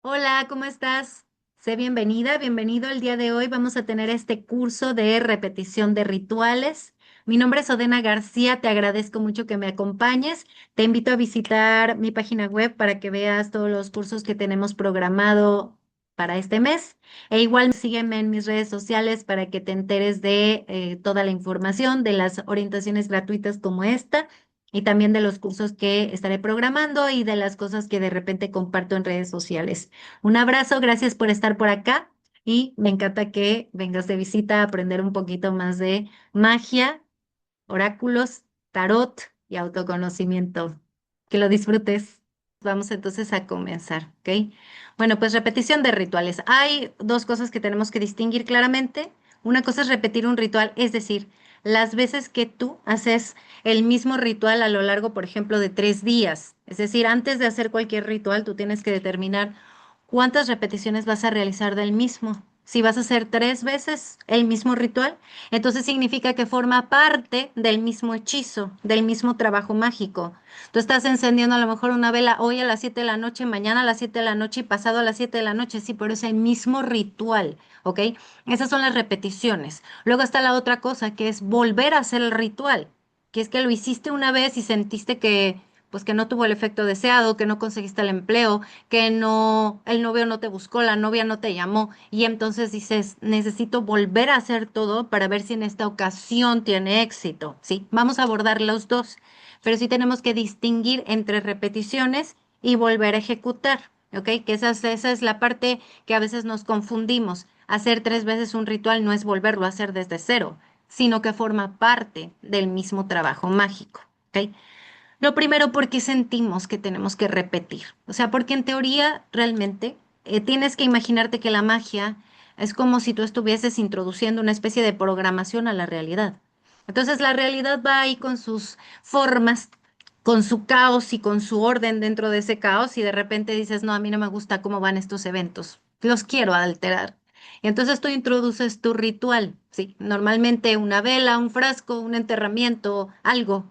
Hola, ¿cómo estás? Sé bienvenida, bienvenido. El día de hoy vamos a tener este curso de repetición de rituales. Mi nombre es Odena García, te agradezco mucho que me acompañes. Te invito a visitar mi página web para que veas todos los cursos que tenemos programado para este mes. E igual sígueme en mis redes sociales para que te enteres de toda la información de las orientaciones gratuitas como esta y también de los cursos que estaré programando y de las cosas que de repente comparto en redes sociales. Un abrazo, gracias por estar por acá y me encanta que vengas de visita a aprender un poquito más de magia, oráculos, tarot y autoconocimiento. Que lo disfrutes. Vamos entonces a comenzar, ¿ok? Bueno, pues repetición de rituales. Hay dos cosas que tenemos que distinguir claramente. Una cosa es repetir un ritual, es decir, las veces que tú haces el mismo ritual a lo largo, por ejemplo, de 3 días. Es decir, antes de hacer cualquier ritual, tú tienes que determinar cuántas repeticiones vas a realizar del mismo. Si vas a hacer 3 veces el mismo ritual, entonces significa que forma parte del mismo hechizo, del mismo trabajo mágico. Tú estás encendiendo a lo mejor una vela hoy a las 7 de la noche, mañana a las 7 de la noche y pasado a las 7 de la noche, sí, pero es el mismo ritual, ¿ok? Esas son las repeticiones. Luego está la otra cosa, que es volver a hacer el ritual, que es que lo hiciste una vez y sentiste que, pues que no tuvo el efecto deseado, que no conseguiste el empleo, que no, el novio no te buscó, la novia no te llamó, y entonces dices, necesito volver a hacer todo para ver si en esta ocasión tiene éxito, ¿sí? Vamos a abordar los dos, pero sí tenemos que distinguir entre repeticiones y volver a ejecutar, ¿ok? Que esa es la parte que a veces nos confundimos. Hacer 3 veces un ritual no es volverlo a hacer desde cero, sino que forma parte del mismo trabajo mágico, ¿ok? Lo primero, porque sentimos que tenemos que repetir. O sea, porque en teoría realmente tienes que imaginarte que la magia es como si tú estuvieses introduciendo una especie de programación a la realidad. Entonces la realidad va ahí con sus formas, con su caos y con su orden dentro de ese caos y de repente dices, no, a mí no me gusta cómo van estos eventos, los quiero alterar. Y entonces tú introduces tu ritual, ¿sí? Normalmente una vela, un frasco, un enterramiento, algo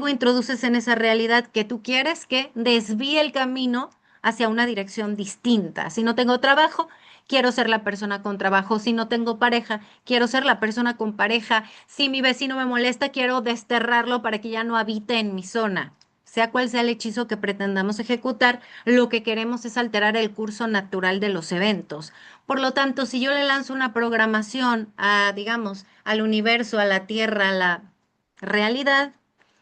introduces en esa realidad que tú quieres que desvíe el camino hacia una dirección distinta. Si no tengo trabajo, quiero ser la persona con trabajo. Si no tengo pareja, quiero ser la persona con pareja. Si mi vecino me molesta, quiero desterrarlo para que ya no habite en mi zona. Sea cual sea el hechizo que pretendamos ejecutar, lo que queremos es alterar el curso natural de los eventos. Por lo tanto, si yo le lanzo una programación a, digamos, al universo, a la tierra, a la realidad,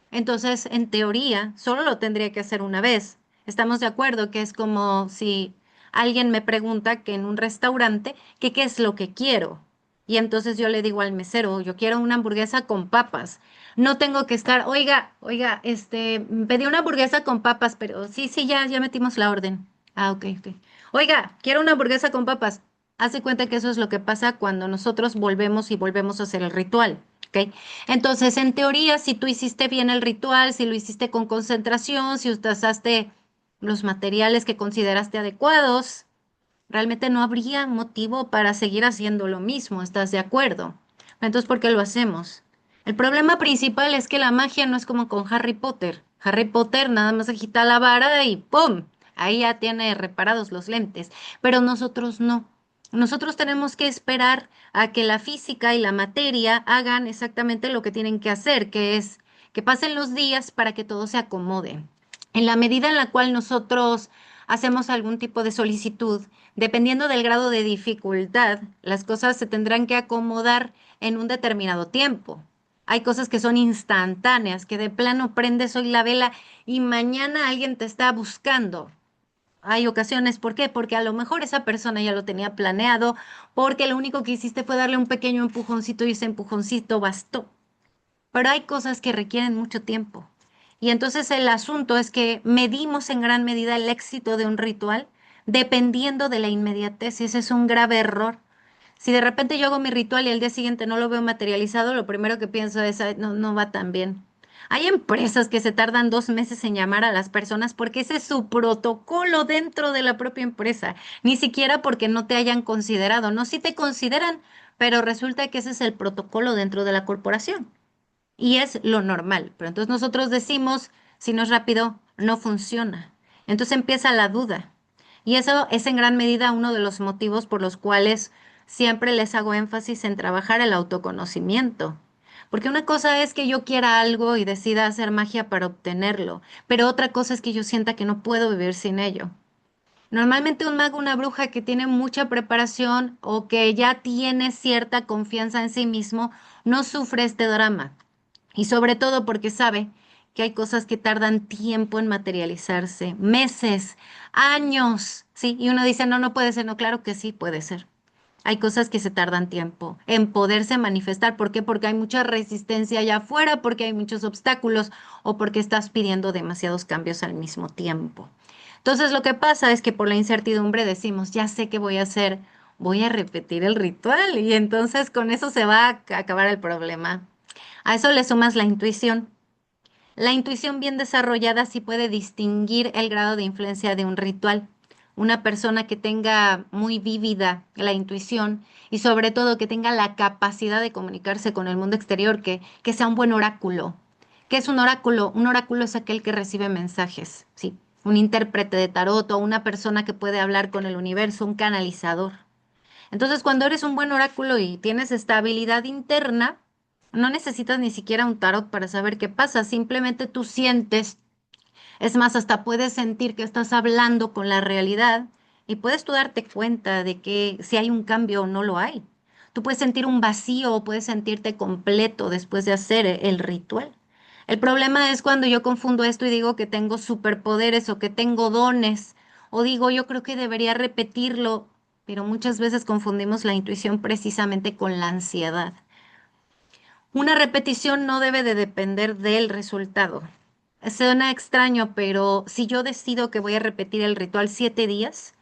entonces, en teoría, solo lo tendría que hacer una vez. Estamos de acuerdo que es como si alguien me pregunta que en un restaurante que qué es lo que quiero. Y entonces yo le digo al mesero, yo quiero una hamburguesa con papas. No tengo que estar, oiga, pedí una hamburguesa con papas, pero sí, sí, ya metimos la orden. Ah, ok, ok. Oiga, quiero una hamburguesa con papas. Hace cuenta que eso es lo que pasa cuando nosotros volvemos y volvemos a hacer el ritual. ¿Ok? Entonces, en teoría, si tú hiciste bien el ritual, si lo hiciste con concentración, si usaste los materiales que consideraste adecuados, realmente no habría motivo para seguir haciendo lo mismo, ¿estás de acuerdo? Entonces, ¿por qué lo hacemos? El problema principal es que la magia no es como con Harry Potter. Harry Potter nada más agita la vara y ¡pum! Ahí ya tiene reparados los lentes, pero nosotros no. Nosotros tenemos que esperar a que la física y la materia hagan exactamente lo que tienen que hacer, que es que pasen los días para que todo se acomode. En la medida en la cual nosotros hacemos algún tipo de solicitud, dependiendo del grado de dificultad, las cosas se tendrán que acomodar en un determinado tiempo. Hay cosas que son instantáneas, que de plano prendes hoy la vela y mañana alguien te está buscando. Hay ocasiones, ¿por qué? Porque a lo mejor esa persona ya lo tenía planeado, porque lo único que hiciste fue darle un pequeño empujoncito y ese empujoncito bastó. Pero hay cosas que requieren mucho tiempo. Y entonces el asunto es que medimos en gran medida el éxito de un ritual dependiendo de la inmediatez, y ese es un grave error. Si de repente yo hago mi ritual y al día siguiente no lo veo materializado, lo primero que pienso es, "Ay, no, no va tan bien". Hay empresas que se tardan 2 meses en llamar a las personas porque ese es su protocolo dentro de la propia empresa, ni siquiera porque no te hayan considerado, no, si te consideran, pero resulta que ese es el protocolo dentro de la corporación y es lo normal. Pero entonces nosotros decimos, si no es rápido, no funciona. Entonces empieza la duda. Y eso es en gran medida uno de los motivos por los cuales siempre les hago énfasis en trabajar el autoconocimiento. Porque una cosa es que yo quiera algo y decida hacer magia para obtenerlo, pero otra cosa es que yo sienta que no puedo vivir sin ello. Normalmente un mago, una bruja que tiene mucha preparación o que ya tiene cierta confianza en sí mismo, no sufre este drama. Y sobre todo porque sabe que hay cosas que tardan tiempo en materializarse, meses, años, ¿sí? Y uno dice, no, no puede ser, no, claro que sí puede ser. Hay cosas que se tardan tiempo en poderse manifestar. ¿Por qué? Porque hay mucha resistencia allá afuera, porque hay muchos obstáculos o porque estás pidiendo demasiados cambios al mismo tiempo. Entonces, lo que pasa es que por la incertidumbre decimos, ya sé qué voy a hacer, voy a repetir el ritual y entonces con eso se va a acabar el problema. A eso le sumas la intuición. La intuición bien desarrollada sí puede distinguir el grado de influencia de un ritual. Una persona que tenga muy vívida la intuición y sobre todo que tenga la capacidad de comunicarse con el mundo exterior, que sea un buen oráculo. ¿Qué es un oráculo? Un oráculo es aquel que recibe mensajes, sí. Un intérprete de tarot o una persona que puede hablar con el universo, un canalizador. Entonces, cuando eres un buen oráculo y tienes estabilidad interna, no necesitas ni siquiera un tarot para saber qué pasa, simplemente tú sientes, es más, hasta puedes sentir que estás hablando con la realidad y puedes tú darte cuenta de que si hay un cambio o no lo hay. Tú puedes sentir un vacío o puedes sentirte completo después de hacer el ritual. El problema es cuando yo confundo esto y digo que tengo superpoderes o que tengo dones o digo yo creo que debería repetirlo, pero muchas veces confundimos la intuición precisamente con la ansiedad. Una repetición no debe de depender del resultado. Suena extraño, pero si yo decido que voy a repetir el ritual 7 días,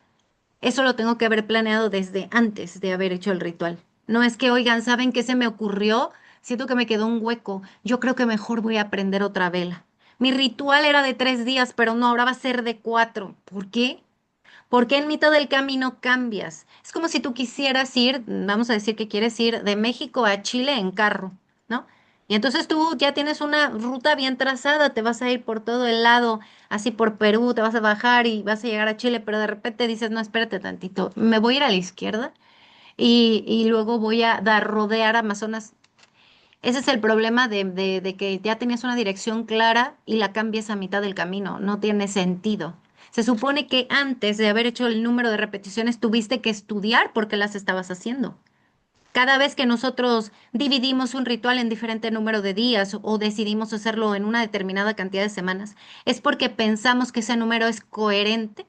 eso lo tengo que haber planeado desde antes de haber hecho el ritual. No es que, oigan, ¿saben qué se me ocurrió? Siento que me quedó un hueco. Yo creo que mejor voy a aprender otra vela. Mi ritual era de 3 días, pero no, ahora va a ser de 4. ¿Por qué? Porque en mitad del camino cambias. Es como si tú quisieras ir, vamos a decir que quieres ir de México a Chile en carro, ¿no? Y entonces tú ya tienes una ruta bien trazada, te vas a ir por todo el lado, así por Perú, te vas a bajar y vas a llegar a Chile, pero de repente dices, no, espérate tantito, me voy a ir a la izquierda y luego voy a dar rodear Amazonas. Ese es el problema de que ya tenías una dirección clara y la cambias a mitad del camino. No tiene sentido. Se supone que antes de haber hecho el número de repeticiones tuviste que estudiar por qué las estabas haciendo. Cada vez que nosotros dividimos un ritual en diferente número de días o decidimos hacerlo en una determinada cantidad de semanas, es porque pensamos que ese número es coherente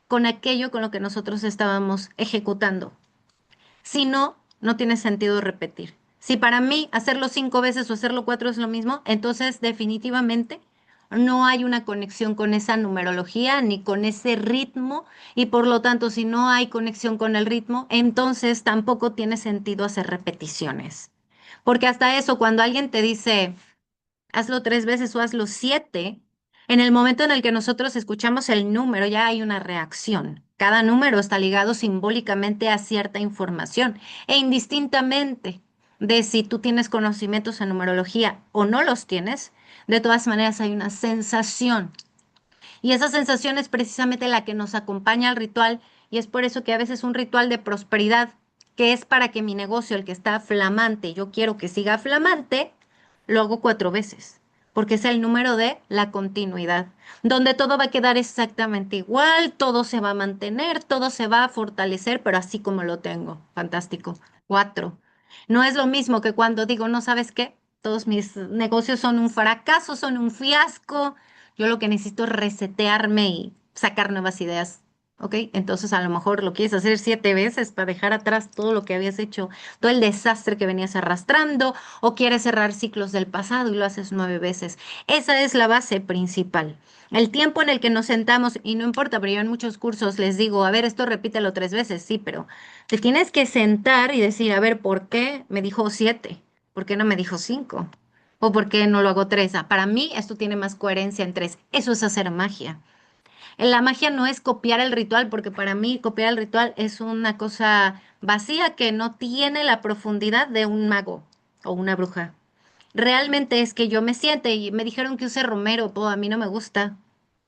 con aquello con lo que nosotros estábamos ejecutando. Si no, no tiene sentido repetir. Si para mí hacerlo 5 veces o hacerlo 4 es lo mismo, entonces definitivamente no hay una conexión con esa numerología ni con ese ritmo y por lo tanto si no hay conexión con el ritmo, entonces tampoco tiene sentido hacer repeticiones. Porque hasta eso, cuando alguien te dice, hazlo 3 veces o hazlo 7. En el momento en el que nosotros escuchamos el número, ya hay una reacción. Cada número está ligado simbólicamente a cierta información e indistintamente de si tú tienes conocimientos en numerología o no los tienes, de todas maneras hay una sensación. Y esa sensación es precisamente la que nos acompaña al ritual y es por eso que a veces un ritual de prosperidad, que es para que mi negocio, el que está flamante, yo quiero que siga flamante, lo hago 4 veces, porque es el número de la continuidad, donde todo va a quedar exactamente igual, todo se va a mantener, todo se va a fortalecer, pero así como lo tengo. Fantástico. 4. No es lo mismo que cuando digo, no sabes qué, todos mis negocios son un fracaso, son un fiasco. Yo lo que necesito es resetearme y sacar nuevas ideas. ¿Ok? Entonces a lo mejor lo quieres hacer 7 veces para dejar atrás todo lo que habías hecho, todo el desastre que venías arrastrando, o quieres cerrar ciclos del pasado y lo haces 9 veces. Esa es la base principal. El tiempo en el que nos sentamos, y no importa, pero yo en muchos cursos les digo, a ver, esto repítelo 3 veces, sí, pero te tienes que sentar y decir, a ver, ¿por qué me dijo 7? ¿Por qué no me dijo 5? ¿O por qué no lo hago 3? Para mí esto tiene más coherencia en 3. Eso es hacer magia. La magia no es copiar el ritual, porque para mí copiar el ritual es una cosa vacía que no tiene la profundidad de un mago o una bruja. Realmente es que yo me siente y me dijeron que use romero, pues a mí no me gusta.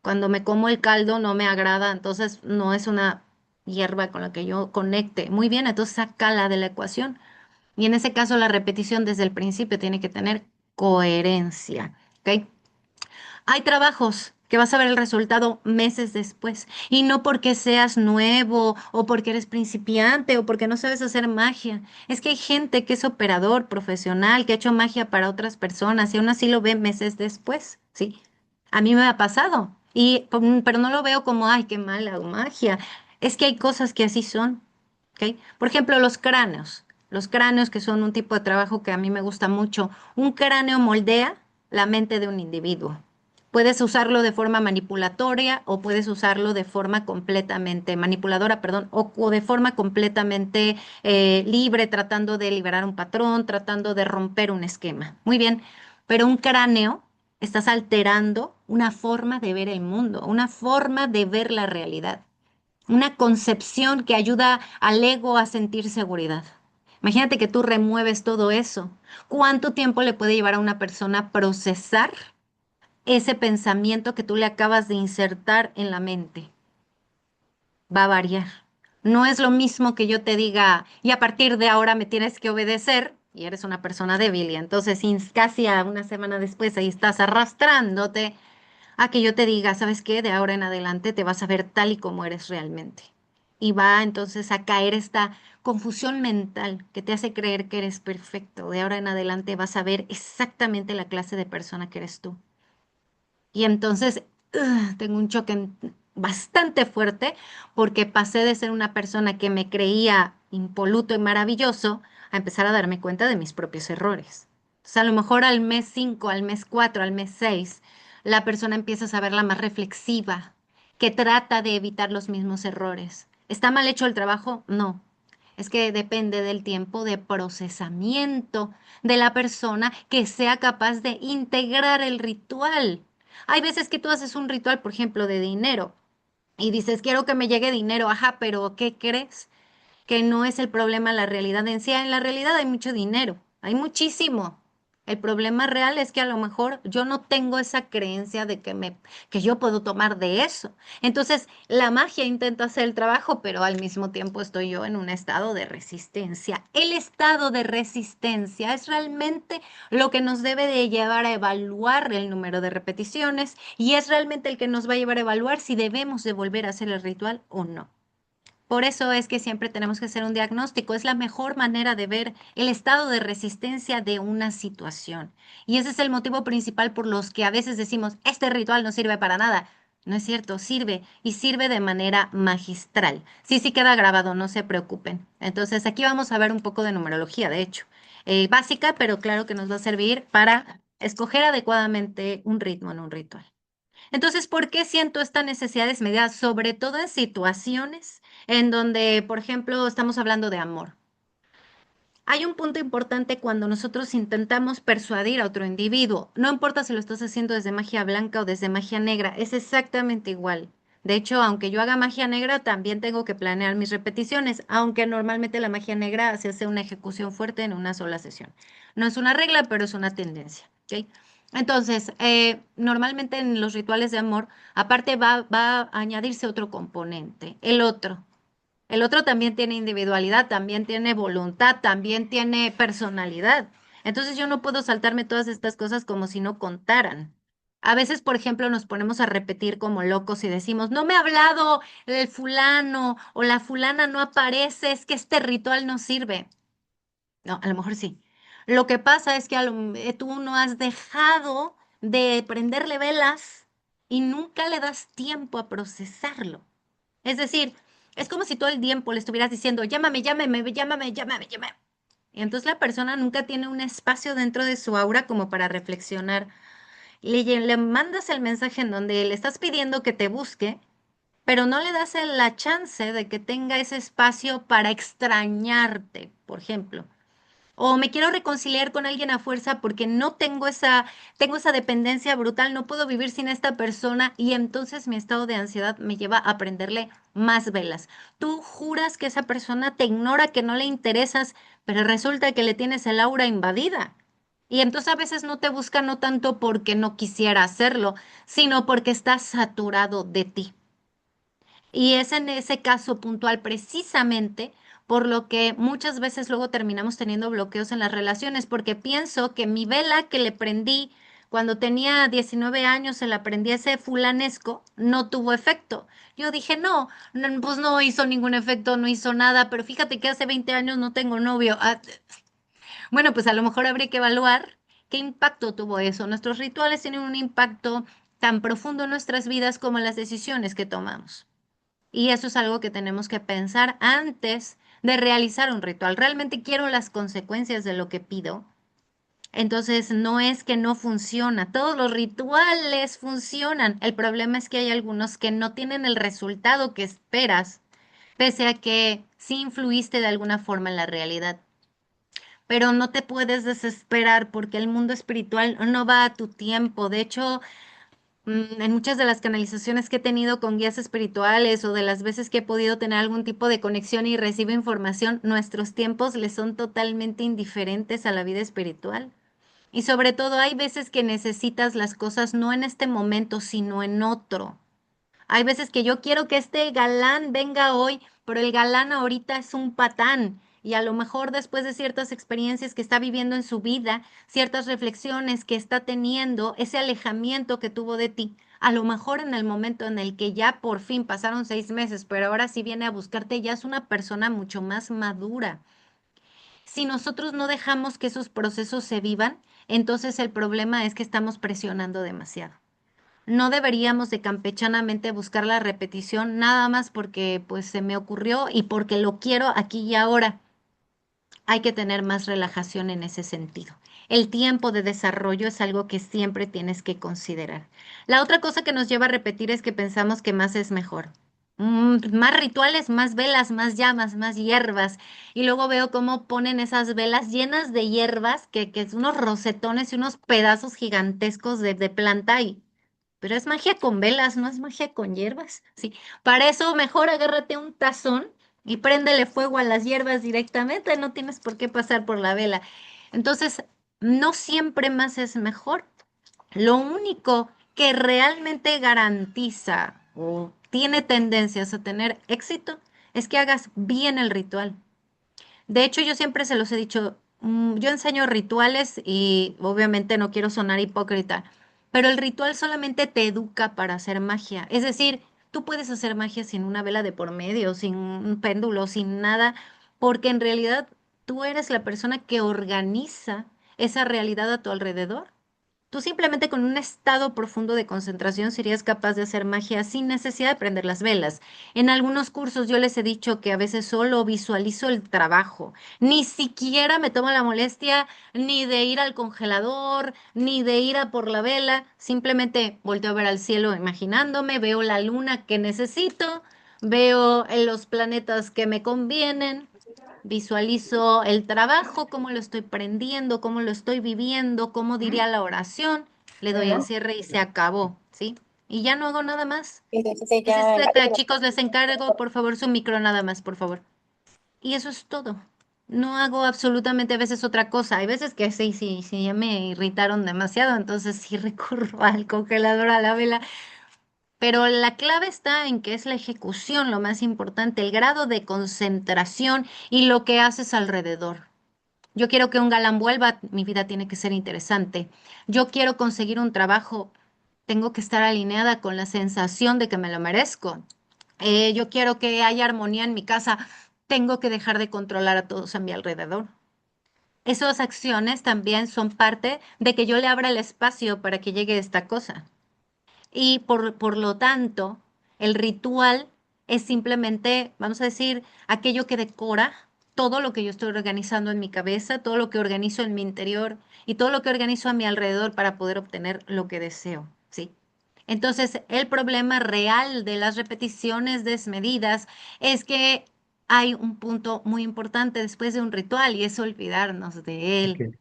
Cuando me como el caldo no me agrada, entonces no es una hierba con la que yo conecte. Muy bien, entonces sácala de la ecuación. Y en ese caso la repetición desde el principio tiene que tener coherencia. ¿Ok? Hay trabajos que vas a ver el resultado meses después. Y no porque seas nuevo o porque eres principiante o porque no sabes hacer magia. Es que hay gente que es operador profesional, que ha hecho magia para otras personas y aún así lo ve meses después. ¿Sí? A mí me ha pasado. Pero no lo veo como, ay, qué mala magia. Es que hay cosas que así son. ¿Ok? Por ejemplo, los cráneos. Los cráneos, que son un tipo de trabajo que a mí me gusta mucho. Un cráneo moldea la mente de un individuo. Puedes usarlo de forma manipulatoria o puedes usarlo de forma completamente manipuladora, perdón, o de forma completamente libre, tratando de liberar un patrón, tratando de romper un esquema. Muy bien, pero un cráneo, estás alterando una forma de ver el mundo, una forma de ver la realidad, una concepción que ayuda al ego a sentir seguridad. Imagínate que tú remueves todo eso. ¿Cuánto tiempo le puede llevar a una persona procesar ese pensamiento que tú le acabas de insertar en la mente? Va a variar. No es lo mismo que yo te diga, y a partir de ahora me tienes que obedecer, y eres una persona débil, y entonces casi a una semana después ahí estás arrastrándote, a que yo te diga, ¿sabes qué? De ahora en adelante te vas a ver tal y como eres realmente. Y va entonces a caer esta confusión mental que te hace creer que eres perfecto. De ahora en adelante vas a ver exactamente la clase de persona que eres tú. Y entonces tengo un choque bastante fuerte porque pasé de ser una persona que me creía impoluto y maravilloso a empezar a darme cuenta de mis propios errores. Entonces, a lo mejor al mes 5, al mes 4, al mes 6, la persona empieza a saberla más reflexiva, que trata de evitar los mismos errores. ¿Está mal hecho el trabajo? No. Es que depende del tiempo de procesamiento de la persona que sea capaz de integrar el ritual. Hay veces que tú haces un ritual, por ejemplo, de dinero y dices, quiero que me llegue dinero, ajá, pero ¿qué crees? Que no es el problema la realidad en sí. En la realidad hay mucho dinero, hay muchísimo. El problema real es que a lo mejor yo no tengo esa creencia de que yo puedo tomar de eso. Entonces, la magia intenta hacer el trabajo, pero al mismo tiempo estoy yo en un estado de resistencia. El estado de resistencia es realmente lo que nos debe de llevar a evaluar el número de repeticiones y es realmente el que nos va a llevar a evaluar si debemos de volver a hacer el ritual o no. Por eso es que siempre tenemos que hacer un diagnóstico. Es la mejor manera de ver el estado de resistencia de una situación. Y ese es el motivo principal por los que a veces decimos, este ritual no sirve para nada. No es cierto, sirve y sirve de manera magistral. Sí, sí queda grabado, no se preocupen. Entonces, aquí vamos a ver un poco de numerología, de hecho. Básica, pero claro que nos va a servir para escoger adecuadamente un ritmo en un ritual. Entonces, ¿por qué siento esta necesidad desmedida? Sobre todo en situaciones en donde, por ejemplo, estamos hablando de amor. Hay un punto importante cuando nosotros intentamos persuadir a otro individuo. No importa si lo estás haciendo desde magia blanca o desde magia negra, es exactamente igual. De hecho, aunque yo haga magia negra, también tengo que planear mis repeticiones, aunque normalmente la magia negra se hace una ejecución fuerte en una sola sesión. No es una regla, pero es una tendencia. ¿Ok? Entonces, normalmente en los rituales de amor, aparte va a añadirse otro componente, el otro. El otro también tiene individualidad, también tiene voluntad, también tiene personalidad. Entonces yo no puedo saltarme todas estas cosas como si no contaran. A veces, por ejemplo, nos ponemos a repetir como locos y decimos, no me ha hablado el fulano o la fulana no aparece, es que este ritual no sirve. No, a lo mejor sí. Lo que pasa es que tú no has dejado de prenderle velas y nunca le das tiempo a procesarlo. Es decir, es como si todo el tiempo le estuvieras diciendo, llámame, llámame, llámame, llámame, llámame. Y entonces la persona nunca tiene un espacio dentro de su aura como para reflexionar. Le mandas el mensaje en donde le estás pidiendo que te busque, pero no le das la chance de que tenga ese espacio para extrañarte, por ejemplo. O me quiero reconciliar con alguien a fuerza porque no tengo esa dependencia brutal, no puedo vivir sin esta persona y entonces mi estado de ansiedad me lleva a prenderle más velas. Tú juras que esa persona te ignora, que no le interesas, pero resulta que le tienes el aura invadida. Y entonces a veces no te busca no tanto porque no quisiera hacerlo, sino porque está saturado de ti. Y es en ese caso puntual precisamente por lo que muchas veces luego terminamos teniendo bloqueos en las relaciones, porque pienso que mi vela que le prendí cuando tenía 19 años, se la prendí a ese fulanesco, no tuvo efecto. Yo dije, no, pues no hizo ningún efecto, no hizo nada, pero fíjate que hace 20 años no tengo novio. Bueno, pues a lo mejor habría que evaluar qué impacto tuvo eso. Nuestros rituales tienen un impacto tan profundo en nuestras vidas como las decisiones que tomamos. Y eso es algo que tenemos que pensar antes de realizar un ritual. ¿Realmente quiero las consecuencias de lo que pido? Entonces, no es que no funciona. Todos los rituales funcionan. El problema es que hay algunos que no tienen el resultado que esperas, pese a que sí influiste de alguna forma en la realidad. Pero no te puedes desesperar porque el mundo espiritual no va a tu tiempo. De hecho, en muchas de las canalizaciones que he tenido con guías espirituales o de las veces que he podido tener algún tipo de conexión y recibo información, nuestros tiempos les son totalmente indiferentes a la vida espiritual. Y sobre todo hay veces que necesitas las cosas no en este momento, sino en otro. Hay veces que yo quiero que este galán venga hoy, pero el galán ahorita es un patán. Y a lo mejor después de ciertas experiencias que está viviendo en su vida, ciertas reflexiones que está teniendo, ese alejamiento que tuvo de ti, a lo mejor en el momento en el que ya por fin pasaron 6 meses, pero ahora sí viene a buscarte, ya es una persona mucho más madura. Si nosotros no dejamos que esos procesos se vivan, entonces el problema es que estamos presionando demasiado. No deberíamos de campechanamente buscar la repetición nada más porque pues se me ocurrió y porque lo quiero aquí y ahora. Hay que tener más relajación en ese sentido. El tiempo de desarrollo es algo que siempre tienes que considerar. La otra cosa que nos lleva a repetir es que pensamos que más es mejor. Más rituales, más velas, más llamas, más hierbas. Y luego veo cómo ponen esas velas llenas de hierbas, que es unos rosetones y unos pedazos gigantescos de planta y pero es magia con velas, no es magia con hierbas. Sí, para eso mejor agárrate un tazón y préndele fuego a las hierbas directamente, no tienes por qué pasar por la vela. Entonces, no siempre más es mejor. Lo único que realmente garantiza o tiene tendencias a tener éxito es que hagas bien el ritual. De hecho, yo siempre se los he dicho, yo enseño rituales y obviamente no quiero sonar hipócrita, pero el ritual solamente te educa para hacer magia. Es decir, tú puedes hacer magia sin una vela de por medio, sin un péndulo, sin nada, porque en realidad tú eres la persona que organiza esa realidad a tu alrededor. Tú simplemente con un estado profundo de concentración serías capaz de hacer magia sin necesidad de prender las velas. En algunos cursos yo les he dicho que a veces solo visualizo el trabajo. Ni siquiera me tomo la molestia ni de ir al congelador, ni de ir a por la vela. Simplemente volteo a ver al cielo imaginándome, veo la luna que necesito, veo los planetas que me convienen. Visualizo el trabajo, cómo lo estoy prendiendo, cómo lo estoy viviendo, cómo diría la oración, le doy al cierre y se acabó, ¿sí? Y ya no hago nada más. Ese es, chicos, les encargo, por favor, su micro nada más, por favor. Y eso es todo. No hago absolutamente a veces otra cosa. Hay veces que sí, sí, sí, ya me irritaron demasiado, entonces sí recurro al congelador, a la vela. Pero la clave está en que es la ejecución lo más importante, el grado de concentración y lo que haces alrededor. Yo quiero que un galán vuelva, mi vida tiene que ser interesante. Yo quiero conseguir un trabajo, tengo que estar alineada con la sensación de que me lo merezco. Yo quiero que haya armonía en mi casa, tengo que dejar de controlar a todos a mi alrededor. Esas acciones también son parte de que yo le abra el espacio para que llegue esta cosa. Y por lo tanto, el ritual es simplemente, vamos a decir, aquello que decora todo lo que yo estoy organizando en mi cabeza, todo lo que organizo en mi interior y todo lo que organizo a mi alrededor para poder obtener lo que deseo, ¿sí? Entonces, el problema real de las repeticiones desmedidas es que hay un punto muy importante después de un ritual y es olvidarnos de él, Ok.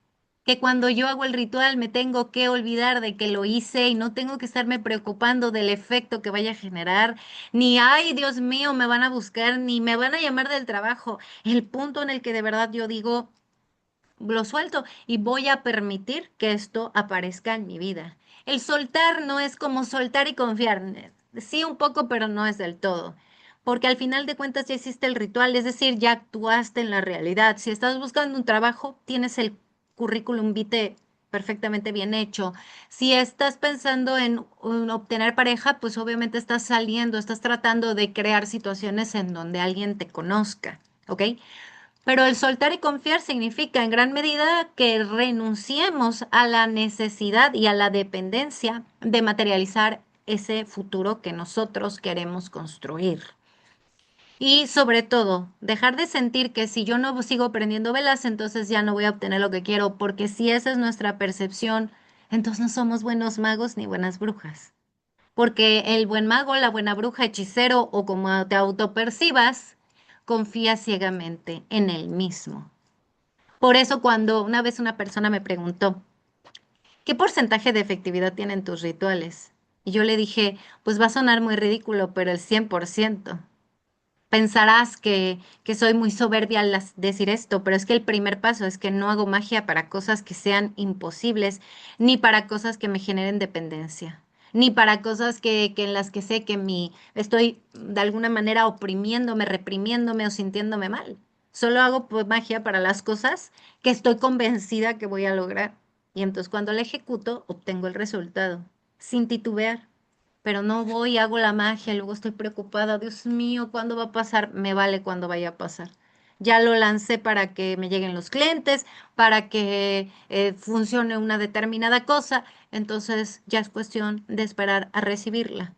que cuando yo hago el ritual me tengo que olvidar de que lo hice y no tengo que estarme preocupando del efecto que vaya a generar, ni, ay, Dios mío, me van a buscar, ni me van a llamar del trabajo. El punto en el que de verdad yo digo, lo suelto y voy a permitir que esto aparezca en mi vida. El soltar no es como soltar y confiar. Sí, un poco, pero no es del todo. Porque al final de cuentas ya hiciste el ritual, es decir, ya actuaste en la realidad. Si estás buscando un trabajo, tienes el currículum vitae perfectamente bien hecho. Si estás pensando en obtener pareja, pues obviamente estás saliendo, estás tratando de crear situaciones en donde alguien te conozca, ¿ok? Pero el soltar y confiar significa en gran medida que renunciemos a la necesidad y a la dependencia de materializar ese futuro que nosotros queremos construir. Y sobre todo, dejar de sentir que si yo no sigo prendiendo velas, entonces ya no voy a obtener lo que quiero, porque si esa es nuestra percepción, entonces no somos buenos magos ni buenas brujas. Porque el buen mago, la buena bruja, hechicero o como te autopercibas, confía ciegamente en él mismo. Por eso cuando una vez una persona me preguntó, ¿qué porcentaje de efectividad tienen tus rituales? Y yo le dije, pues va a sonar muy ridículo, pero el 100%. Pensarás que soy muy soberbia al decir esto, pero es que el primer paso es que no hago magia para cosas que sean imposibles, ni para cosas que me generen dependencia, ni para cosas que en las que sé que estoy de alguna manera oprimiéndome, reprimiéndome o sintiéndome mal. Solo hago pues, magia para las cosas que estoy convencida que voy a lograr. Y entonces cuando la ejecuto, obtengo el resultado, sin titubear, pero no voy, hago la magia, luego estoy preocupada, Dios mío, ¿cuándo va a pasar? Me vale cuando vaya a pasar. Ya lo lancé para que me lleguen los clientes, para que funcione una determinada cosa, entonces ya es cuestión de esperar a recibirla.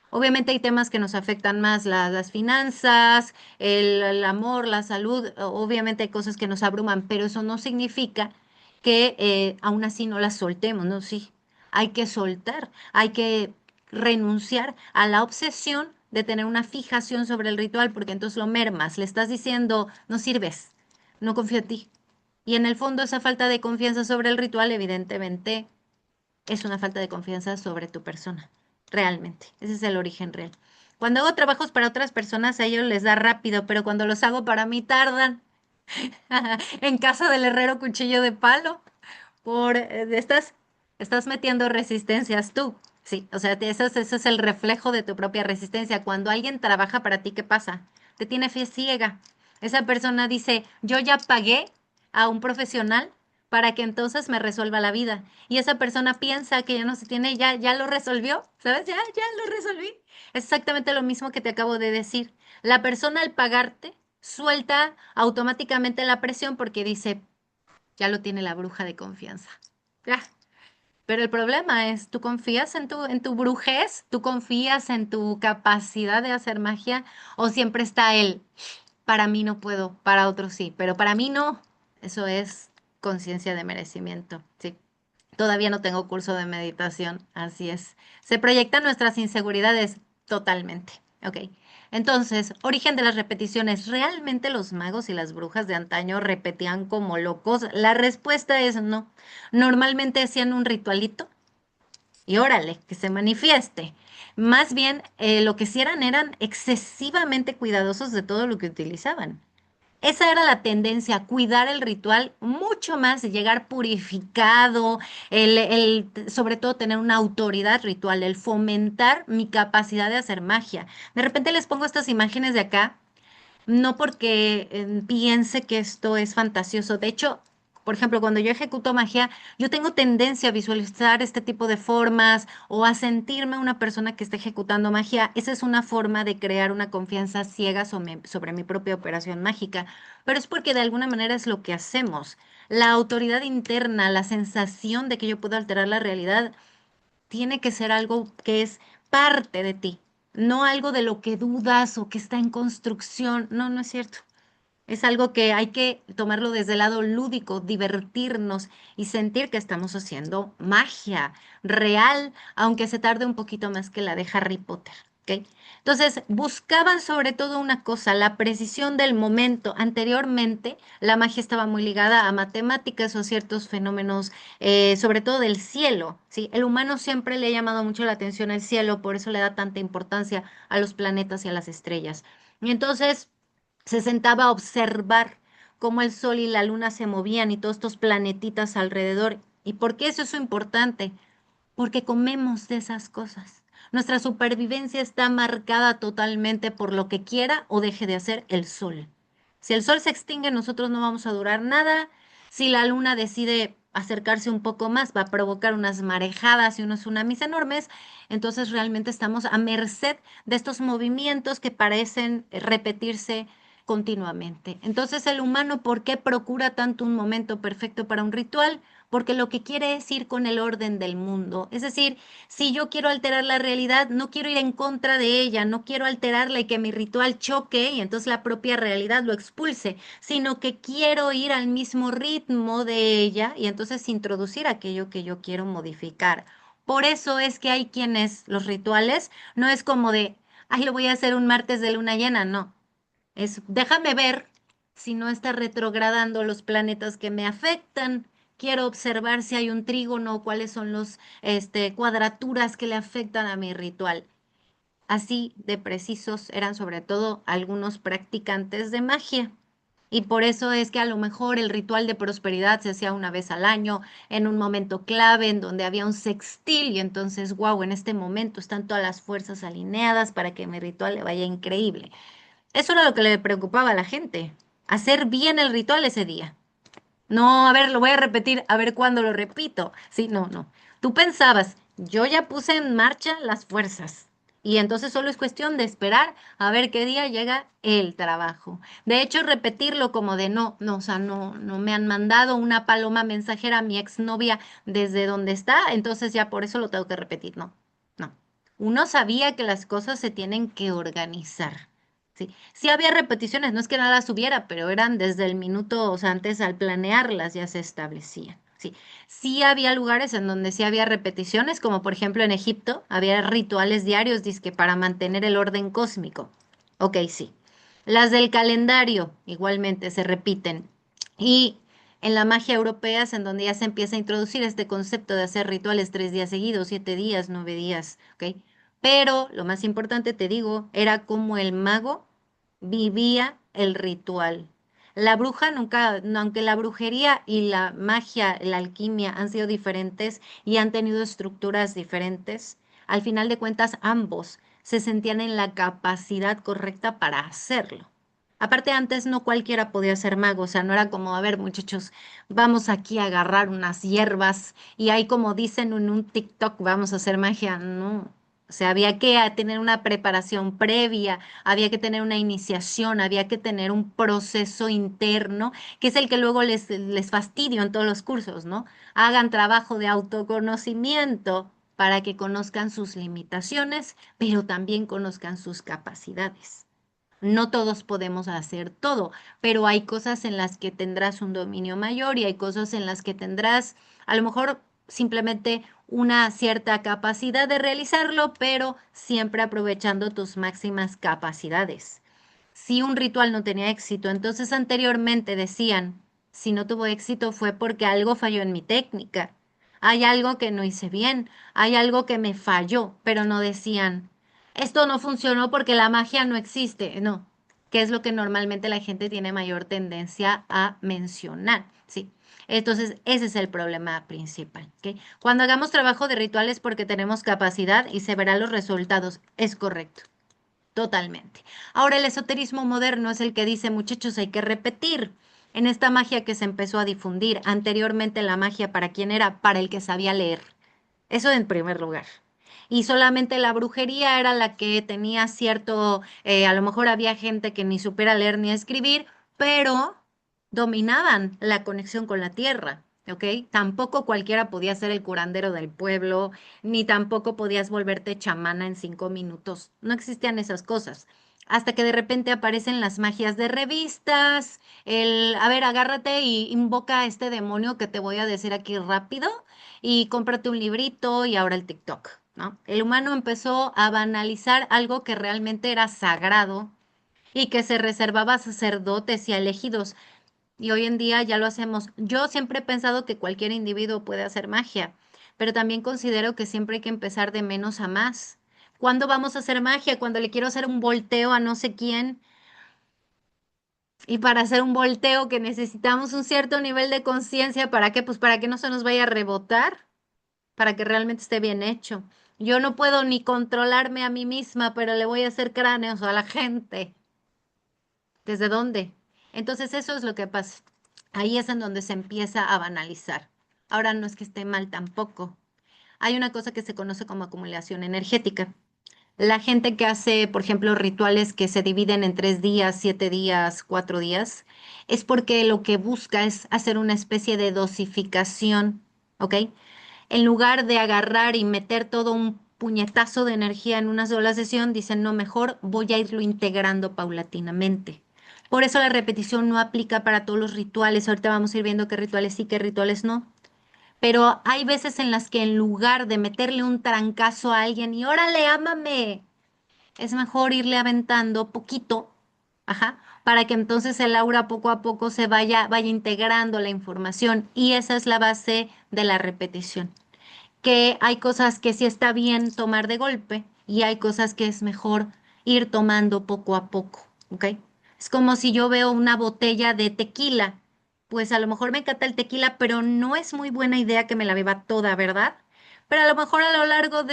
Obviamente hay temas que nos afectan más, las finanzas, el amor, la salud, obviamente hay cosas que nos abruman, pero eso no significa que aún así no las soltemos, ¿no? Sí, hay que soltar, hay que renunciar a la obsesión de tener una fijación sobre el ritual, porque entonces lo mermas, le estás diciendo, no sirves, no confío en ti. Y en el fondo esa falta de confianza sobre el ritual, evidentemente, es una falta de confianza sobre tu persona, realmente. Ese es el origen real. Cuando hago trabajos para otras personas, a ellos les da rápido, pero cuando los hago para mí tardan. En casa del herrero cuchillo de palo, estás metiendo resistencias tú. Sí, o sea, ese es el reflejo de tu propia resistencia. Cuando alguien trabaja para ti, ¿qué pasa? Te tiene fe ciega. Esa persona dice, yo ya pagué a un profesional para que entonces me resuelva la vida. Y esa persona piensa que ya no se tiene, ya lo resolvió, ¿sabes? Ya lo resolví. Es exactamente lo mismo que te acabo de decir. La persona al pagarte suelta automáticamente la presión porque dice, ya lo tiene la bruja de confianza. Ya. Pero el problema es, ¿tú confías en tu brujez? ¿Tú confías en tu capacidad de hacer magia? ¿O siempre está el, para mí no puedo, para otros sí, pero para mí no? Eso es conciencia de merecimiento, sí. Todavía no tengo curso de meditación, así es. Se proyectan nuestras inseguridades totalmente. Ok. Entonces, origen de las repeticiones. ¿Realmente los magos y las brujas de antaño repetían como locos? La respuesta es no. Normalmente hacían un ritualito y órale, que se manifieste. Más bien, lo que sí eran excesivamente cuidadosos de todo lo que utilizaban. Esa era la tendencia, cuidar el ritual mucho más, llegar purificado, sobre todo tener una autoridad ritual, el fomentar mi capacidad de hacer magia. De repente les pongo estas imágenes de acá, no porque piense que esto es fantasioso. De hecho, por ejemplo, cuando yo ejecuto magia, yo tengo tendencia a visualizar este tipo de formas o a sentirme una persona que está ejecutando magia. Esa es una forma de crear una confianza ciega sobre mi propia operación mágica, pero es porque de alguna manera es lo que hacemos. La autoridad interna, la sensación de que yo puedo alterar la realidad, tiene que ser algo que es parte de ti, no algo de lo que dudas o que está en construcción. No, no es cierto. Es algo que hay que tomarlo desde el lado lúdico, divertirnos y sentir que estamos haciendo magia real, aunque se tarde un poquito más que la de Harry Potter. ¿Ok? Entonces, buscaban sobre todo una cosa, la precisión del momento. Anteriormente, la magia estaba muy ligada a matemáticas o ciertos fenómenos, sobre todo del cielo. ¿Sí? El humano siempre le ha llamado mucho la atención el cielo, por eso le da tanta importancia a los planetas y a las estrellas. Y entonces se sentaba a observar cómo el sol y la luna se movían y todos estos planetitas alrededor. ¿Y por qué eso es importante? Porque comemos de esas cosas. Nuestra supervivencia está marcada totalmente por lo que quiera o deje de hacer el sol. Si el sol se extingue, nosotros no vamos a durar nada. Si la luna decide acercarse un poco más, va a provocar unas marejadas y unos tsunamis enormes. Entonces realmente estamos a merced de estos movimientos que parecen repetirse continuamente. Entonces el humano, ¿por qué procura tanto un momento perfecto para un ritual? Porque lo que quiere es ir con el orden del mundo. Es decir, si yo quiero alterar la realidad, no quiero ir en contra de ella, no quiero alterarla y que mi ritual choque y entonces la propia realidad lo expulse, sino que quiero ir al mismo ritmo de ella y entonces introducir aquello que yo quiero modificar. Por eso es que hay quienes los rituales no es como de, ay, lo voy a hacer un martes de luna llena, no. Es, déjame ver si no está retrogradando los planetas que me afectan. Quiero observar si hay un trígono, cuáles son los cuadraturas que le afectan a mi ritual. Así de precisos eran sobre todo algunos practicantes de magia. Y por eso es que a lo mejor el ritual de prosperidad se hacía una vez al año, en un momento clave, en donde había un sextil, y entonces, wow, en este momento están todas las fuerzas alineadas para que mi ritual le vaya increíble. Eso era lo que le preocupaba a la gente, hacer bien el ritual ese día. No, a ver, lo voy a repetir, a ver cuándo lo repito. Sí, no, no. Tú pensabas, yo ya puse en marcha las fuerzas y entonces solo es cuestión de esperar a ver qué día llega el trabajo. De hecho, repetirlo como de no, no, o sea, no, no me han mandado una paloma mensajera a mi exnovia desde donde está, entonces ya por eso lo tengo que repetir. No, no. Uno sabía que las cosas se tienen que organizar. Sí, sí había repeticiones, no es que nada las hubiera, pero eran desde el minuto, o sea, antes al planearlas ya se establecían. Sí, sí había lugares en donde sí había repeticiones, como por ejemplo en Egipto, había rituales diarios, dizque para mantener el orden cósmico. Ok, sí. Las del calendario igualmente se repiten. Y en la magia europea es en donde ya se empieza a introducir este concepto de hacer rituales 3 días seguidos, 7 días, 9 días, ¿ok? Pero lo más importante, te digo, era como el mago vivía el ritual. La bruja nunca, no, aunque la brujería y la magia, la alquimia han sido diferentes y han tenido estructuras diferentes, al final de cuentas ambos se sentían en la capacidad correcta para hacerlo. Aparte, antes no cualquiera podía ser mago, o sea, no era como, a ver, muchachos, vamos aquí a agarrar unas hierbas y ahí como dicen en un TikTok, vamos a hacer magia. No, o sea, había que tener una preparación previa, había que tener una iniciación, había que tener un proceso interno, que es el que luego les fastidio en todos los cursos, ¿no? Hagan trabajo de autoconocimiento para que conozcan sus limitaciones, pero también conozcan sus capacidades. No todos podemos hacer todo, pero hay cosas en las que tendrás un dominio mayor y hay cosas en las que tendrás a lo mejor simplemente una cierta capacidad de realizarlo, pero siempre aprovechando tus máximas capacidades. Si un ritual no tenía éxito, entonces anteriormente decían, si no tuvo éxito fue porque algo falló en mi técnica. Hay algo que no hice bien, hay algo que me falló, pero no decían, esto no funcionó porque la magia no existe. No, que es lo que normalmente la gente tiene mayor tendencia a mencionar, ¿sí? Entonces, ese es el problema principal, ¿ok? Cuando hagamos trabajo de rituales porque tenemos capacidad y se verán los resultados, es correcto. Totalmente. Ahora el esoterismo moderno es el que dice, muchachos, hay que repetir. En esta magia que se empezó a difundir, anteriormente la magia para quién era, para el que sabía leer. Eso en primer lugar. Y solamente la brujería era la que tenía cierto, a lo mejor había gente que ni supiera leer ni escribir, pero dominaban la conexión con la tierra, ¿ok? Tampoco cualquiera podía ser el curandero del pueblo, ni tampoco podías volverte chamana en 5 minutos. No existían esas cosas. Hasta que de repente aparecen las magias de revistas, a ver, agárrate y invoca a este demonio que te voy a decir aquí rápido y cómprate un librito y ahora el TikTok, ¿no? El humano empezó a banalizar algo que realmente era sagrado y que se reservaba a sacerdotes y a elegidos. Y hoy en día ya lo hacemos. Yo siempre he pensado que cualquier individuo puede hacer magia, pero también considero que siempre hay que empezar de menos a más. ¿Cuándo vamos a hacer magia? Cuando le quiero hacer un volteo a no sé quién. Y para hacer un volteo que necesitamos un cierto nivel de conciencia, ¿para qué? Pues para que no se nos vaya a rebotar, para que realmente esté bien hecho. Yo no puedo ni controlarme a mí misma, pero le voy a hacer cráneos a la gente. ¿Desde dónde? Entonces eso es lo que pasa. Ahí es en donde se empieza a banalizar. Ahora no es que esté mal tampoco. Hay una cosa que se conoce como acumulación energética. La gente que hace, por ejemplo, rituales que se dividen en 3 días, 7 días, 4 días, es porque lo que busca es hacer una especie de dosificación, ¿ok? En lugar de agarrar y meter todo un puñetazo de energía en una sola sesión, dicen, no, mejor voy a irlo integrando paulatinamente. Por eso la repetición no aplica para todos los rituales. Ahorita vamos a ir viendo qué rituales sí, qué rituales no. Pero hay veces en las que en lugar de meterle un trancazo a alguien y órale, ámame, es mejor irle aventando poquito, ajá, para que entonces el aura poco a poco vaya integrando la información. Y esa es la base de la repetición, que hay cosas que sí está bien tomar de golpe y hay cosas que es mejor ir tomando poco a poco, ¿ok? Es como si yo veo una botella de tequila, pues a lo mejor me encanta el tequila, pero no es muy buena idea que me la beba toda, ¿verdad? Pero a lo mejor a lo largo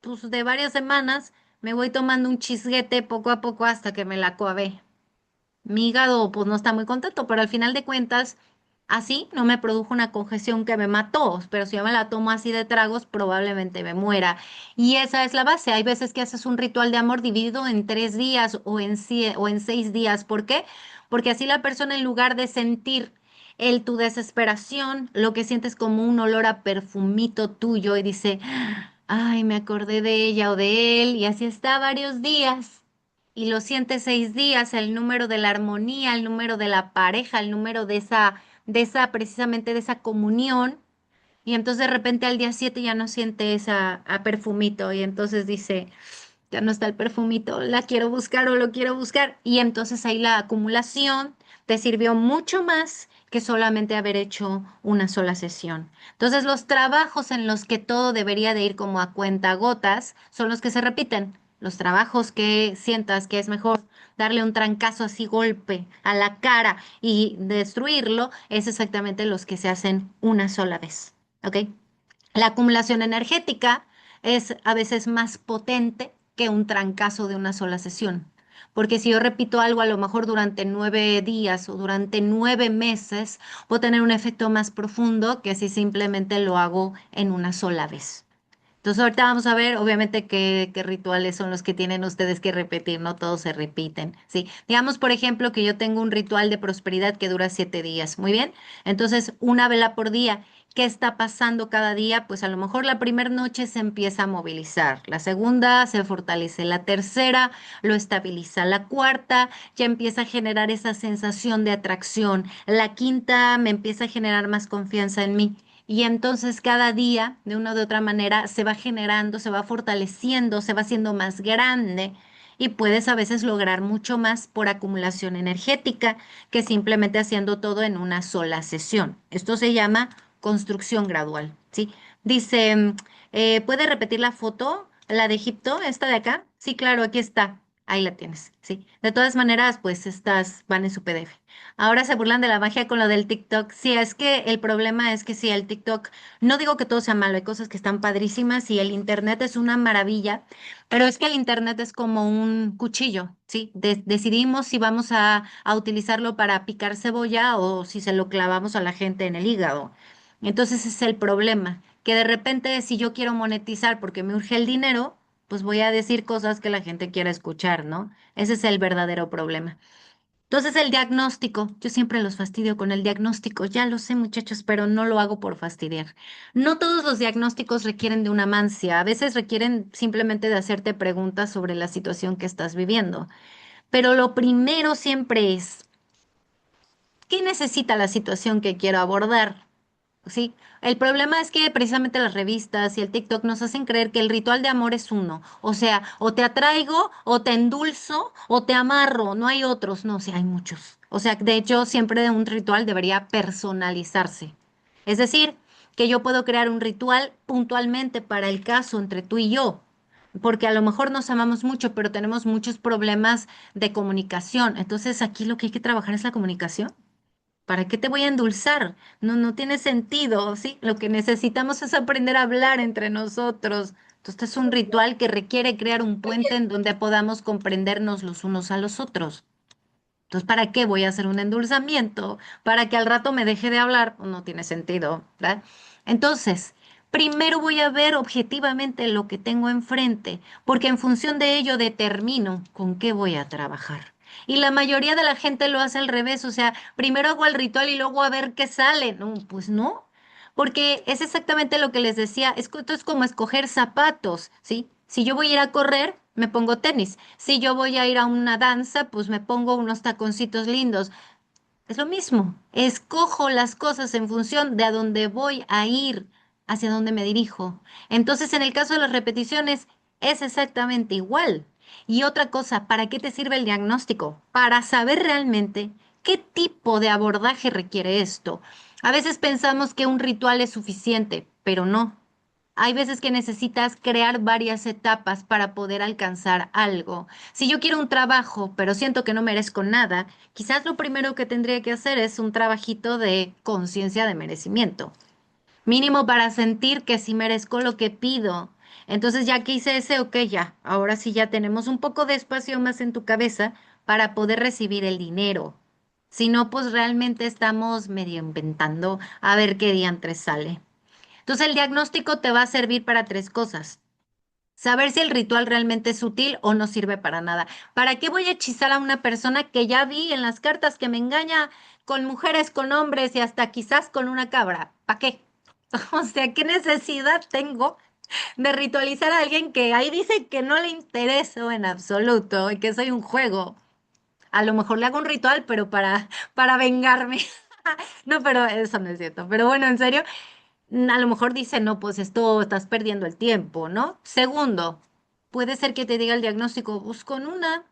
pues, de varias semanas me voy tomando un chisguete poco a poco hasta que me la acabé. Mi hígado pues no está muy contento, pero al final de cuentas, así no me produjo una congestión que me mató, pero si yo me la tomo así de tragos, probablemente me muera. Y esa es la base. Hay veces que haces un ritual de amor dividido en 3 días o en 6 días. ¿Por qué? Porque así la persona en lugar de sentir tu desesperación, lo que sientes como un olor a perfumito tuyo y dice, ay, me acordé de ella o de él, y así está varios días y lo sientes 6 días, el número de la armonía, el número de la pareja, el número precisamente de esa comunión, y entonces de repente al día 7 ya no siente esa a perfumito, y entonces dice, ya no está el perfumito, la quiero buscar o lo quiero buscar, y entonces ahí la acumulación te sirvió mucho más que solamente haber hecho una sola sesión. Entonces los trabajos en los que todo debería de ir como a cuentagotas son los que se repiten. Los trabajos que sientas que es mejor darle un trancazo así golpe a la cara y destruirlo, es exactamente los que se hacen una sola vez. ¿Ok? La acumulación energética es a veces más potente que un trancazo de una sola sesión. Porque si yo repito algo a lo mejor durante 9 días o durante 9 meses, puedo tener un efecto más profundo que si simplemente lo hago en una sola vez. Entonces ahorita vamos a ver, obviamente, qué rituales son los que tienen ustedes que repetir, no todos se repiten, ¿sí? Digamos, por ejemplo, que yo tengo un ritual de prosperidad que dura 7 días, muy bien. Entonces, una vela por día. ¿Qué está pasando cada día? Pues a lo mejor la primera noche se empieza a movilizar, la segunda se fortalece, la tercera lo estabiliza, la cuarta ya empieza a generar esa sensación de atracción, la quinta me empieza a generar más confianza en mí. Y entonces cada día, de una u otra manera, se va generando, se va fortaleciendo, se va haciendo más grande y puedes a veces lograr mucho más por acumulación energética que simplemente haciendo todo en una sola sesión. Esto se llama construcción gradual, ¿sí? Dice, ¿puede repetir la foto, la de Egipto, esta de acá? Sí, claro, aquí está. Ahí la tienes, sí. De todas maneras, pues estas van en su PDF. Ahora se burlan de la magia con lo del TikTok. Sí, es que el problema es que sí, el TikTok, no digo que todo sea malo, hay cosas que están padrísimas y el Internet es una maravilla, pero es que el Internet es como un cuchillo, ¿sí? Decidimos si vamos a utilizarlo para picar cebolla o si se lo clavamos a la gente en el hígado. Entonces ese es el problema, que de repente si yo quiero monetizar porque me urge el dinero, pues voy a decir cosas que la gente quiera escuchar, ¿no? Ese es el verdadero problema. Entonces, el diagnóstico, yo siempre los fastidio con el diagnóstico, ya lo sé muchachos, pero no lo hago por fastidiar. No todos los diagnósticos requieren de una mancia, a veces requieren simplemente de hacerte preguntas sobre la situación que estás viviendo. Pero lo primero siempre es, ¿qué necesita la situación que quiero abordar? Sí, el problema es que precisamente las revistas y el TikTok nos hacen creer que el ritual de amor es uno. O sea, o te atraigo, o te endulzo, o te amarro. No hay otros, no, sí hay muchos. O sea, de hecho, siempre un ritual debería personalizarse. Es decir, que yo puedo crear un ritual puntualmente para el caso entre tú y yo. porque a lo mejor nos amamos mucho, pero tenemos muchos problemas de comunicación. Entonces aquí lo que hay que trabajar es la comunicación. ¿Para qué te voy a endulzar? No, no tiene sentido, ¿sí? Lo que necesitamos es aprender a hablar entre nosotros. Entonces, es un ritual que requiere crear un puente en donde podamos comprendernos los unos a los otros. Entonces, ¿para qué voy a hacer un endulzamiento? ¿Para que al rato me deje de hablar? Pues no tiene sentido, ¿verdad? Entonces, primero voy a ver objetivamente lo que tengo enfrente, porque en función de ello determino con qué voy a trabajar. Y la mayoría de la gente lo hace al revés, o sea, primero hago el ritual y luego a ver qué sale. No, pues no, porque es exactamente lo que les decía, esto es como escoger zapatos, ¿sí? Si yo voy a ir a correr, me pongo tenis. Si yo voy a ir a una danza, pues me pongo unos taconcitos lindos. Es lo mismo. Escojo las cosas en función de a dónde voy a ir, hacia dónde me dirijo. Entonces, en el caso de las repeticiones, es exactamente igual. Y otra cosa, ¿para qué te sirve el diagnóstico? Para saber realmente qué tipo de abordaje requiere esto. A veces pensamos que un ritual es suficiente, pero no. Hay veces que necesitas crear varias etapas para poder alcanzar algo. Si yo quiero un trabajo, pero siento que no merezco nada, quizás lo primero que tendría que hacer es un trabajito de conciencia de merecimiento. Mínimo para sentir que sí merezco lo que pido. Entonces, ya que hice ese, ok, ya. Ahora sí ya tenemos un poco de espacio más en tu cabeza para poder recibir el dinero. Si no, pues realmente estamos medio inventando a ver qué diantres sale. Entonces, el diagnóstico te va a servir para tres cosas. Saber si el ritual realmente es útil o no sirve para nada. ¿Para qué voy a hechizar a una persona que ya vi en las cartas que me engaña con mujeres, con hombres y hasta quizás con una cabra? ¿Para qué? O sea, ¿qué necesidad tengo de ritualizar a alguien que ahí dice que no le intereso en absoluto y que soy un juego? A lo mejor le hago un ritual, pero para vengarme. No, pero eso no es cierto. Pero bueno, en serio, a lo mejor dice, no, pues esto estás perdiendo el tiempo, ¿no? Segundo, puede ser que te diga el diagnóstico, pues con una,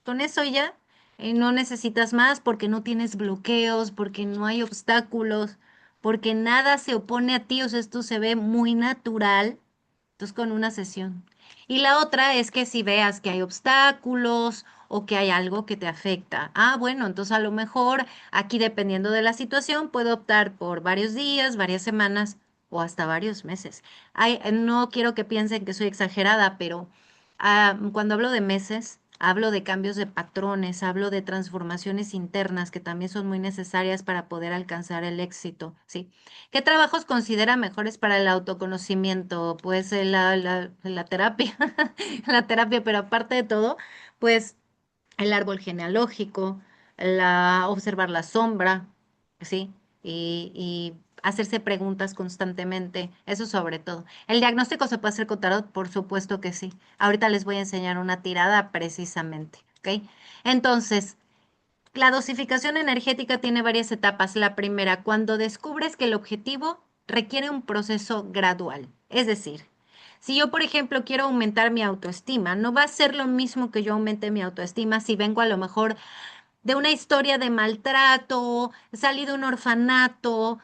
con eso ya, no necesitas más porque no tienes bloqueos, porque no hay obstáculos, porque nada se opone a ti, o sea, esto se ve muy natural, entonces con una sesión. Y la otra es que si veas que hay obstáculos o que hay algo que te afecta, ah, bueno, entonces a lo mejor aquí dependiendo de la situación puedo optar por varios días, varias semanas o hasta varios meses. Ay, no quiero que piensen que soy exagerada, pero cuando hablo de meses, hablo de cambios de patrones, hablo de transformaciones internas que también son muy necesarias para poder alcanzar el éxito, ¿sí? ¿Qué trabajos considera mejores para el autoconocimiento? Pues la terapia, la terapia, pero aparte de todo, pues el árbol genealógico, observar la sombra, ¿sí? Y hacerse preguntas constantemente, eso sobre todo. ¿El diagnóstico se puede hacer con tarot? Por supuesto que sí. Ahorita les voy a enseñar una tirada precisamente, ¿ok? Entonces, la dosificación energética tiene varias etapas. La primera, cuando descubres que el objetivo requiere un proceso gradual. Es decir, si yo, por ejemplo, quiero aumentar mi autoestima, no va a ser lo mismo que yo aumente mi autoestima si vengo a lo mejor de una historia de maltrato, salí de un orfanato.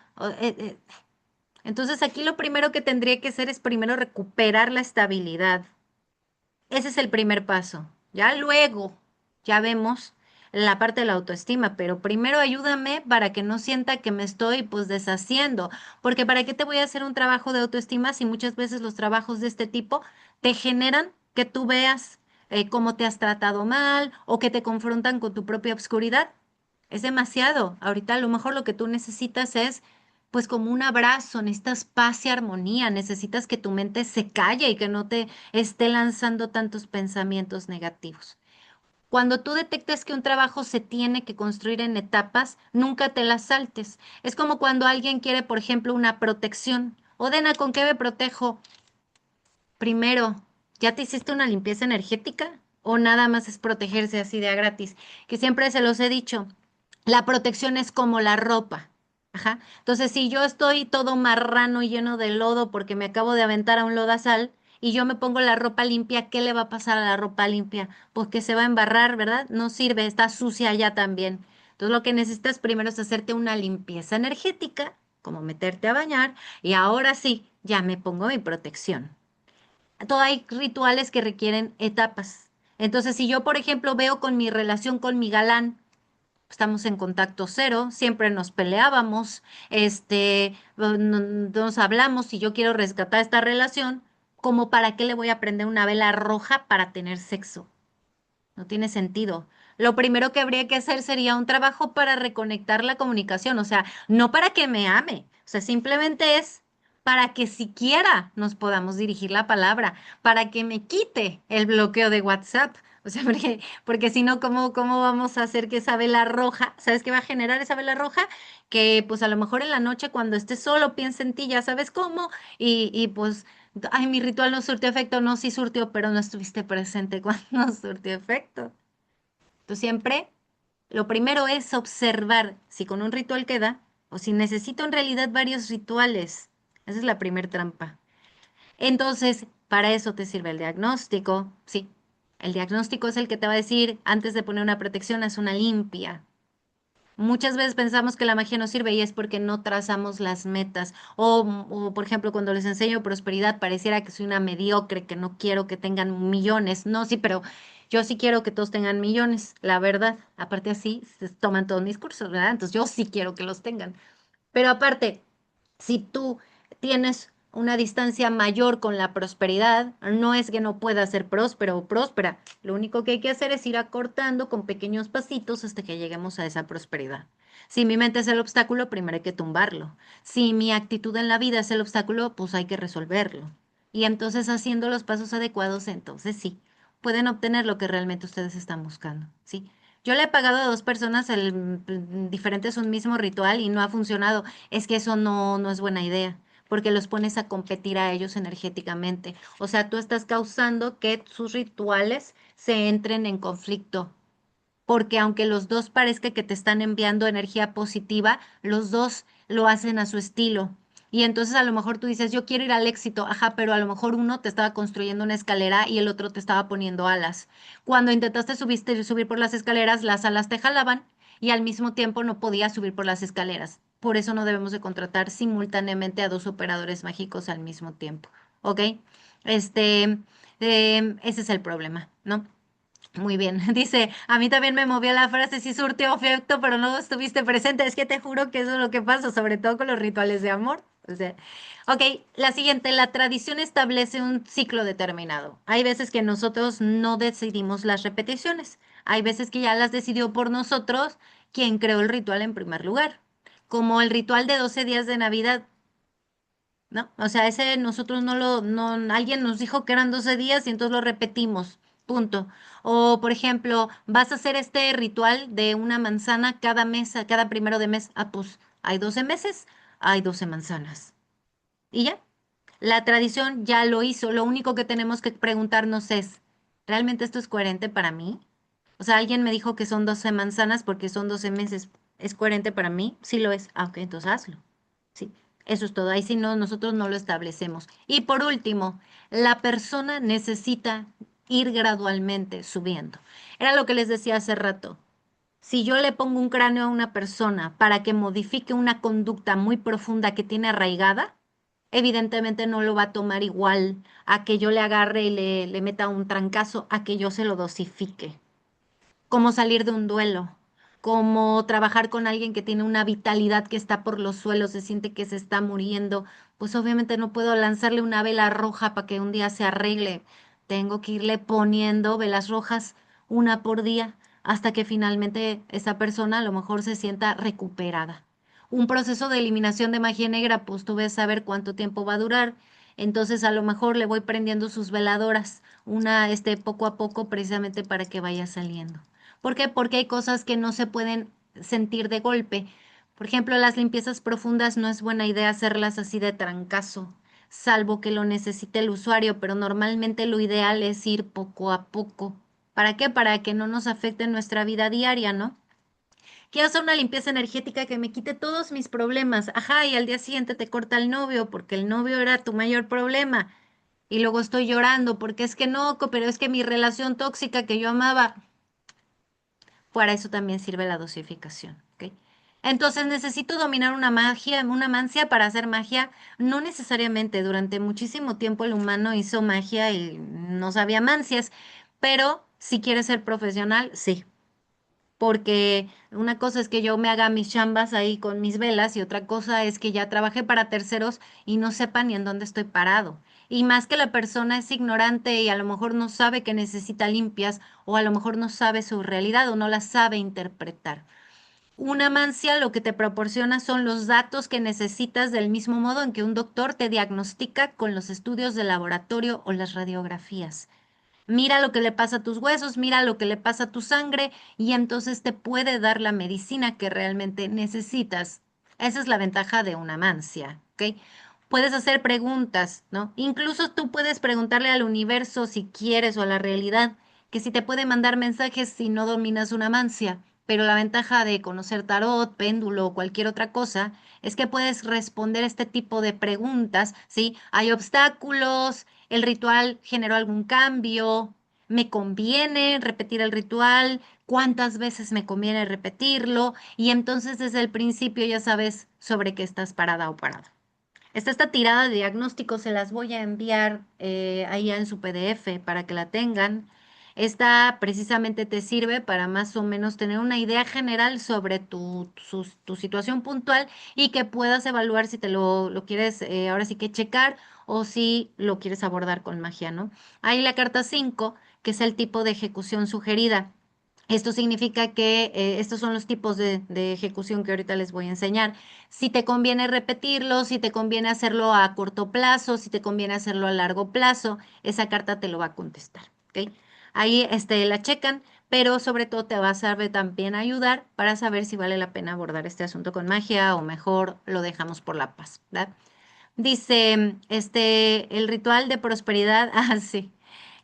Entonces aquí lo primero que tendría que hacer es primero recuperar la estabilidad. Ese es el primer paso. Ya luego, ya vemos la parte de la autoestima, pero primero ayúdame para que no sienta que me estoy pues deshaciendo, porque ¿para qué te voy a hacer un trabajo de autoestima si muchas veces los trabajos de este tipo te generan que tú veas cómo te has tratado mal o que te confrontan con tu propia obscuridad? Es demasiado. Ahorita a lo mejor lo que tú necesitas es pues como un abrazo, necesitas paz y armonía, necesitas que tu mente se calle y que no te esté lanzando tantos pensamientos negativos. Cuando tú detectes que un trabajo se tiene que construir en etapas, nunca te las saltes. Es como cuando alguien quiere, por ejemplo, una protección. Odena, ¿con qué me protejo? Primero, ¿ya te hiciste una limpieza energética? ¿O nada más es protegerse así de a gratis? Que siempre se los he dicho, la protección es como la ropa. Ajá. Entonces, si yo estoy todo marrano y lleno de lodo porque me acabo de aventar a un lodazal y yo me pongo la ropa limpia, ¿qué le va a pasar a la ropa limpia? Pues que se va a embarrar, ¿verdad? No sirve, está sucia ya también. Entonces, lo que necesitas primero es hacerte una limpieza energética, como meterte a bañar, y ahora sí, ya me pongo mi protección. Todo hay rituales que requieren etapas. Entonces, si yo, por ejemplo, veo con mi relación con mi galán, estamos en contacto cero, siempre nos peleábamos, nos hablamos y yo quiero rescatar esta relación, ¿como para qué le voy a prender una vela roja para tener sexo? No tiene sentido. Lo primero que habría que hacer sería un trabajo para reconectar la comunicación, o sea, no para que me ame, o sea, simplemente es para que siquiera nos podamos dirigir la palabra, para que me quite el bloqueo de WhatsApp. O sea, porque si no, ¿cómo vamos a hacer que esa vela roja, ¿sabes qué va a generar esa vela roja? Que pues a lo mejor en la noche cuando estés solo piensa en ti, ya sabes cómo, y pues ay, mi ritual no surtió efecto, no, sí surtió, pero no estuviste presente cuando surtió efecto. Tú siempre, lo primero es observar si con un ritual queda o si necesito en realidad varios rituales. Esa es la primer trampa. Entonces, para eso te sirve el diagnóstico. Sí, el diagnóstico es el que te va a decir, antes de poner una protección, haz una limpia. Muchas veces pensamos que la magia no sirve y es porque no trazamos las metas. O, por ejemplo, cuando les enseño prosperidad, pareciera que soy una mediocre, que no quiero que tengan millones. No, sí, pero yo sí quiero que todos tengan millones, la verdad. Aparte así, se toman todos mis cursos, ¿verdad? Entonces yo sí quiero que los tengan. Pero aparte, si tú tienes una distancia mayor con la prosperidad, no es que no puedas ser próspero o próspera. Lo único que hay que hacer es ir acortando con pequeños pasitos hasta que lleguemos a esa prosperidad. Si mi mente es el obstáculo, primero hay que tumbarlo. Si mi actitud en la vida es el obstáculo, pues hay que resolverlo. Y entonces haciendo los pasos adecuados, entonces sí, pueden obtener lo que realmente ustedes están buscando. ¿Sí? Yo le he pagado a dos personas diferentes un mismo ritual y no ha funcionado. Es que eso no es buena idea, porque los pones a competir a ellos energéticamente. O sea, tú estás causando que sus rituales se entren en conflicto, porque aunque los dos parezca que te están enviando energía positiva, los dos lo hacen a su estilo. Y entonces a lo mejor tú dices, yo quiero ir al éxito, ajá, pero a lo mejor uno te estaba construyendo una escalera y el otro te estaba poniendo alas. Cuando intentaste subir por las escaleras, las alas te jalaban y al mismo tiempo no podías subir por las escaleras. Por eso no debemos de contratar simultáneamente a dos operadores mágicos al mismo tiempo, ¿ok? Este, ese es el problema, ¿no? Muy bien, dice, a mí también me movió la frase, sí surtió efecto, pero no estuviste presente. Es que te juro que eso es lo que pasa, sobre todo con los rituales de amor. O sea, ok, la siguiente, la tradición establece un ciclo determinado. Hay veces que nosotros no decidimos las repeticiones. Hay veces que ya las decidió por nosotros quien creó el ritual en primer lugar. Como el ritual de 12 días de Navidad, ¿no? O sea, ese nosotros alguien nos dijo que eran 12 días y entonces lo repetimos, punto. O, por ejemplo, vas a hacer este ritual de una manzana cada mes, cada primero de mes. Ah, pues hay 12 meses, hay 12 manzanas. Y ya, la tradición ya lo hizo. Lo único que tenemos que preguntarnos es, ¿realmente esto es coherente para mí? O sea, alguien me dijo que son 12 manzanas porque son 12 meses. ¿Es coherente para mí? Sí lo es. Ah, ok, entonces hazlo. Sí, eso es todo. Ahí sí no, nosotros no lo establecemos. Y por último, la persona necesita ir gradualmente subiendo. Era lo que les decía hace rato. Si yo le pongo un cráneo a una persona para que modifique una conducta muy profunda que tiene arraigada, evidentemente no lo va a tomar igual a que yo le agarre y le meta un trancazo, a que yo se lo dosifique. Cómo salir de un duelo, cómo trabajar con alguien que tiene una vitalidad que está por los suelos, se siente que se está muriendo, pues obviamente no puedo lanzarle una vela roja para que un día se arregle. Tengo que irle poniendo velas rojas una por día hasta que finalmente esa persona a lo mejor se sienta recuperada. Un proceso de eliminación de magia negra, pues tú ves saber cuánto tiempo va a durar. Entonces a lo mejor le voy prendiendo sus veladoras, una, poco a poco, precisamente para que vaya saliendo. ¿Por qué? Porque hay cosas que no se pueden sentir de golpe. Por ejemplo, las limpiezas profundas no es buena idea hacerlas así de trancazo, salvo que lo necesite el usuario, pero normalmente lo ideal es ir poco a poco. ¿Para qué? Para que no nos afecte nuestra vida diaria, ¿no? Quiero hacer una limpieza energética que me quite todos mis problemas. Ajá, y al día siguiente te corta el novio porque el novio era tu mayor problema. Y luego estoy llorando porque es que no, pero es que mi relación tóxica que yo amaba. Para eso también sirve la dosificación, ¿ok? Entonces necesito dominar una magia, una mancia para hacer magia. No necesariamente, durante muchísimo tiempo el humano hizo magia y no sabía mancias, pero si quieres ser profesional, sí. Porque una cosa es que yo me haga mis chambas ahí con mis velas y otra cosa es que ya trabajé para terceros y no sepa ni en dónde estoy parado. Y más que la persona es ignorante y a lo mejor no sabe que necesita limpias o a lo mejor no sabe su realidad o no la sabe interpretar. Una mancia lo que te proporciona son los datos que necesitas del mismo modo en que un doctor te diagnostica con los estudios de laboratorio o las radiografías. Mira lo que le pasa a tus huesos, mira lo que le pasa a tu sangre y entonces te puede dar la medicina que realmente necesitas. Esa es la ventaja de una mancia, ¿ok? Puedes hacer preguntas, ¿no? Incluso tú puedes preguntarle al universo si quieres o a la realidad, que si te puede mandar mensajes si no dominas una mancia. Pero la ventaja de conocer tarot, péndulo o cualquier otra cosa es que puedes responder este tipo de preguntas, ¿sí? Hay obstáculos, el ritual generó algún cambio, me conviene repetir el ritual, cuántas veces me conviene repetirlo y entonces desde el principio ya sabes sobre qué estás parada o parado. Esta tirada de diagnóstico, se las voy a enviar ahí en su PDF para que la tengan. Esta precisamente te sirve para más o menos tener una idea general sobre tu situación puntual y que puedas evaluar si te lo quieres ahora sí que checar o si lo quieres abordar con magia, ¿no? Hay la carta 5 que es el tipo de ejecución sugerida. Esto significa que estos son los tipos de ejecución que ahorita les voy a enseñar. Si te conviene repetirlo, si te conviene hacerlo a corto plazo, si te conviene hacerlo a largo plazo, esa carta te lo va a contestar, ¿ok? Ahí la checan, pero sobre todo te va a saber también ayudar para saber si vale la pena abordar este asunto con magia o mejor lo dejamos por la paz, ¿verdad? Dice, el ritual de prosperidad, ah, sí.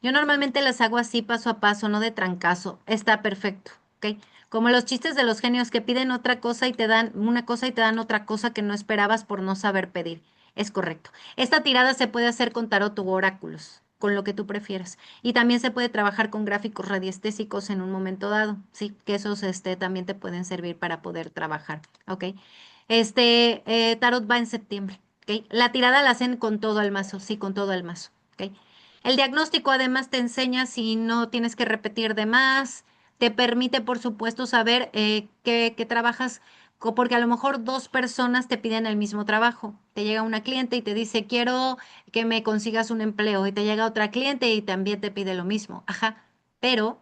Yo normalmente las hago así paso a paso, no de trancazo. Está perfecto, ¿ok? Como los chistes de los genios que piden otra cosa y te dan una cosa y te dan otra cosa que no esperabas por no saber pedir. Es correcto. Esta tirada se puede hacer con tarot u oráculos, con lo que tú prefieras. Y también se puede trabajar con gráficos radiestésicos en un momento dado, sí, que esos también te pueden servir para poder trabajar, ¿ok? Tarot va en septiembre. ¿Ok? La tirada la hacen con todo el mazo, sí, con todo el mazo. ¿Ok? El diagnóstico además te enseña si no tienes que repetir de más, te permite, por supuesto, saber qué trabajas, porque a lo mejor dos personas te piden el mismo trabajo. Te llega una cliente y te dice, quiero que me consigas un empleo, y te llega otra cliente y también te pide lo mismo. Ajá, pero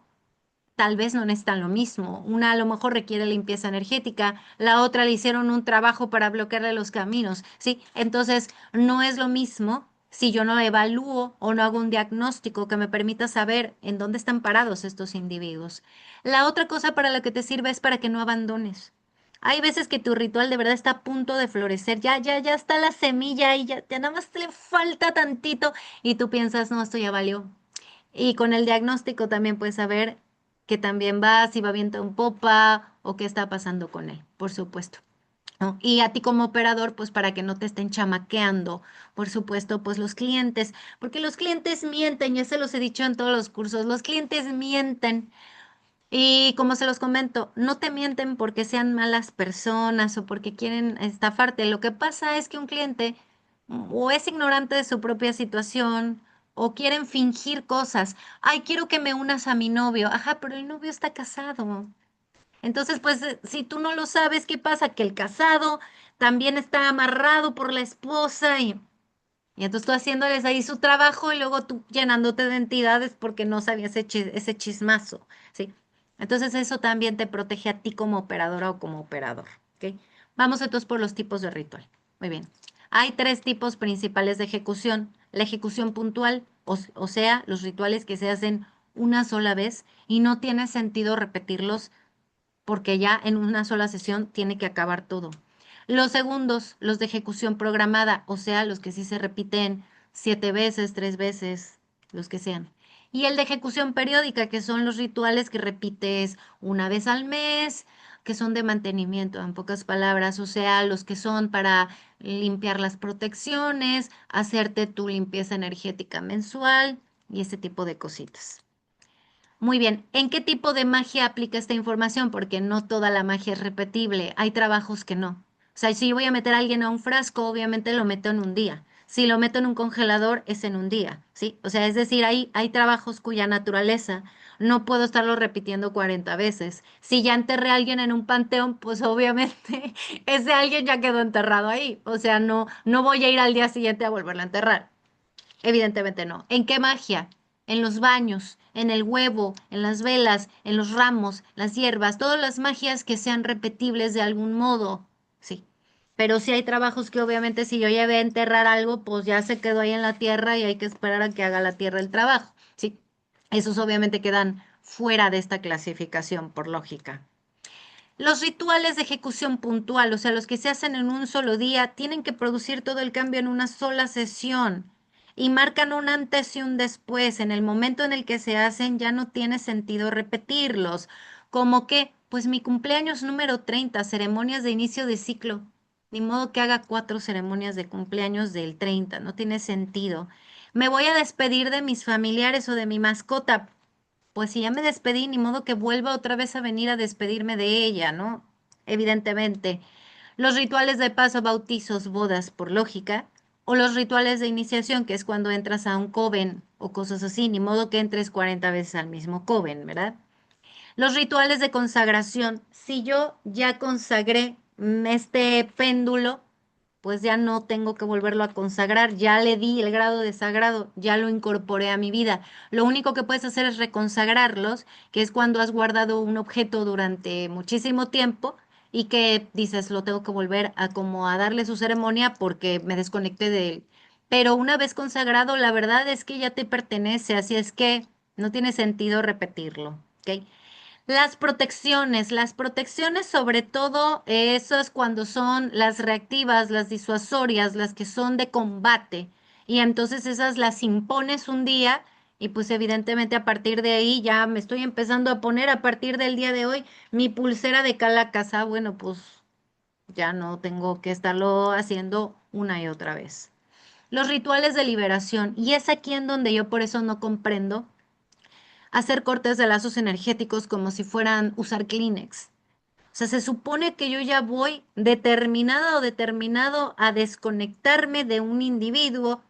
tal vez no necesitan lo mismo. Una a lo mejor requiere limpieza energética, la otra le hicieron un trabajo para bloquearle los caminos, ¿sí? Entonces, no es lo mismo si yo no evalúo o no hago un diagnóstico que me permita saber en dónde están parados estos individuos. La otra cosa para la que te sirve es para que no abandones. Hay veces que tu ritual de verdad está a punto de florecer, ya está la semilla y ya nada más le falta tantito y tú piensas, no, esto ya valió. Y con el diagnóstico también puedes saber que también va, si va viento en popa o qué está pasando con él, por supuesto, ¿no? Y a ti como operador, pues para que no te estén chamaqueando, por supuesto, pues los clientes, porque los clientes mienten, ya se los he dicho en todos los cursos, los clientes mienten. Y como se los comento, no te mienten porque sean malas personas o porque quieren estafarte. Lo que pasa es que un cliente o es ignorante de su propia situación o quieren fingir cosas. Ay, quiero que me unas a mi novio. Ajá, pero el novio está casado. Entonces, pues, si tú no lo sabes, ¿qué pasa? Que el casado también está amarrado por la esposa y entonces tú haciéndoles ahí su trabajo y luego tú llenándote de entidades porque no sabías ese chismazo, ¿sí? Entonces eso también te protege a ti como operadora o como operador, ¿ok? Vamos entonces por los tipos de ritual. Muy bien. Hay tres tipos principales de ejecución. La ejecución puntual, o sea, los rituales que se hacen una sola vez y no tiene sentido repetirlos porque ya en una sola sesión tiene que acabar todo. Los segundos, los de ejecución programada, o sea, los que sí se repiten 7 veces, 3 veces, los que sean. Y el de ejecución periódica, que son los rituales que repites una vez al mes, que son de mantenimiento, en pocas palabras, o sea, los que son para limpiar las protecciones, hacerte tu limpieza energética mensual y ese tipo de cositas. Muy bien. ¿En qué tipo de magia aplica esta información? Porque no toda la magia es repetible. Hay trabajos que no. O sea, si yo voy a meter a alguien a un frasco, obviamente lo meto en un día. Si lo meto en un congelador, es en un día, ¿sí? O sea, es decir, hay trabajos cuya naturaleza no puedo estarlo repitiendo 40 veces. Si ya enterré a alguien en un panteón, pues obviamente ese alguien ya quedó enterrado ahí. O sea, no voy a ir al día siguiente a volverlo a enterrar. Evidentemente no. ¿En qué magia? En los baños, en el huevo, en las velas, en los ramos, las hierbas, todas las magias que sean repetibles de algún modo. Sí. Pero sí hay trabajos que obviamente si yo llevé a enterrar algo, pues ya se quedó ahí en la tierra y hay que esperar a que haga la tierra el trabajo. Sí. Esos obviamente quedan fuera de esta clasificación por lógica. Los rituales de ejecución puntual, o sea, los que se hacen en un solo día, tienen que producir todo el cambio en una sola sesión y marcan un antes y un después. En el momento en el que se hacen ya no tiene sentido repetirlos. Como que, pues mi cumpleaños número 30, ceremonias de inicio de ciclo. Ni modo que haga 4 ceremonias de cumpleaños del 30, no tiene sentido. Me voy a despedir de mis familiares o de mi mascota. Pues si ya me despedí, ni modo que vuelva otra vez a venir a despedirme de ella, ¿no? Evidentemente. Los rituales de paso, bautizos, bodas, por lógica, o los rituales de iniciación, que es cuando entras a un coven o cosas así, ni modo que entres 40 veces al mismo coven, ¿verdad? Los rituales de consagración, si yo ya consagré este péndulo, pues ya no tengo que volverlo a consagrar, ya le di el grado de sagrado, ya lo incorporé a mi vida. Lo único que puedes hacer es reconsagrarlos, que es cuando has guardado un objeto durante muchísimo tiempo y que dices, lo tengo que volver a como a darle su ceremonia porque me desconecté de él. Pero una vez consagrado, la verdad es que ya te pertenece, así es que no tiene sentido repetirlo, ¿ok? Las protecciones sobre todo, eso es cuando son las reactivas, las disuasorias, las que son de combate. Y entonces esas las impones un día y pues evidentemente a partir de ahí ya me estoy empezando a poner a partir del día de hoy mi pulsera de Calacas. Ah, bueno, pues ya no tengo que estarlo haciendo una y otra vez. Los rituales de liberación. Y es aquí en donde yo por eso no comprendo hacer cortes de lazos energéticos como si fueran usar Kleenex. O sea, se supone que yo ya voy determinada o determinado a desconectarme de un individuo,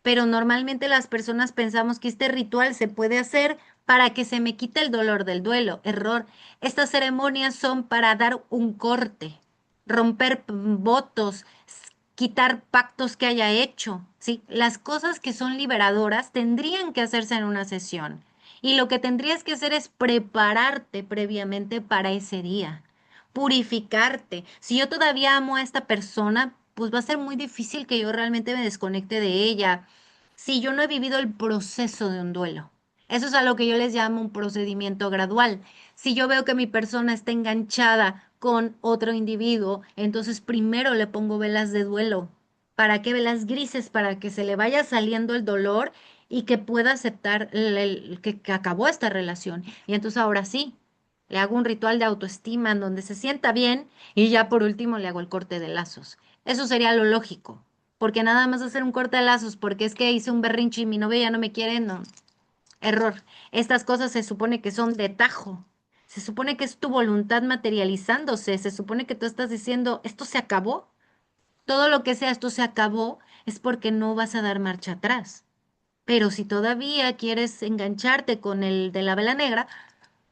pero normalmente las personas pensamos que este ritual se puede hacer para que se me quite el dolor del duelo. Error. Estas ceremonias son para dar un corte, romper votos, quitar pactos que haya hecho. ¿Sí? Las cosas que son liberadoras tendrían que hacerse en una sesión. Y lo que tendrías que hacer es prepararte previamente para ese día, purificarte. Si yo todavía amo a esta persona, pues va a ser muy difícil que yo realmente me desconecte de ella si yo no he vivido el proceso de un duelo. Eso es a lo que yo les llamo un procedimiento gradual. Si yo veo que mi persona está enganchada con otro individuo, entonces primero le pongo velas de duelo. ¿Para qué velas grises? Para que se le vaya saliendo el dolor y que pueda aceptar que acabó esta relación. Y entonces ahora sí, le hago un ritual de autoestima en donde se sienta bien y ya por último le hago el corte de lazos. Eso sería lo lógico, porque nada más hacer un corte de lazos porque es que hice un berrinche y mi novia ya no me quiere, no. Error. Estas cosas se supone que son de tajo. Se supone que es tu voluntad materializándose. Se supone que tú estás diciendo, esto se acabó. Todo lo que sea, esto se acabó, es porque no vas a dar marcha atrás. Pero si todavía quieres engancharte con el de la vela negra,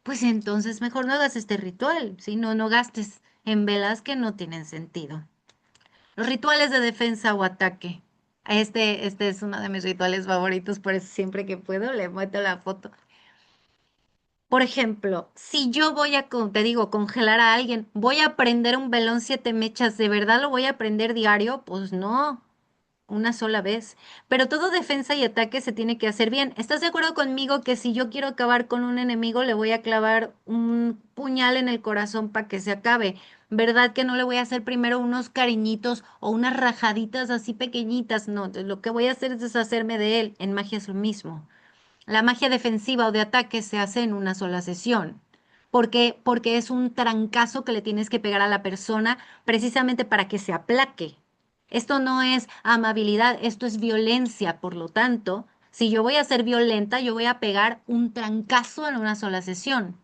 pues entonces mejor no hagas este ritual, ¿sí? No gastes en velas que no tienen sentido. Los rituales de defensa o ataque. Este es uno de mis rituales favoritos, por eso siempre que puedo le meto la foto. Por ejemplo, si yo voy a, te digo, congelar a alguien, voy a prender un velón 7 mechas, ¿de verdad lo voy a prender diario? Pues no, una sola vez. Pero todo defensa y ataque se tiene que hacer bien. ¿Estás de acuerdo conmigo que si yo quiero acabar con un enemigo, le voy a clavar un puñal en el corazón para que se acabe? ¿Verdad que no le voy a hacer primero unos cariñitos o unas rajaditas así pequeñitas? No, lo que voy a hacer es deshacerme de él. En magia es lo mismo. La magia defensiva o de ataque se hace en una sola sesión. Porque es un trancazo que le tienes que pegar a la persona precisamente para que se aplaque. Esto no es amabilidad, esto es violencia, por lo tanto, Si yo voy a ser violenta, yo voy a pegar un trancazo en una sola sesión.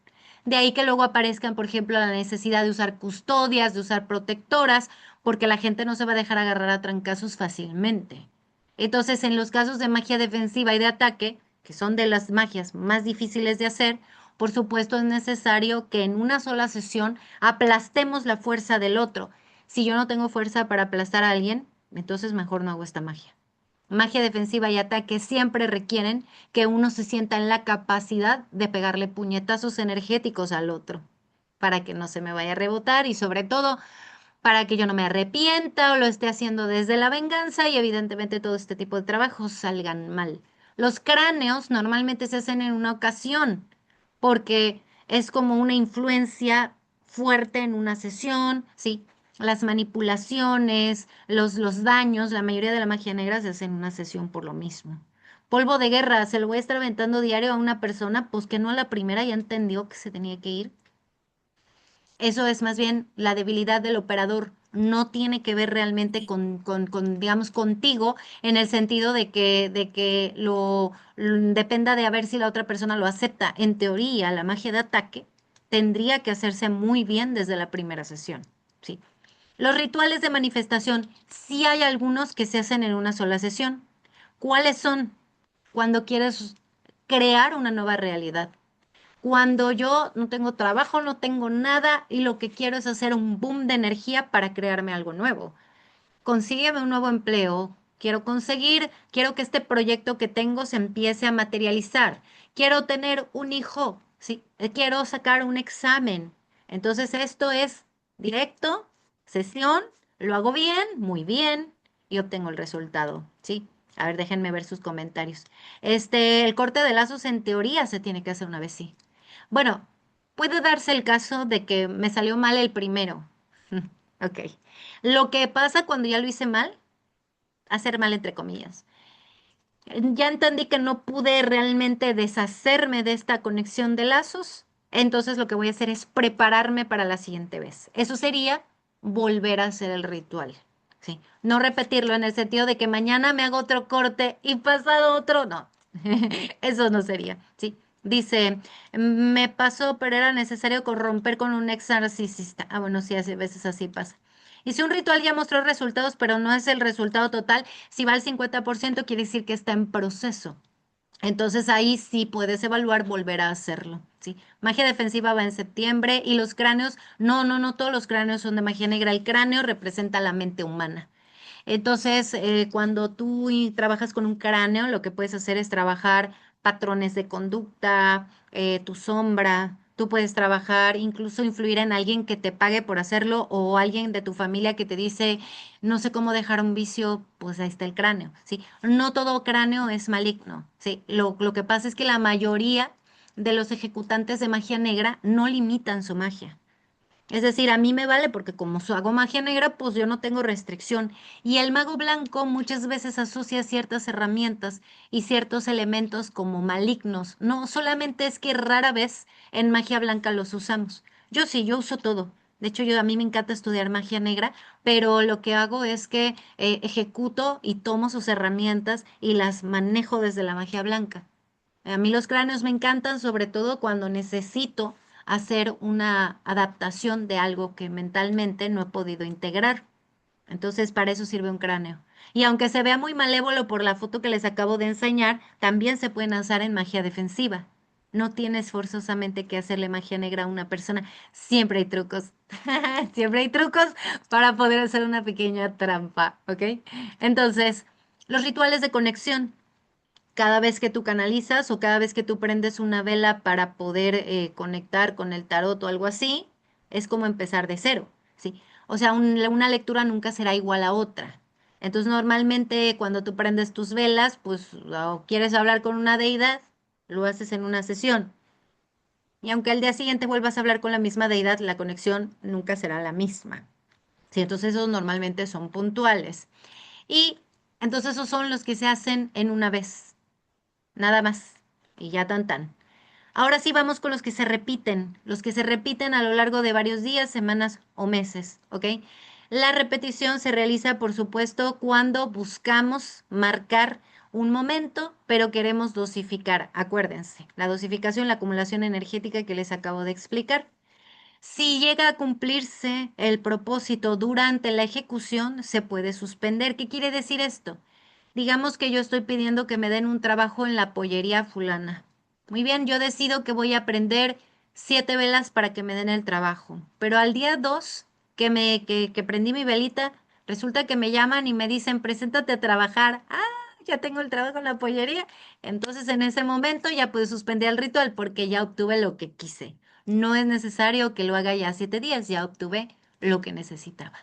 De ahí que luego aparezcan, por ejemplo, la necesidad de usar custodias, de usar protectoras, porque la gente no se va a dejar agarrar a trancazos fácilmente. Entonces, en los casos de magia defensiva y de ataque, que son de las magias más difíciles de hacer, por supuesto es necesario que en una sola sesión aplastemos la fuerza del otro. Si yo no tengo fuerza para aplastar a alguien, entonces mejor no hago esta magia. Magia defensiva y ataque siempre requieren que uno se sienta en la capacidad de pegarle puñetazos energéticos al otro para que no se me vaya a rebotar y sobre todo para que yo no me arrepienta o lo esté haciendo desde la venganza y evidentemente todo este tipo de trabajos salgan mal. Los cráneos normalmente se hacen en una ocasión porque es como una influencia fuerte en una sesión, ¿sí? Las manipulaciones, los daños, la mayoría de la magia negra se hace en una sesión por lo mismo. Polvo de guerra, se lo voy a estar aventando diario a una persona, pues que no a la primera ya entendió que se tenía que ir. Eso es más bien la debilidad del operador. No tiene que ver realmente digamos, contigo, en el sentido de que dependa de a ver si la otra persona lo acepta. En teoría, la magia de ataque tendría que hacerse muy bien desde la primera sesión. Sí. Los rituales de manifestación, sí hay algunos que se hacen en una sola sesión. ¿Cuáles son? Cuando quieres crear una nueva realidad. Cuando yo no tengo trabajo, no tengo nada y lo que quiero es hacer un boom de energía para crearme algo nuevo. Consígueme un nuevo empleo. Quiero que este proyecto que tengo se empiece a materializar. Quiero tener un hijo, sí, quiero sacar un examen. Entonces esto es directo, sesión, lo hago bien, muy bien y obtengo el resultado, ¿sí? A ver, déjenme ver sus comentarios. El corte de lazos en teoría se tiene que hacer una vez, sí. Bueno, puede darse el caso de que me salió mal el primero. Ok. Lo que pasa cuando ya lo hice mal, hacer mal entre comillas. Ya entendí que no pude realmente deshacerme de esta conexión de lazos, entonces lo que voy a hacer es prepararme para la siguiente vez. Eso sería volver a hacer el ritual. Sí, no repetirlo en el sentido de que mañana me hago otro corte y pasado otro, no. Eso no sería, ¿sí? Dice, me pasó, pero era necesario corromper con un exorcista. Ah, bueno, sí, a veces así pasa. Y si un ritual ya mostró resultados, pero no es el resultado total, si va al 50%, quiere decir que está en proceso. Entonces ahí sí puedes evaluar volver a hacerlo, ¿sí? Magia defensiva va en septiembre y los cráneos, no todos los cráneos son de magia negra. El cráneo representa la mente humana. Entonces, cuando tú trabajas con un cráneo, lo que puedes hacer es trabajar patrones de conducta, tu sombra. Tú puedes trabajar, incluso influir en alguien que te pague por hacerlo o alguien de tu familia que te dice, no sé cómo dejar un vicio, pues ahí está el cráneo, ¿sí? No todo cráneo es maligno, ¿sí? Lo que pasa es que la mayoría de los ejecutantes de magia negra no limitan su magia. Es decir, a mí me vale porque como hago magia negra, pues yo no tengo restricción. Y el mago blanco muchas veces asocia ciertas herramientas y ciertos elementos como malignos. No solamente es que rara vez en magia blanca los usamos. Yo sí, yo uso todo. De hecho, a mí me encanta estudiar magia negra, pero lo que hago es que ejecuto y tomo sus herramientas y las manejo desde la magia blanca. A mí los cráneos me encantan, sobre todo cuando necesito hacer una adaptación de algo que mentalmente no he podido integrar. Entonces, para eso sirve un cráneo. Y aunque se vea muy malévolo por la foto que les acabo de enseñar, también se pueden usar en magia defensiva. No tienes forzosamente que hacerle magia negra a una persona. Siempre hay trucos. Siempre hay trucos para poder hacer una pequeña trampa, ¿ok? Entonces, los rituales de conexión cada vez que tú canalizas o cada vez que tú prendes una vela para poder conectar con el tarot o algo así, es como empezar de cero, ¿sí? O sea, una lectura nunca será igual a otra. Entonces, normalmente cuando tú prendes tus velas, pues o quieres hablar con una deidad, lo haces en una sesión. Y aunque al día siguiente vuelvas a hablar con la misma deidad, la conexión nunca será la misma. Sí, entonces esos normalmente son puntuales. Y entonces esos son los que se hacen en una vez. Nada más. Y ya tan tan. Ahora sí vamos con los que se repiten a lo largo de varios días, semanas o meses, ¿ok? La repetición se realiza, por supuesto, cuando buscamos marcar un momento, pero queremos dosificar. Acuérdense, la dosificación, la acumulación energética que les acabo de explicar. Si llega a cumplirse el propósito durante la ejecución, se puede suspender. ¿Qué quiere decir esto? Digamos que yo estoy pidiendo que me den un trabajo en la pollería fulana. Muy bien, yo decido que voy a prender 7 velas para que me den el trabajo. Pero al día 2 que prendí mi velita, resulta que me llaman y me dicen, preséntate a trabajar. Ah, ya tengo el trabajo en la pollería. Entonces en ese momento ya puedo suspender el ritual porque ya obtuve lo que quise. No es necesario que lo haga ya 7 días, ya obtuve lo que necesitaba.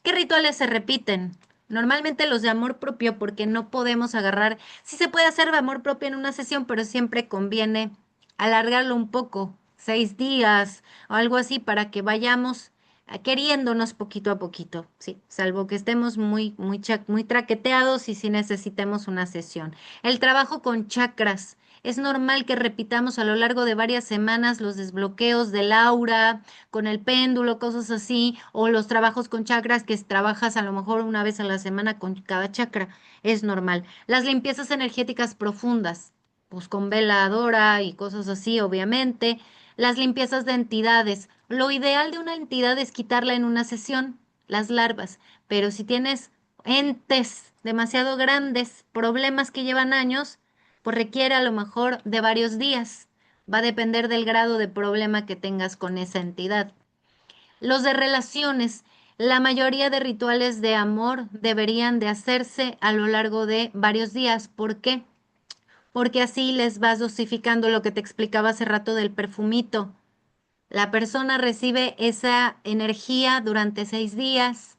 ¿Qué rituales se repiten? Normalmente los de amor propio, porque no podemos agarrar, sí se puede hacer de amor propio en una sesión, pero siempre conviene alargarlo un poco, 6 días o algo así, para que vayamos queriéndonos poquito a poquito, sí, salvo que estemos muy traqueteados y si necesitemos una sesión. El trabajo con chakras. Es normal que repitamos a lo largo de varias semanas los desbloqueos del aura, con el péndulo, cosas así, o los trabajos con chakras que trabajas a lo mejor una vez a la semana con cada chakra, es normal. Las limpiezas energéticas profundas, pues con veladora y cosas así, obviamente. Las limpiezas de entidades. Lo ideal de una entidad es quitarla en una sesión, las larvas, pero si tienes entes demasiado grandes, problemas que llevan años, pues requiere a lo mejor de varios días. Va a depender del grado de problema que tengas con esa entidad. Los de relaciones, la mayoría de rituales de amor deberían de hacerse a lo largo de varios días. ¿Por qué? Porque así les vas dosificando lo que te explicaba hace rato del perfumito. La persona recibe esa energía durante 6 días,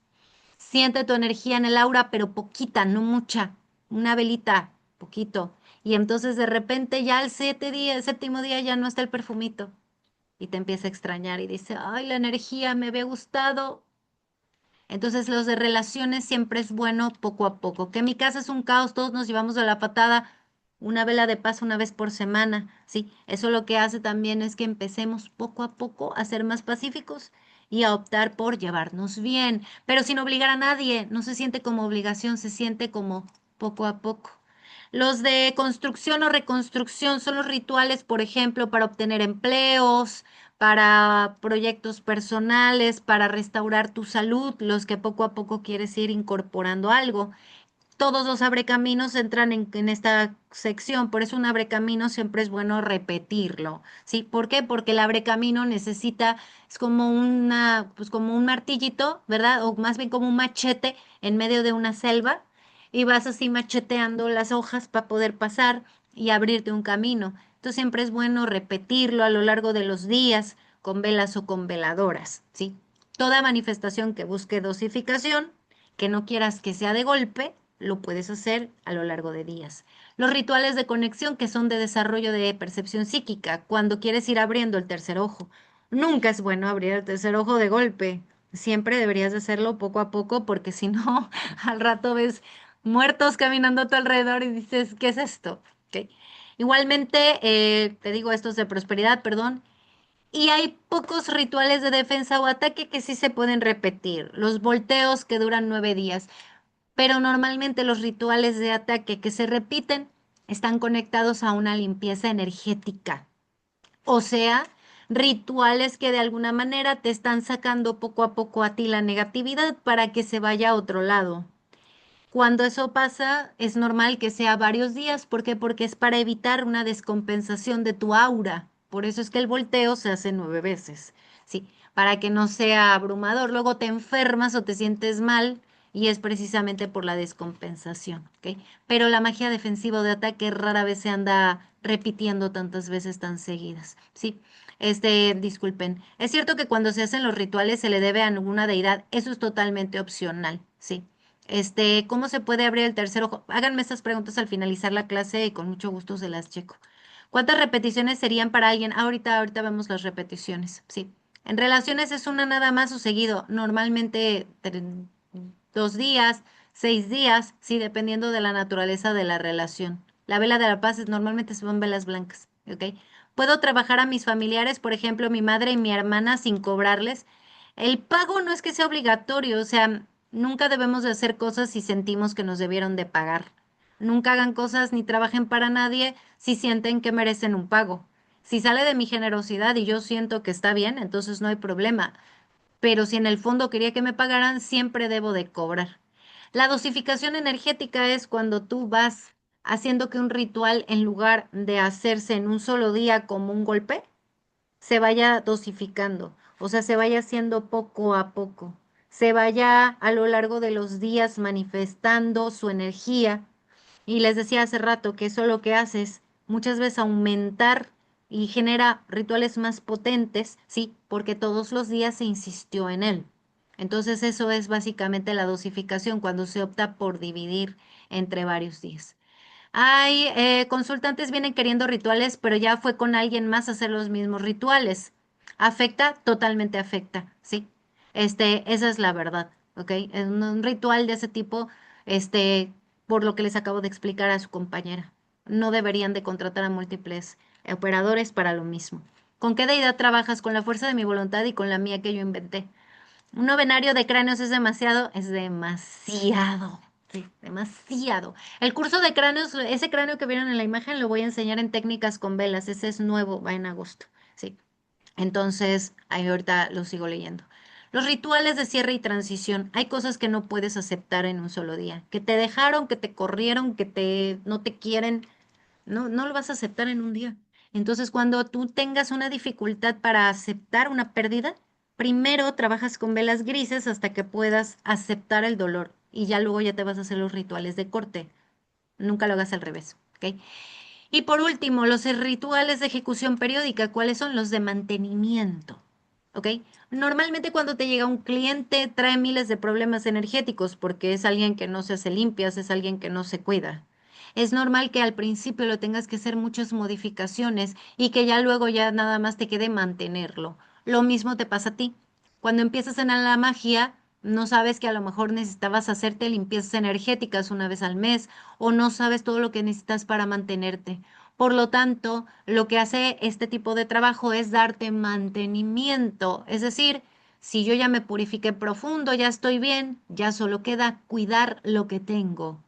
siente tu energía en el aura, pero poquita, no mucha, una velita, poquito. Y entonces de repente ya al 7 día, el séptimo día ya no está el perfumito y te empieza a extrañar y dice, ay, la energía me había gustado. Entonces los de relaciones siempre es bueno poco a poco. Que mi casa es un caos, todos nos llevamos de la patada una vela de paz una vez por semana. Sí, eso lo que hace también es que empecemos poco a poco a ser más pacíficos y a optar por llevarnos bien, pero sin obligar a nadie. No se siente como obligación, se siente como poco a poco. Los de construcción o reconstrucción son los rituales, por ejemplo, para obtener empleos, para proyectos personales, para restaurar tu salud, los que poco a poco quieres ir incorporando algo. Todos los abrecaminos entran en esta sección, por eso un abrecamino siempre es bueno repetirlo, ¿sí? ¿Por qué? Porque el abrecamino necesita, es como pues como un martillito, ¿verdad? O más bien como un machete en medio de una selva y vas así macheteando las hojas para poder pasar y abrirte un camino. Entonces siempre es bueno repetirlo a lo largo de los días con velas o con veladoras, ¿sí? Toda manifestación que busque dosificación, que no quieras que sea de golpe, lo puedes hacer a lo largo de días. Los rituales de conexión que son de desarrollo de percepción psíquica, cuando quieres ir abriendo el tercer ojo. Nunca es bueno abrir el tercer ojo de golpe. Siempre deberías de hacerlo poco a poco porque si no, al rato ves muertos caminando a tu alrededor y dices, ¿qué es esto? ¿Ok? Igualmente, te digo, estos de prosperidad, perdón. Y hay pocos rituales de defensa o ataque que sí se pueden repetir. Los volteos que duran 9 días, pero normalmente los rituales de ataque que se repiten están conectados a una limpieza energética, o sea, rituales que de alguna manera te están sacando poco a poco a ti la negatividad para que se vaya a otro lado. Cuando eso pasa, es normal que sea varios días. ¿Por qué? Porque es para evitar una descompensación de tu aura. Por eso es que el volteo se hace 9 veces. Sí, para que no sea abrumador. Luego te enfermas o te sientes mal y es precisamente por la descompensación. ¿Ok? Pero la magia defensiva o de ataque rara vez se anda repitiendo tantas veces tan seguidas. Sí. Disculpen. Es cierto que cuando se hacen los rituales se le debe a alguna deidad. Eso es totalmente opcional. Sí. ¿Cómo se puede abrir el tercer ojo? Háganme estas preguntas al finalizar la clase y con mucho gusto se las checo. ¿Cuántas repeticiones serían para alguien? Ahorita vemos las repeticiones. Sí. En relaciones es una nada más o seguido. Normalmente 2 días, 6 días, sí, dependiendo de la naturaleza de la relación. La vela de la paz normalmente son velas blancas. ¿Ok? Puedo trabajar a mis familiares, por ejemplo, mi madre y mi hermana, sin cobrarles. El pago no es que sea obligatorio, o sea, nunca debemos de hacer cosas si sentimos que nos debieron de pagar. Nunca hagan cosas ni trabajen para nadie si sienten que merecen un pago. Si sale de mi generosidad y yo siento que está bien, entonces no hay problema. Pero si en el fondo quería que me pagaran, siempre debo de cobrar. La dosificación energética es cuando tú vas haciendo que un ritual, en lugar de hacerse en un solo día como un golpe, se vaya dosificando, o sea, se vaya haciendo poco a poco, se vaya a lo largo de los días manifestando su energía. Y les decía hace rato que eso lo que hace es muchas veces aumentar y genera rituales más potentes, sí, porque todos los días se insistió en él. Entonces eso es básicamente la dosificación cuando se opta por dividir entre varios días. Hay consultantes vienen queriendo rituales, pero ya fue con alguien más a hacer los mismos rituales. ¿Afecta? Totalmente afecta, ¿sí? Esa es la verdad, ¿ok? En un ritual de ese tipo, este, por lo que les acabo de explicar a su compañera, no deberían de contratar a múltiples operadores para lo mismo. ¿Con qué deidad trabajas? Con la fuerza de mi voluntad y con la mía que yo inventé. Un novenario de cráneos es demasiado, sí, demasiado. El curso de cráneos, ese cráneo que vieron en la imagen, lo voy a enseñar en técnicas con velas, ese es nuevo, va en agosto, sí. Entonces, ahí ahorita lo sigo leyendo. Los rituales de cierre y transición, hay cosas que no puedes aceptar en un solo día, que te dejaron, que te corrieron, no te quieren, no lo vas a aceptar en un día. Entonces, cuando tú tengas una dificultad para aceptar una pérdida, primero trabajas con velas grises hasta que puedas aceptar el dolor y ya luego ya te vas a hacer los rituales de corte. Nunca lo hagas al revés, ¿ok? Y por último, los rituales de ejecución periódica, ¿cuáles son los de mantenimiento? ¿Ok? Normalmente cuando te llega un cliente trae miles de problemas energéticos porque es alguien que no se hace limpias, es alguien que no se cuida. Es normal que al principio lo tengas que hacer muchas modificaciones y que ya luego ya nada más te quede mantenerlo. Lo mismo te pasa a ti. Cuando empiezas en la magia, no sabes que a lo mejor necesitabas hacerte limpiezas energéticas una vez al mes o no sabes todo lo que necesitas para mantenerte. Por lo tanto, lo que hace este tipo de trabajo es darte mantenimiento. Es decir, si yo ya me purifiqué profundo, ya estoy bien, ya solo queda cuidar lo que tengo.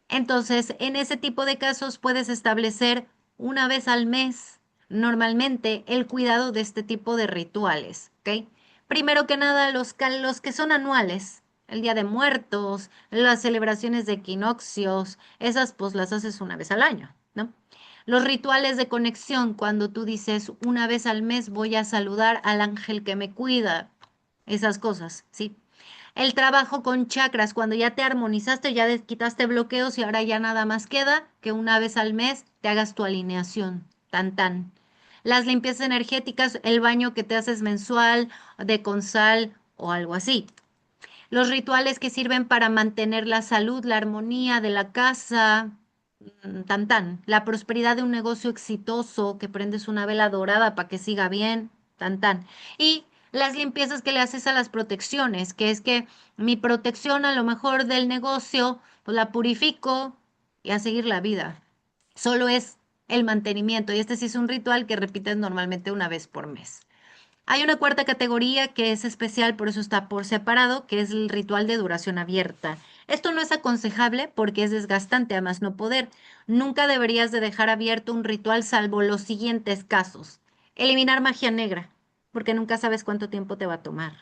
Entonces, en ese tipo de casos puedes establecer una vez al mes, normalmente, el cuidado de este tipo de rituales, ¿ok? Primero que nada, los que son anuales, el Día de Muertos, las celebraciones de equinoccios, esas pues las haces una vez al año, ¿no? Los rituales de conexión, cuando tú dices una vez al mes voy a saludar al ángel que me cuida, esas cosas, ¿sí? El trabajo con chakras, cuando ya te armonizaste, ya quitaste bloqueos y ahora ya nada más queda que una vez al mes te hagas tu alineación. Tan tan. Las limpiezas energéticas, el baño que te haces mensual, de con sal o algo así. Los rituales que sirven para mantener la salud, la armonía de la casa, tan tan. La prosperidad de un negocio exitoso, que prendes una vela dorada para que siga bien, tan tan. Y las limpiezas que le haces a las protecciones, que es que mi protección a lo mejor del negocio, pues la purifico y a seguir la vida. Solo es el mantenimiento y este sí es un ritual que repites normalmente una vez por mes. Hay una cuarta categoría que es especial, por eso está por separado, que es el ritual de duración abierta. Esto no es aconsejable porque es desgastante a más no poder. Nunca deberías de dejar abierto un ritual salvo los siguientes casos. Eliminar magia negra, porque nunca sabes cuánto tiempo te va a tomar.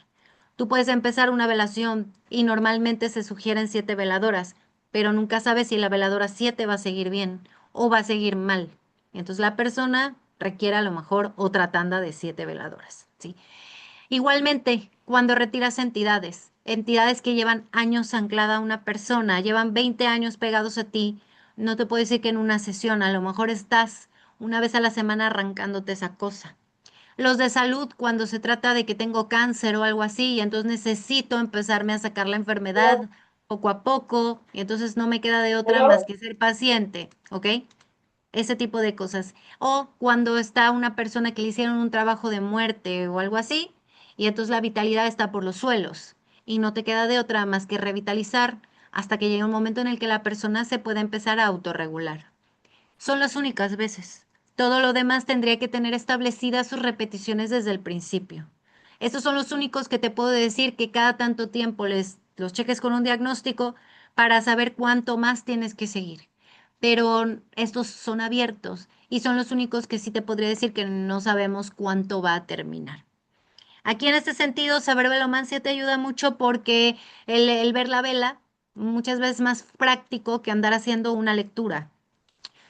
Tú puedes empezar una velación y normalmente se sugieren 7 veladoras, pero nunca sabes si la veladora 7 va a seguir bien o va a seguir mal. Entonces la persona requiere a lo mejor otra tanda de 7 veladoras, ¿sí? Igualmente, cuando retiras entidades que llevan años anclada a una persona, llevan 20 años pegados a ti, no te puedo decir que en una sesión, a lo mejor estás una vez a la semana arrancándote esa cosa. Los de salud, cuando se trata de que tengo cáncer o algo así, y entonces necesito empezarme a sacar la enfermedad poco a poco, y entonces no me queda de otra más que ser paciente, ¿ok? Ese tipo de cosas. O cuando está una persona que le hicieron un trabajo de muerte o algo así, y entonces la vitalidad está por los suelos, y no te queda de otra más que revitalizar hasta que llegue un momento en el que la persona se pueda empezar a autorregular. Son las únicas veces. Todo lo demás tendría que tener establecidas sus repeticiones desde el principio. Estos son los únicos que te puedo decir que cada tanto tiempo los cheques con un diagnóstico para saber cuánto más tienes que seguir. pero estos son abiertos y son los únicos que sí te podría decir que no sabemos cuánto va a terminar. Aquí en este sentido, saber velomancia te ayuda mucho porque el ver la vela muchas veces es más práctico que andar haciendo una lectura.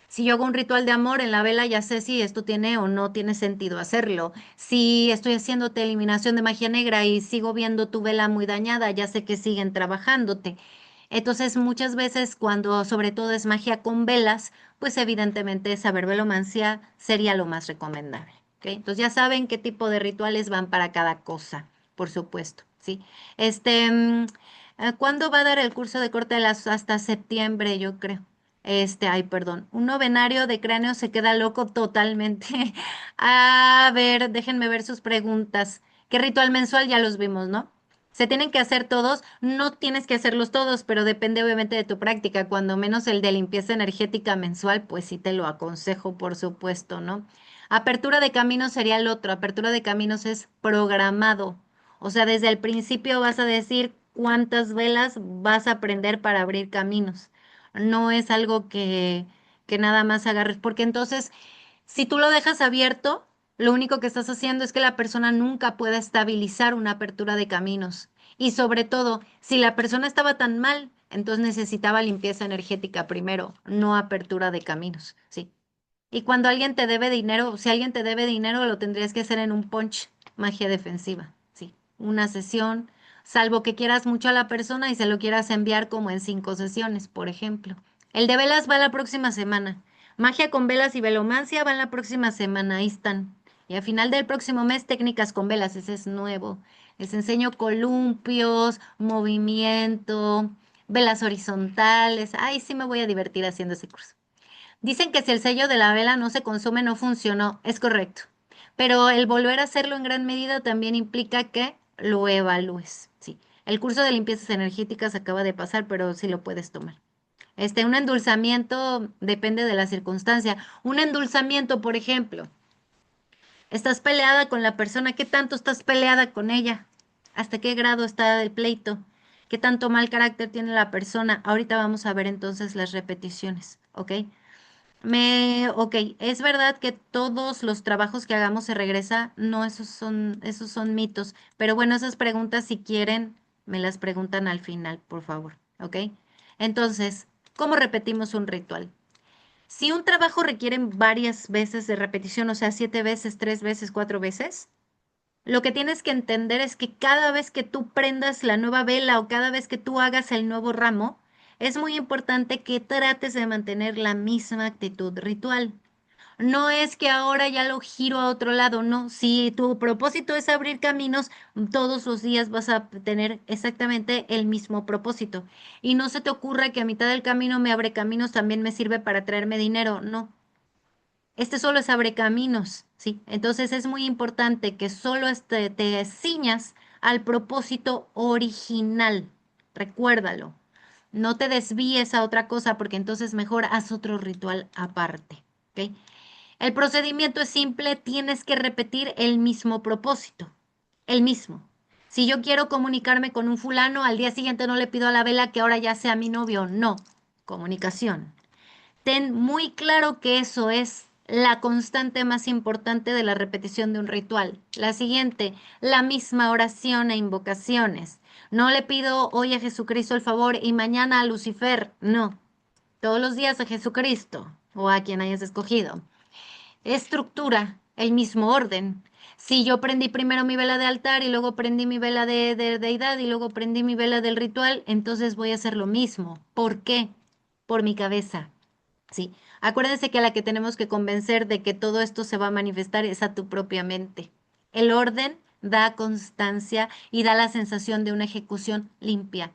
Si yo hago un ritual de amor en la vela, ya sé si esto tiene o no tiene sentido hacerlo. Si estoy haciéndote eliminación de magia negra y sigo viendo tu vela muy dañada, ya sé que siguen trabajándote. Entonces, muchas veces cuando sobre todo es magia con velas, pues evidentemente saber velomancia sería lo más recomendable. ¿Ok? Entonces ya saben qué tipo de rituales van para cada cosa, por supuesto, ¿sí? Este, ¿cuándo va a dar el curso de corte de las hasta septiembre, yo creo? Ay, perdón, un novenario de cráneo se queda loco totalmente. A ver, déjenme ver sus preguntas. ¿Qué ritual mensual? Ya los vimos, ¿no? Se tienen que hacer todos, no tienes que hacerlos todos, pero depende obviamente de tu práctica. Cuando menos el de limpieza energética mensual, pues sí te lo aconsejo, por supuesto, ¿no? Apertura de caminos sería el otro. Apertura de caminos es programado. O sea, desde el principio vas a decir cuántas velas vas a prender para abrir caminos. No es algo que nada más agarres, porque entonces, si tú lo dejas abierto, lo único que estás haciendo es que la persona nunca pueda estabilizar una apertura de caminos. Y sobre todo, si la persona estaba tan mal, entonces necesitaba limpieza energética primero, no apertura de caminos, ¿sí? Y cuando alguien te debe dinero, si alguien te debe dinero, lo tendrías que hacer en un punch, magia defensiva, ¿sí? Una sesión, salvo que quieras mucho a la persona y se lo quieras enviar como en 5 sesiones, por ejemplo. El de velas va la próxima semana. Magia con velas y velomancia van la próxima semana, ahí están. Y al final del próximo mes, técnicas con velas, ese es nuevo. Les enseño columpios, movimiento, velas horizontales. Ay, sí me voy a divertir haciendo ese curso. Dicen que si el sello de la vela no se consume, no funcionó. Es correcto. Pero el volver a hacerlo en gran medida también implica que lo evalúes. Sí. El curso de limpiezas energéticas acaba de pasar, pero sí lo puedes tomar. Un endulzamiento depende de la circunstancia. Un endulzamiento, por ejemplo, estás peleada con la persona, ¿qué tanto estás peleada con ella? ¿Hasta qué grado está el pleito? ¿Qué tanto mal carácter tiene la persona? Ahorita vamos a ver entonces las repeticiones, ¿ok? Ok, es verdad que todos los trabajos que hagamos se regresa, no, esos son mitos, pero bueno, esas preguntas si quieren, me las preguntan al final, por favor, ¿ok? Entonces, ¿cómo repetimos un ritual? Si un trabajo requiere varias veces de repetición, o sea, 7 veces, 3 veces, 4 veces, lo que tienes que entender es que cada vez que tú prendas la nueva vela o cada vez que tú hagas el nuevo ramo, es muy importante que trates de mantener la misma actitud ritual. No es que ahora ya lo giro a otro lado, no. Si tu propósito es abrir caminos, todos los días vas a tener exactamente el mismo propósito. Y no se te ocurra que a mitad del camino me abre caminos también me sirve para traerme dinero, no. Este solo es abre caminos, ¿sí? Entonces es muy importante que solo te ciñas al propósito original. Recuérdalo. No te desvíes a otra cosa porque entonces mejor haz otro ritual aparte, ¿ok? El procedimiento es simple, tienes que repetir el mismo propósito, el mismo. Si yo quiero comunicarme con un fulano, al día siguiente no le pido a la vela que ahora ya sea mi novio, no. Comunicación. Ten muy claro que eso es la constante más importante de la repetición de un ritual. La siguiente, la misma oración e invocaciones. No le pido hoy a Jesucristo el favor y mañana a Lucifer. No, todos los días a Jesucristo o a quien hayas escogido. Estructura, el mismo orden. Si yo prendí primero mi vela de altar y luego prendí mi vela de deidad y luego prendí mi vela del ritual, entonces voy a hacer lo mismo. ¿Por qué? Por mi cabeza. Sí, acuérdense que a la que tenemos que convencer de que todo esto se va a manifestar es a tu propia mente. El orden da constancia y da la sensación de una ejecución limpia.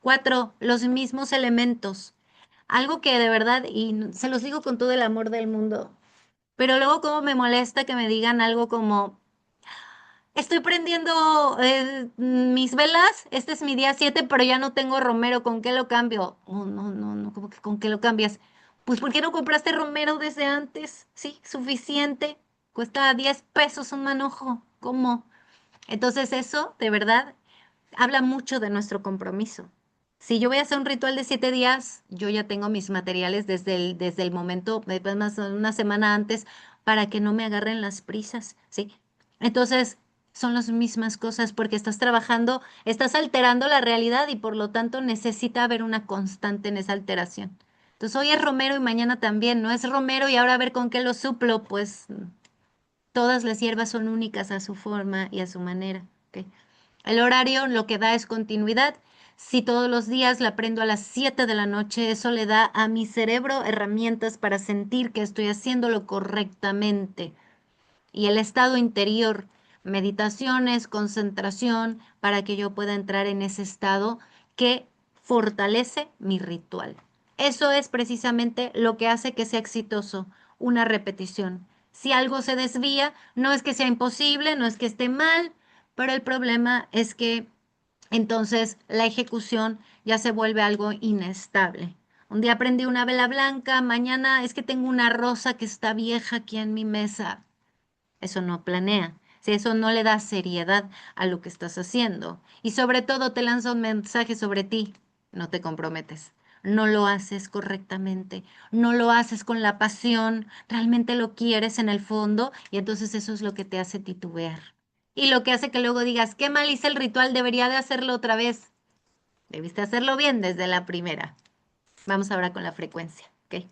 4, los mismos elementos. Algo que de verdad, y se los digo con todo el amor del mundo, pero luego como me molesta que me digan algo como, estoy prendiendo mis velas, este es mi día 7, pero ya no tengo romero, ¿con qué lo cambio? Oh, no, no, no, ¿cómo que con qué lo cambias? Pues ¿por qué no compraste romero desde antes? Sí, suficiente. Cuesta 10 pesos un manojo. ¿Cómo? Entonces eso, de verdad, habla mucho de nuestro compromiso. Si yo voy a hacer un ritual de 7 días, yo ya tengo mis materiales desde el momento, es más, una semana antes, para que no me agarren las prisas, ¿sí? Entonces, son las mismas cosas porque estás trabajando, estás alterando la realidad y por lo tanto necesita haber una constante en esa alteración. Entonces, hoy es romero y mañana también, no es romero y ahora a ver con qué lo suplo, pues todas las hierbas son únicas a su forma y a su manera, ¿ok? El horario lo que da es continuidad. Si todos los días la prendo a las 7 de la noche, eso le da a mi cerebro herramientas para sentir que estoy haciéndolo correctamente. Y el estado interior, meditaciones, concentración, para que yo pueda entrar en ese estado que fortalece mi ritual. Eso es precisamente lo que hace que sea exitoso, una repetición. Si algo se desvía, no es que sea imposible, no es que esté mal, pero el problema es que entonces la ejecución ya se vuelve algo inestable. Un día prendí una vela blanca, mañana es que tengo una rosa que está vieja aquí en mi mesa. Eso no planea. Si eso no le da seriedad a lo que estás haciendo. Y sobre todo te lanza un mensaje sobre ti. No te comprometes. No lo haces correctamente. No lo haces con la pasión. Realmente lo quieres en el fondo. Y entonces eso es lo que te hace titubear. Y lo que hace que luego digas, qué mal hice el ritual, debería de hacerlo otra vez. Debiste hacerlo bien desde la primera. Vamos ahora con la frecuencia, ¿ok?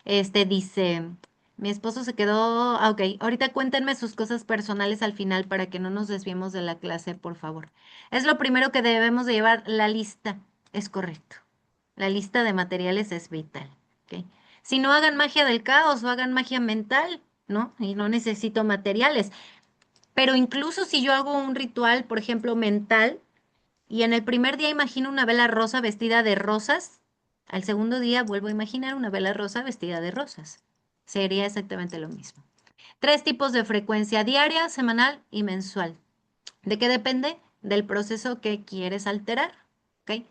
Este dice, mi esposo se quedó, ok, ahorita cuéntenme sus cosas personales al final para que no nos desviemos de la clase, por favor. Es lo primero que debemos de llevar, la lista, es correcto. La lista de materiales es vital, ¿ok? Si no hagan magia del caos o hagan magia mental, ¿no? Y no necesito materiales. Pero incluso si yo hago un ritual, por ejemplo, mental, y en el primer día imagino una vela rosa vestida de rosas. Al segundo día vuelvo a imaginar una vela rosa vestida de rosas. Sería exactamente lo mismo. Tres tipos de frecuencia: diaria, semanal y mensual. ¿De qué depende? Del proceso que quieres alterar. ¿Ok?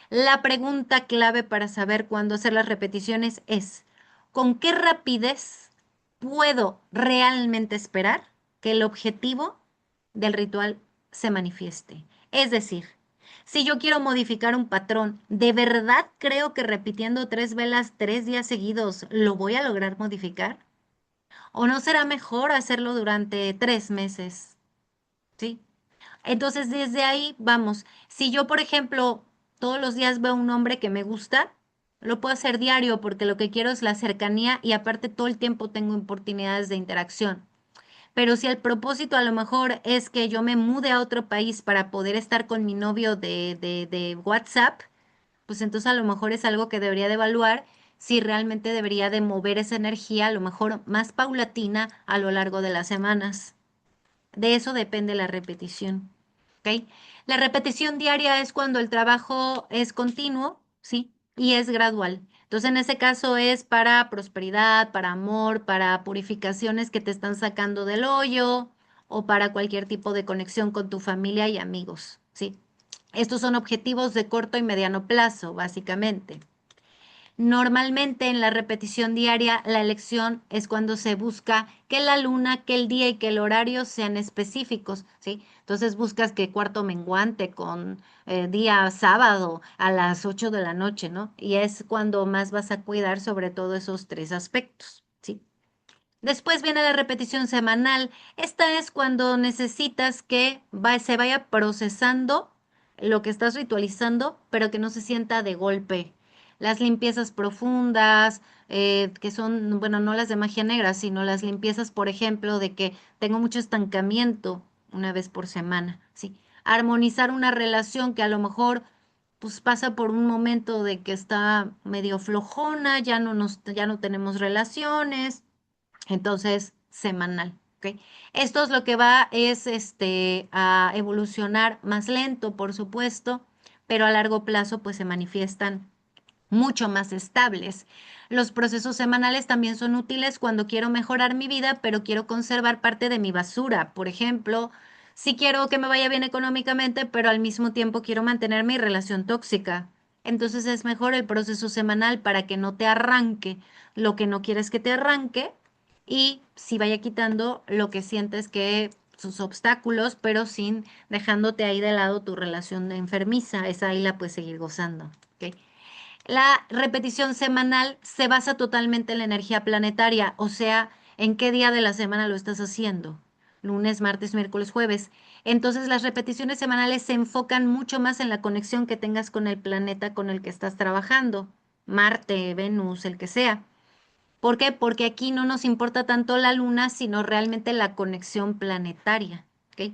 La pregunta clave para saber cuándo hacer las repeticiones es, ¿con qué rapidez puedo realmente esperar que el objetivo del ritual se manifieste? Es decir, si yo quiero modificar un patrón, ¿de verdad creo que repitiendo 3 velas 3 días seguidos lo voy a lograr modificar? ¿O no será mejor hacerlo durante 3 meses? ¿Sí? Entonces, desde ahí vamos. Si yo, por ejemplo, todos los días veo un hombre que me gusta, lo puedo hacer diario porque lo que quiero es la cercanía y aparte todo el tiempo tengo oportunidades de interacción. Pero si el propósito a lo mejor es que yo me mude a otro país para poder estar con mi novio de WhatsApp, pues entonces a lo mejor es algo que debería de evaluar si realmente debería de mover esa energía, a lo mejor más paulatina a lo largo de las semanas. De eso depende la repetición. ¿Ok? La repetición diaria es cuando el trabajo es continuo, ¿sí? Y es gradual. Entonces, en ese caso es para prosperidad, para amor, para purificaciones que te están sacando del hoyo o para cualquier tipo de conexión con tu familia y amigos, ¿sí? Estos son objetivos de corto y mediano plazo, básicamente. Normalmente en la repetición diaria, la elección es cuando se busca que la luna, que el día y que el horario sean específicos, ¿sí? Entonces buscas que cuarto menguante con día sábado a las 8 de la noche, ¿no? Y es cuando más vas a cuidar sobre todo esos tres aspectos, ¿sí? Después viene la repetición semanal. Esta es cuando necesitas que se vaya procesando lo que estás ritualizando, pero que no se sienta de golpe. Las limpiezas profundas, que son, bueno, no las de magia negra, sino las limpiezas, por ejemplo, de que tengo mucho estancamiento una vez por semana, ¿sí? Armonizar una relación que a lo mejor pues pasa por un momento de que está medio flojona, ya no tenemos relaciones, entonces, semanal, ¿ok? Esto es lo que va es a evolucionar más lento, por supuesto, pero a largo plazo pues se manifiestan mucho más estables. Los procesos semanales también son útiles cuando quiero mejorar mi vida, pero quiero conservar parte de mi basura. Por ejemplo, si quiero que me vaya bien económicamente, pero al mismo tiempo quiero mantener mi relación tóxica. Entonces es mejor el proceso semanal para que no te arranque lo que no quieres que te arranque y si vaya quitando lo que sientes que sus obstáculos, pero sin dejándote ahí de lado tu relación de enfermiza. Esa ahí la puedes seguir gozando. ¿Ok? La repetición semanal se basa totalmente en la energía planetaria, o sea, en qué día de la semana lo estás haciendo. Lunes, martes, miércoles, jueves. Entonces las repeticiones semanales se enfocan mucho más en la conexión que tengas con el planeta con el que estás trabajando, Marte, Venus, el que sea. ¿Por qué? Porque aquí no nos importa tanto la luna, sino realmente la conexión planetaria. ¿Ok?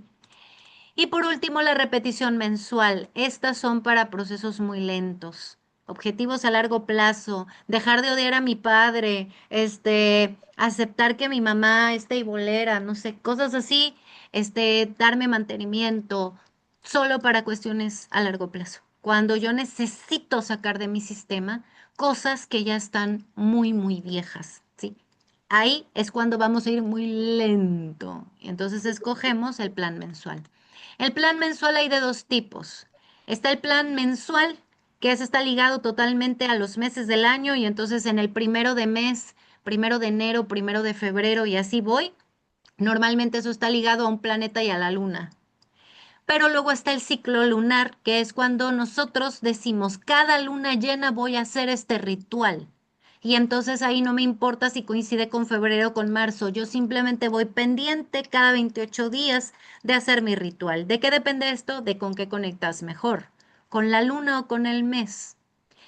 Y por último, la repetición mensual. Estas son para procesos muy lentos. Objetivos a largo plazo, dejar de odiar a mi padre, aceptar que mi mamá es teibolera, no sé, cosas así, darme mantenimiento, solo para cuestiones a largo plazo. Cuando yo necesito sacar de mi sistema cosas que ya están muy, muy viejas, ¿sí? Ahí es cuando vamos a ir muy lento. Y entonces escogemos el plan mensual. El plan mensual hay de dos tipos. Está el plan mensual, que ese está ligado totalmente a los meses del año y entonces en el primero de mes, primero de enero, primero de febrero y así voy. Normalmente eso está ligado a un planeta y a la luna. Pero luego está el ciclo lunar, que es cuando nosotros decimos, cada luna llena voy a hacer este ritual. Y entonces ahí no me importa si coincide con febrero o con marzo, yo simplemente voy pendiente cada 28 días de hacer mi ritual. ¿De qué depende esto? De con qué conectas mejor, con la luna o con el mes.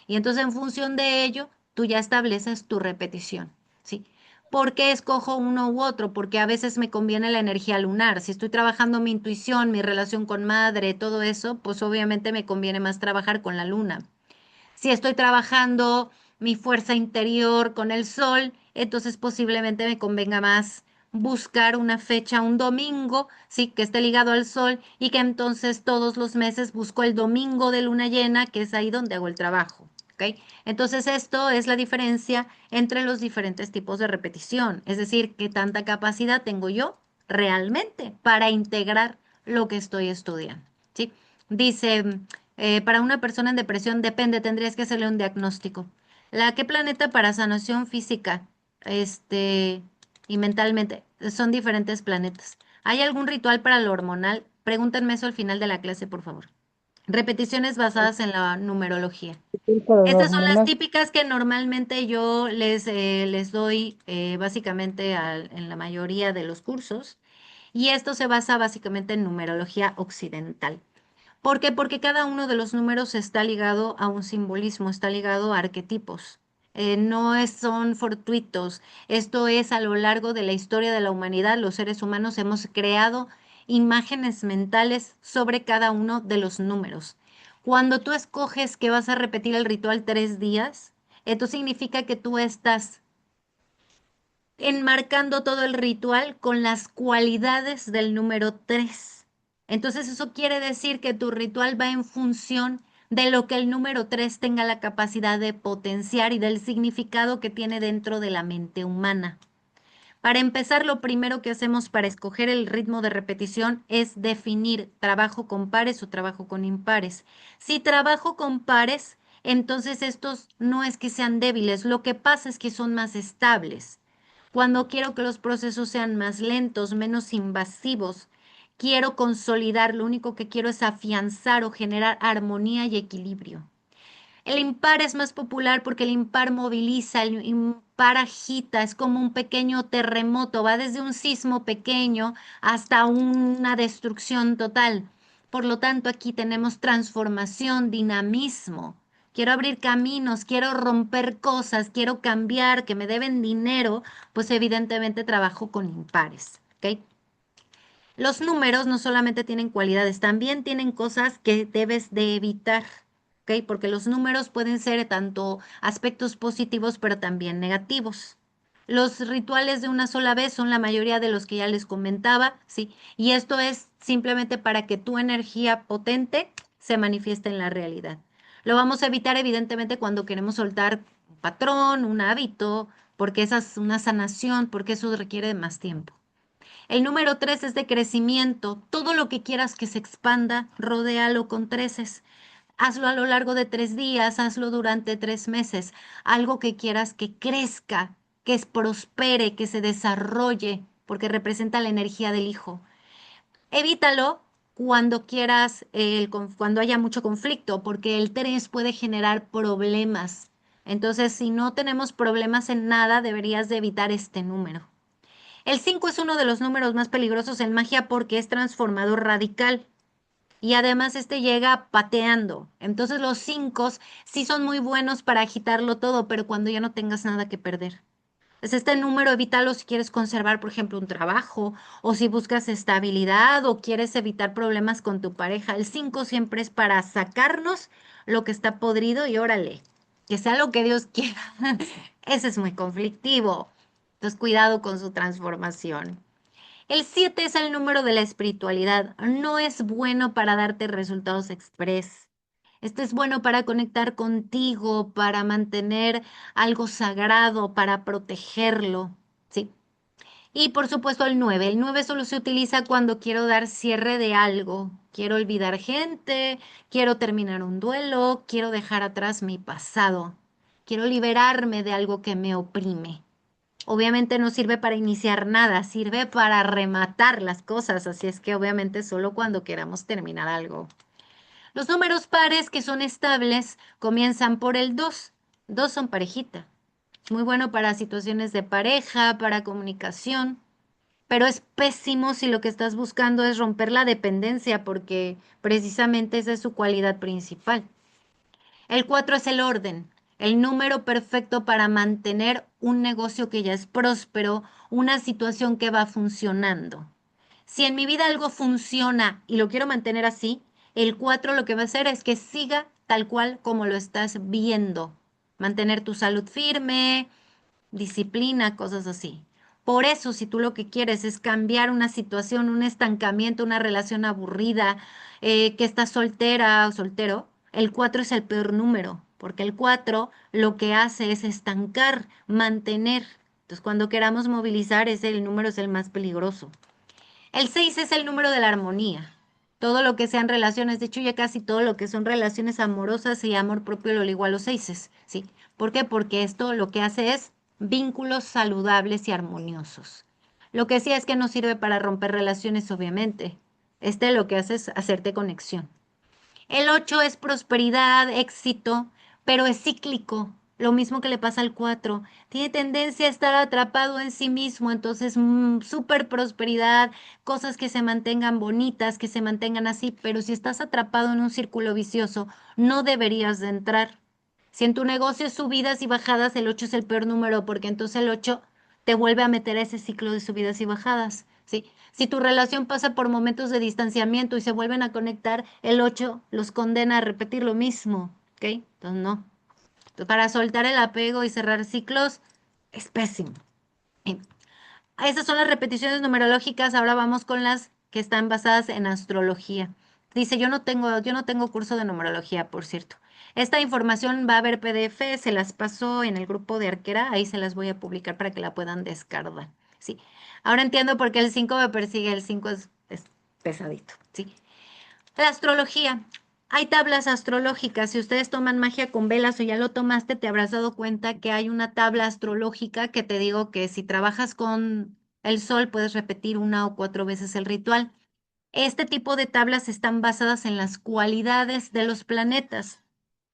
Y entonces en función de ello, tú ya estableces tu repetición, ¿sí? ¿Por qué escojo uno u otro? Porque a veces me conviene la energía lunar. Si estoy trabajando mi intuición, mi relación con madre, todo eso, pues obviamente me conviene más trabajar con la luna. Si estoy trabajando mi fuerza interior con el sol, entonces posiblemente me convenga más buscar una fecha, un domingo, sí, que esté ligado al sol y que entonces todos los meses busco el domingo de luna llena, que es ahí donde hago el trabajo. ¿Ok? Entonces esto es la diferencia entre los diferentes tipos de repetición, es decir, qué tanta capacidad tengo yo realmente para integrar lo que estoy estudiando. ¿Sí? Dice, para una persona en depresión depende, tendrías que hacerle un diagnóstico. ¿Qué planeta para sanación física, este, y mentalmente? Son diferentes planetas. ¿Hay algún ritual para lo hormonal? Pregúntenme eso al final de la clase, por favor. Repeticiones basadas en la numerología. Para las Estas son las hormonas, típicas que normalmente yo les doy básicamente en la mayoría de los cursos. Y esto se basa básicamente en numerología occidental. ¿Por qué? Porque cada uno de los números está ligado a un simbolismo, está ligado a arquetipos. Son fortuitos. Esto es a lo largo de la historia de la humanidad, los seres humanos hemos creado imágenes mentales sobre cada uno de los números. Cuando tú escoges que vas a repetir el ritual 3 días, esto significa que tú estás enmarcando todo el ritual con las cualidades del número 3. Entonces eso quiere decir que tu ritual va en función de lo que el número 3 tenga la capacidad de potenciar y del significado que tiene dentro de la mente humana. Para empezar, lo primero que hacemos para escoger el ritmo de repetición es definir trabajo con pares o trabajo con impares. Si trabajo con pares, entonces estos no es que sean débiles, lo que pasa es que son más estables. Cuando quiero que los procesos sean más lentos, menos invasivos, quiero consolidar, lo único que quiero es afianzar o generar armonía y equilibrio. El impar es más popular porque el impar moviliza, el impar agita, es como un pequeño terremoto, va desde un sismo pequeño hasta una destrucción total. Por lo tanto, aquí tenemos transformación, dinamismo. Quiero abrir caminos, quiero romper cosas, quiero cambiar, que me deben dinero, pues evidentemente trabajo con impares. ¿Ok? Los números no solamente tienen cualidades, también tienen cosas que debes de evitar, ¿ok? Porque los números pueden ser tanto aspectos positivos, pero también negativos. Los rituales de una sola vez son la mayoría de los que ya les comentaba, ¿sí? Y esto es simplemente para que tu energía potente se manifieste en la realidad. Lo vamos a evitar evidentemente cuando queremos soltar un patrón, un hábito, porque esa es una sanación, porque eso requiere de más tiempo. El número 3 es de crecimiento. Todo lo que quieras que se expanda, rodéalo con treses. Hazlo a lo largo de 3 días, hazlo durante 3 meses. Algo que quieras que crezca, prospere, que se desarrolle, porque representa la energía del hijo. Evítalo cuando quieras, cuando haya mucho conflicto, porque el 3 puede generar problemas. Entonces, si no tenemos problemas en nada, deberías de evitar este número. El 5 es uno de los números más peligrosos en magia porque es transformador radical. Y además este llega pateando. Entonces los 5 sí son muy buenos para agitarlo todo, pero cuando ya no tengas nada que perder. Pues este número evítalo si quieres conservar, por ejemplo, un trabajo o si buscas estabilidad o quieres evitar problemas con tu pareja. El 5 siempre es para sacarnos lo que está podrido y órale, que sea lo que Dios quiera. Ese es muy conflictivo. Entonces, cuidado con su transformación. El 7 es el número de la espiritualidad. No es bueno para darte resultados express. Este es bueno para conectar contigo, para mantener algo sagrado, para protegerlo. Sí. Y por supuesto el 9. El 9 solo se utiliza cuando quiero dar cierre de algo. Quiero olvidar gente, quiero terminar un duelo, quiero dejar atrás mi pasado. Quiero liberarme de algo que me oprime. Obviamente no sirve para iniciar nada, sirve para rematar las cosas, así es que obviamente solo cuando queramos terminar algo. Los números pares que son estables comienzan por el 2. 2 son parejita. Muy bueno para situaciones de pareja, para comunicación, pero es pésimo si lo que estás buscando es romper la dependencia porque precisamente esa es su cualidad principal. El 4 es el orden, el número perfecto para mantener un negocio que ya es próspero, una situación que va funcionando. Si en mi vida algo funciona y lo quiero mantener así, el 4 lo que va a hacer es que siga tal cual como lo estás viendo. Mantener tu salud firme, disciplina, cosas así. Por eso, si tú lo que quieres es cambiar una situación, un estancamiento, una relación aburrida, que estás soltera o soltero, el 4 es el peor número, porque el 4 lo que hace es estancar, mantener. Entonces, cuando queramos movilizar, el número es el más peligroso. El 6 es el número de la armonía. Todo lo que sean relaciones, de hecho ya casi todo lo que son relaciones amorosas y amor propio lo ligo a los 6, ¿sí? ¿Por qué? Porque esto lo que hace es vínculos saludables y armoniosos. Lo que sí es que no sirve para romper relaciones, obviamente. Lo que hace es hacerte conexión. El 8 es prosperidad, éxito, pero es cíclico. Lo mismo que le pasa al 4. Tiene tendencia a estar atrapado en sí mismo, entonces súper prosperidad, cosas que se mantengan bonitas, que se mantengan así, pero si estás atrapado en un círculo vicioso, no deberías de entrar. Si en tu negocio es subidas y bajadas, el 8 es el peor número, porque entonces el 8 te vuelve a meter a ese ciclo de subidas y bajadas, ¿sí? Si tu relación pasa por momentos de distanciamiento y se vuelven a conectar, el 8 los condena a repetir lo mismo, ¿ok? Entonces no. Entonces, para soltar el apego y cerrar ciclos es pésimo. Bien. Esas son las repeticiones numerológicas. Ahora vamos con las que están basadas en astrología. Dice, yo no tengo curso de numerología, por cierto. Esta información va a haber PDF, se las paso en el grupo de Arquera, ahí se las voy a publicar para que la puedan descargar. Sí. Ahora entiendo por qué el 5 me persigue, el 5 es pesadito, sí. La astrología. Hay tablas astrológicas. Si ustedes toman magia con velas o ya lo tomaste, te habrás dado cuenta que hay una tabla astrológica que te digo que si trabajas con el sol puedes repetir una o cuatro veces el ritual. Este tipo de tablas están basadas en las cualidades de los planetas.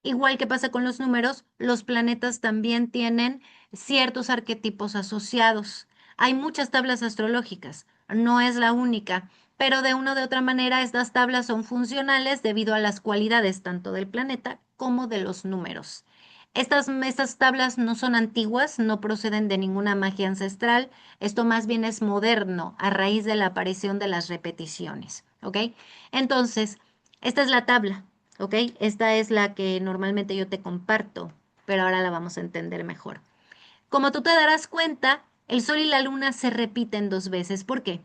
Igual que pasa con los números, los planetas también tienen ciertos arquetipos asociados. Hay muchas tablas astrológicas, no es la única, pero de una u otra manera estas tablas son funcionales debido a las cualidades tanto del planeta como de los números. Estas tablas no son antiguas, no proceden de ninguna magia ancestral, esto más bien es moderno a raíz de la aparición de las repeticiones, ¿ok? Entonces, esta es la tabla. ¿Ok? Esta es la que normalmente yo te comparto, pero ahora la vamos a entender mejor. Como tú te darás cuenta, el Sol y la Luna se repiten dos veces. ¿Por qué?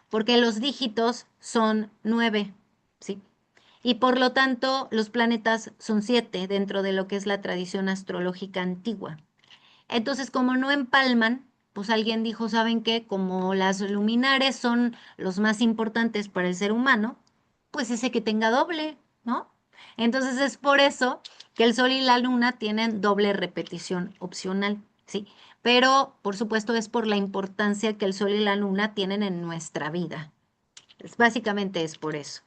Porque los dígitos son 9, ¿sí? Y por lo tanto, los planetas son 7 dentro de lo que es la tradición astrológica antigua. Entonces, como no empalman, pues alguien dijo, ¿saben qué? Como las luminares son los más importantes para el ser humano, pues ese que tenga doble, ¿no? Entonces es por eso que el Sol y la Luna tienen doble repetición opcional, ¿sí? Pero, por supuesto, es por la importancia que el Sol y la Luna tienen en nuestra vida. Básicamente es por eso.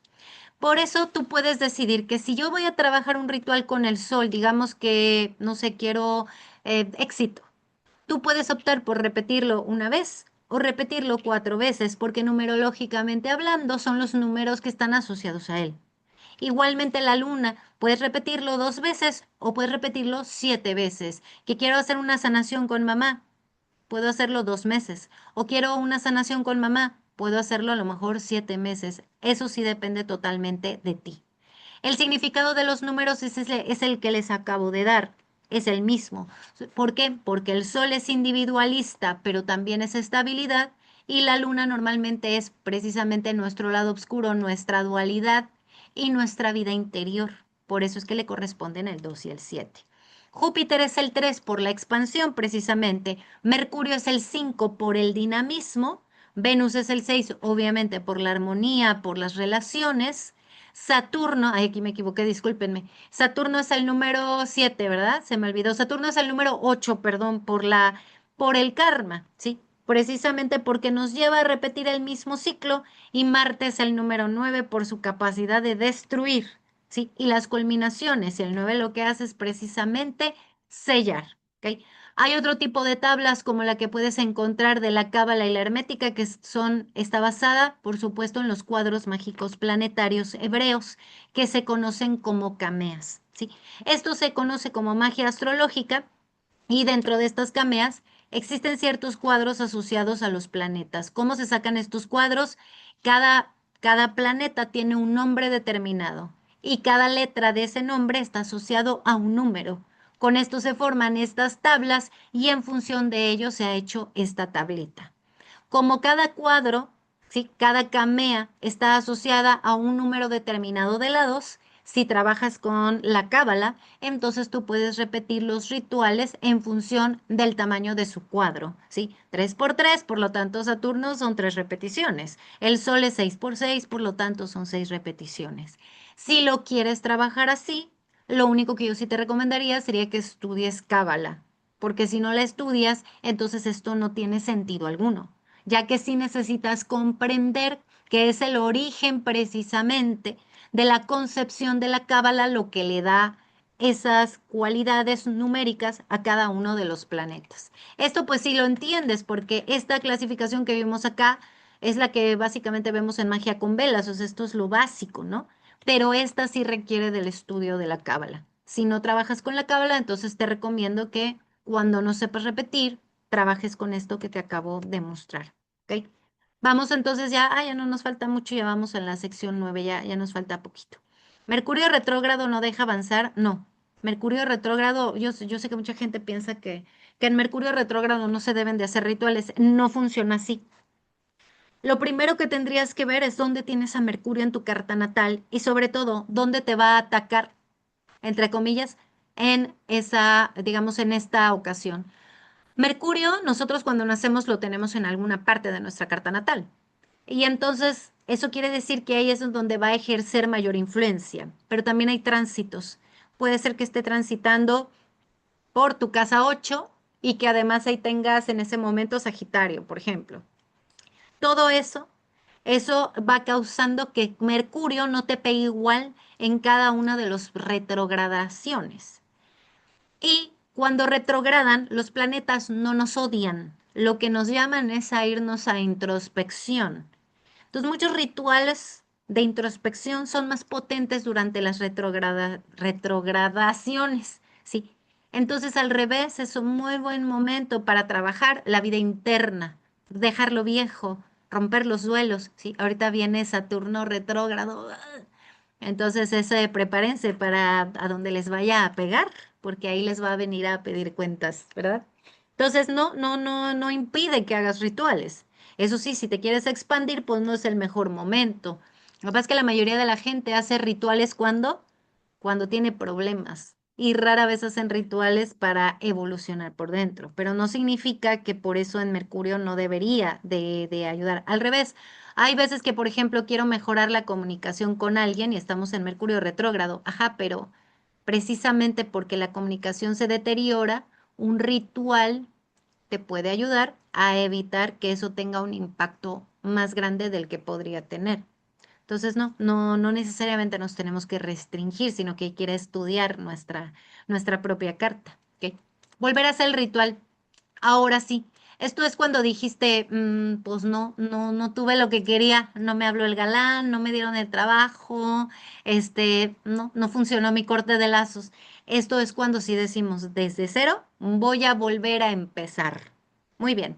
Por eso tú puedes decidir que si yo voy a trabajar un ritual con el sol, digamos que, no sé, quiero éxito, tú puedes optar por repetirlo una vez o repetirlo 4 veces, porque numerológicamente hablando son los números que están asociados a él. Igualmente la luna, puedes repetirlo 2 veces o puedes repetirlo 7 veces. Que quiero hacer una sanación con mamá, puedo hacerlo 2 meses. O quiero una sanación con mamá, puedo hacerlo a lo mejor 7 meses. Eso sí depende totalmente de ti. El significado de los números es el que les acabo de dar, es el mismo. ¿Por qué? Porque el sol es individualista, pero también es estabilidad, y la luna normalmente es precisamente nuestro lado oscuro, nuestra dualidad y nuestra vida interior. Por eso es que le corresponden el 2 y el 7. Júpiter es el 3 por la expansión precisamente, Mercurio es el 5 por el dinamismo, Venus es el 6 obviamente por la armonía, por las relaciones, Saturno, ay, aquí me equivoqué, discúlpenme. Saturno es el número 7, ¿verdad? Se me olvidó. Saturno es el número 8, perdón, por el karma, ¿sí? Precisamente porque nos lleva a repetir el mismo ciclo y Marte es el número 9 por su capacidad de destruir, ¿sí? Y las culminaciones, y el 9 lo que hace es precisamente sellar, ¿ok? Hay otro tipo de tablas como la que puedes encontrar de la Cábala y la Hermética, que está basada, por supuesto, en los cuadros mágicos planetarios hebreos, que se conocen como cameas, ¿sí? Esto se conoce como magia astrológica y dentro de estas cameas existen ciertos cuadros asociados a los planetas. ¿Cómo se sacan estos cuadros? Cada planeta tiene un nombre determinado y cada letra de ese nombre está asociado a un número. Con esto se forman estas tablas y en función de ello se ha hecho esta tablita. Como cada cuadro, ¿sí? Cada camea está asociada a un número determinado de lados, si trabajas con la cábala, entonces tú puedes repetir los rituales en función del tamaño de su cuadro, ¿sí? 3 por 3, por lo tanto Saturno son 3 repeticiones. El Sol es 6 por 6, por lo tanto son 6 repeticiones. Si lo quieres trabajar así, lo único que yo sí te recomendaría sería que estudies cábala, porque si no la estudias, entonces esto no tiene sentido alguno, ya que sí necesitas comprender que es el origen precisamente de la concepción de la cábala lo que le da esas cualidades numéricas a cada uno de los planetas. Esto pues sí lo entiendes porque esta clasificación que vimos acá es la que básicamente vemos en magia con velas, o sea, esto es lo básico, ¿no? Pero esta sí requiere del estudio de la cábala. Si no trabajas con la cábala, entonces te recomiendo que cuando no sepas repetir, trabajes con esto que te acabo de mostrar. ¿Ok? Vamos entonces ya, ya no nos falta mucho, ya vamos en la sección 9, ya nos falta poquito. ¿Mercurio retrógrado no deja avanzar? No. Mercurio retrógrado, yo sé que mucha gente piensa que en Mercurio retrógrado no se deben de hacer rituales. No funciona así. Lo primero que tendrías que ver es dónde tienes a Mercurio en tu carta natal y sobre todo, dónde te va a atacar, entre comillas, en esa, digamos, en esta ocasión. Mercurio, nosotros cuando nacemos lo tenemos en alguna parte de nuestra carta natal. Y entonces eso quiere decir que ahí es donde va a ejercer mayor influencia. Pero también hay tránsitos. Puede ser que esté transitando por tu casa 8 y que además ahí tengas en ese momento Sagitario, por ejemplo. Todo eso va causando que Mercurio no te pegue igual en cada una de las retrogradaciones. Y cuando retrogradan, los planetas no nos odian. Lo que nos llaman es a irnos a introspección. Entonces, muchos rituales de introspección son más potentes durante las retrogradaciones, ¿sí? Entonces, al revés, es un muy buen momento para trabajar la vida interna, dejar lo viejo, romper los duelos, ¿sí? Ahorita viene Saturno retrógrado. Entonces, prepárense para a donde les vaya a pegar, porque ahí les va a venir a pedir cuentas, ¿verdad? Entonces, no impide que hagas rituales. Eso sí, si te quieres expandir, pues no es el mejor momento. Lo que pasa es que la mayoría de la gente hace rituales cuando tiene problemas y rara vez hacen rituales para evolucionar por dentro, pero no significa que por eso en Mercurio no debería de ayudar. Al revés, hay veces que, por ejemplo, quiero mejorar la comunicación con alguien y estamos en Mercurio retrógrado, ajá, pero precisamente porque la comunicación se deteriora, un ritual te puede ayudar a evitar que eso tenga un impacto más grande del que podría tener. Entonces, no necesariamente nos tenemos que restringir, sino que hay que ir a estudiar nuestra propia carta. ¿Ok? Volver a hacer el ritual. Ahora sí. Esto es cuando dijiste, pues no tuve lo que quería, no me habló el galán, no me dieron el trabajo, no funcionó mi corte de lazos. Esto es cuando sí decimos, desde cero, voy a volver a empezar. Muy bien.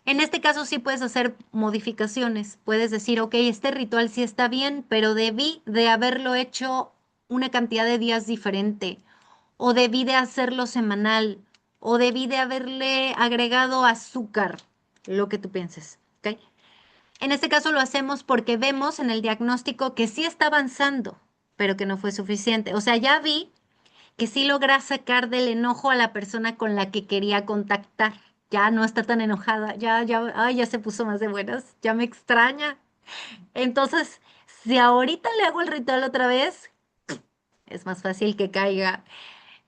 En este caso sí puedes hacer modificaciones. Puedes decir, ok, este ritual sí está bien, pero debí de haberlo hecho una cantidad de días diferente, o debí de hacerlo semanal, o debí de haberle agregado azúcar, lo que tú pienses, ¿ok? En este caso lo hacemos porque vemos en el diagnóstico que sí está avanzando, pero que no fue suficiente. O sea, ya vi que sí logra sacar del enojo a la persona con la que quería contactar. Ya no está tan enojada, ay, ya se puso más de buenas, ya me extraña. Entonces, si ahorita le hago el ritual otra vez, es más fácil que caiga.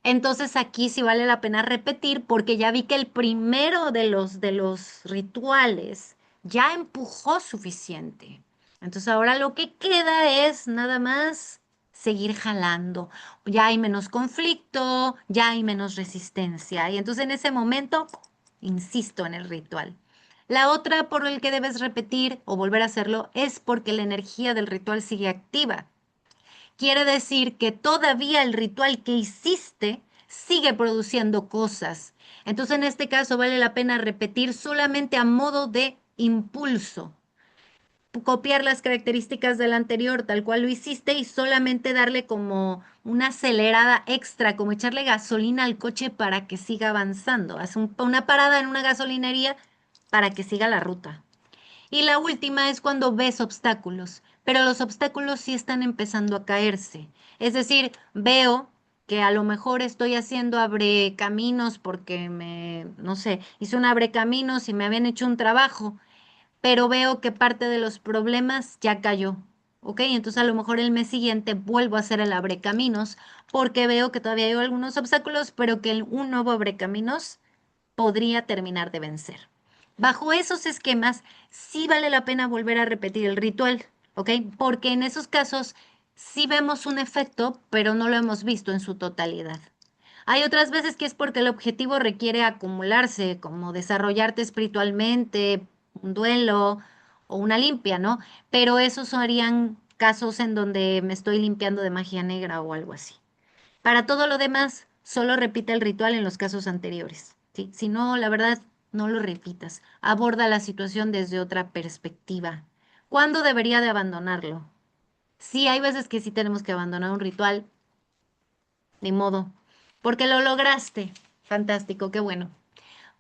Entonces aquí sí vale la pena repetir porque ya vi que el primero de los rituales ya empujó suficiente. Entonces ahora lo que queda es nada más seguir jalando. Ya hay menos conflicto, ya hay menos resistencia. Y entonces en ese momento, insisto en el ritual. La otra por el que debes repetir o volver a hacerlo es porque la energía del ritual sigue activa. Quiere decir que todavía el ritual que hiciste sigue produciendo cosas. Entonces, en este caso, vale la pena repetir solamente a modo de impulso. Copiar las características del anterior tal cual lo hiciste y solamente darle como una acelerada extra, como echarle gasolina al coche para que siga avanzando. Haz una parada en una gasolinería para que siga la ruta. Y la última es cuando ves obstáculos, pero los obstáculos sí están empezando a caerse. Es decir, veo que a lo mejor estoy haciendo abrecaminos porque no sé, hice un abrecaminos y me habían hecho un trabajo, pero veo que parte de los problemas ya cayó. ¿Ok? Entonces a lo mejor el mes siguiente vuelvo a hacer el abrecaminos porque veo que todavía hay algunos obstáculos, pero que un nuevo abrecaminos podría terminar de vencer. Bajo esos esquemas, sí vale la pena volver a repetir el ritual, ¿ok? Porque en esos casos sí vemos un efecto, pero no lo hemos visto en su totalidad. Hay otras veces que es porque el objetivo requiere acumularse, como desarrollarte espiritualmente, un duelo o una limpia, ¿no? Pero esos serían casos en donde me estoy limpiando de magia negra o algo así. Para todo lo demás, solo repite el ritual en los casos anteriores, ¿sí? Si no, la verdad, no lo repitas. Aborda la situación desde otra perspectiva. ¿Cuándo debería de abandonarlo? Sí, hay veces que sí tenemos que abandonar un ritual, ni modo, porque lo lograste. Fantástico, qué bueno.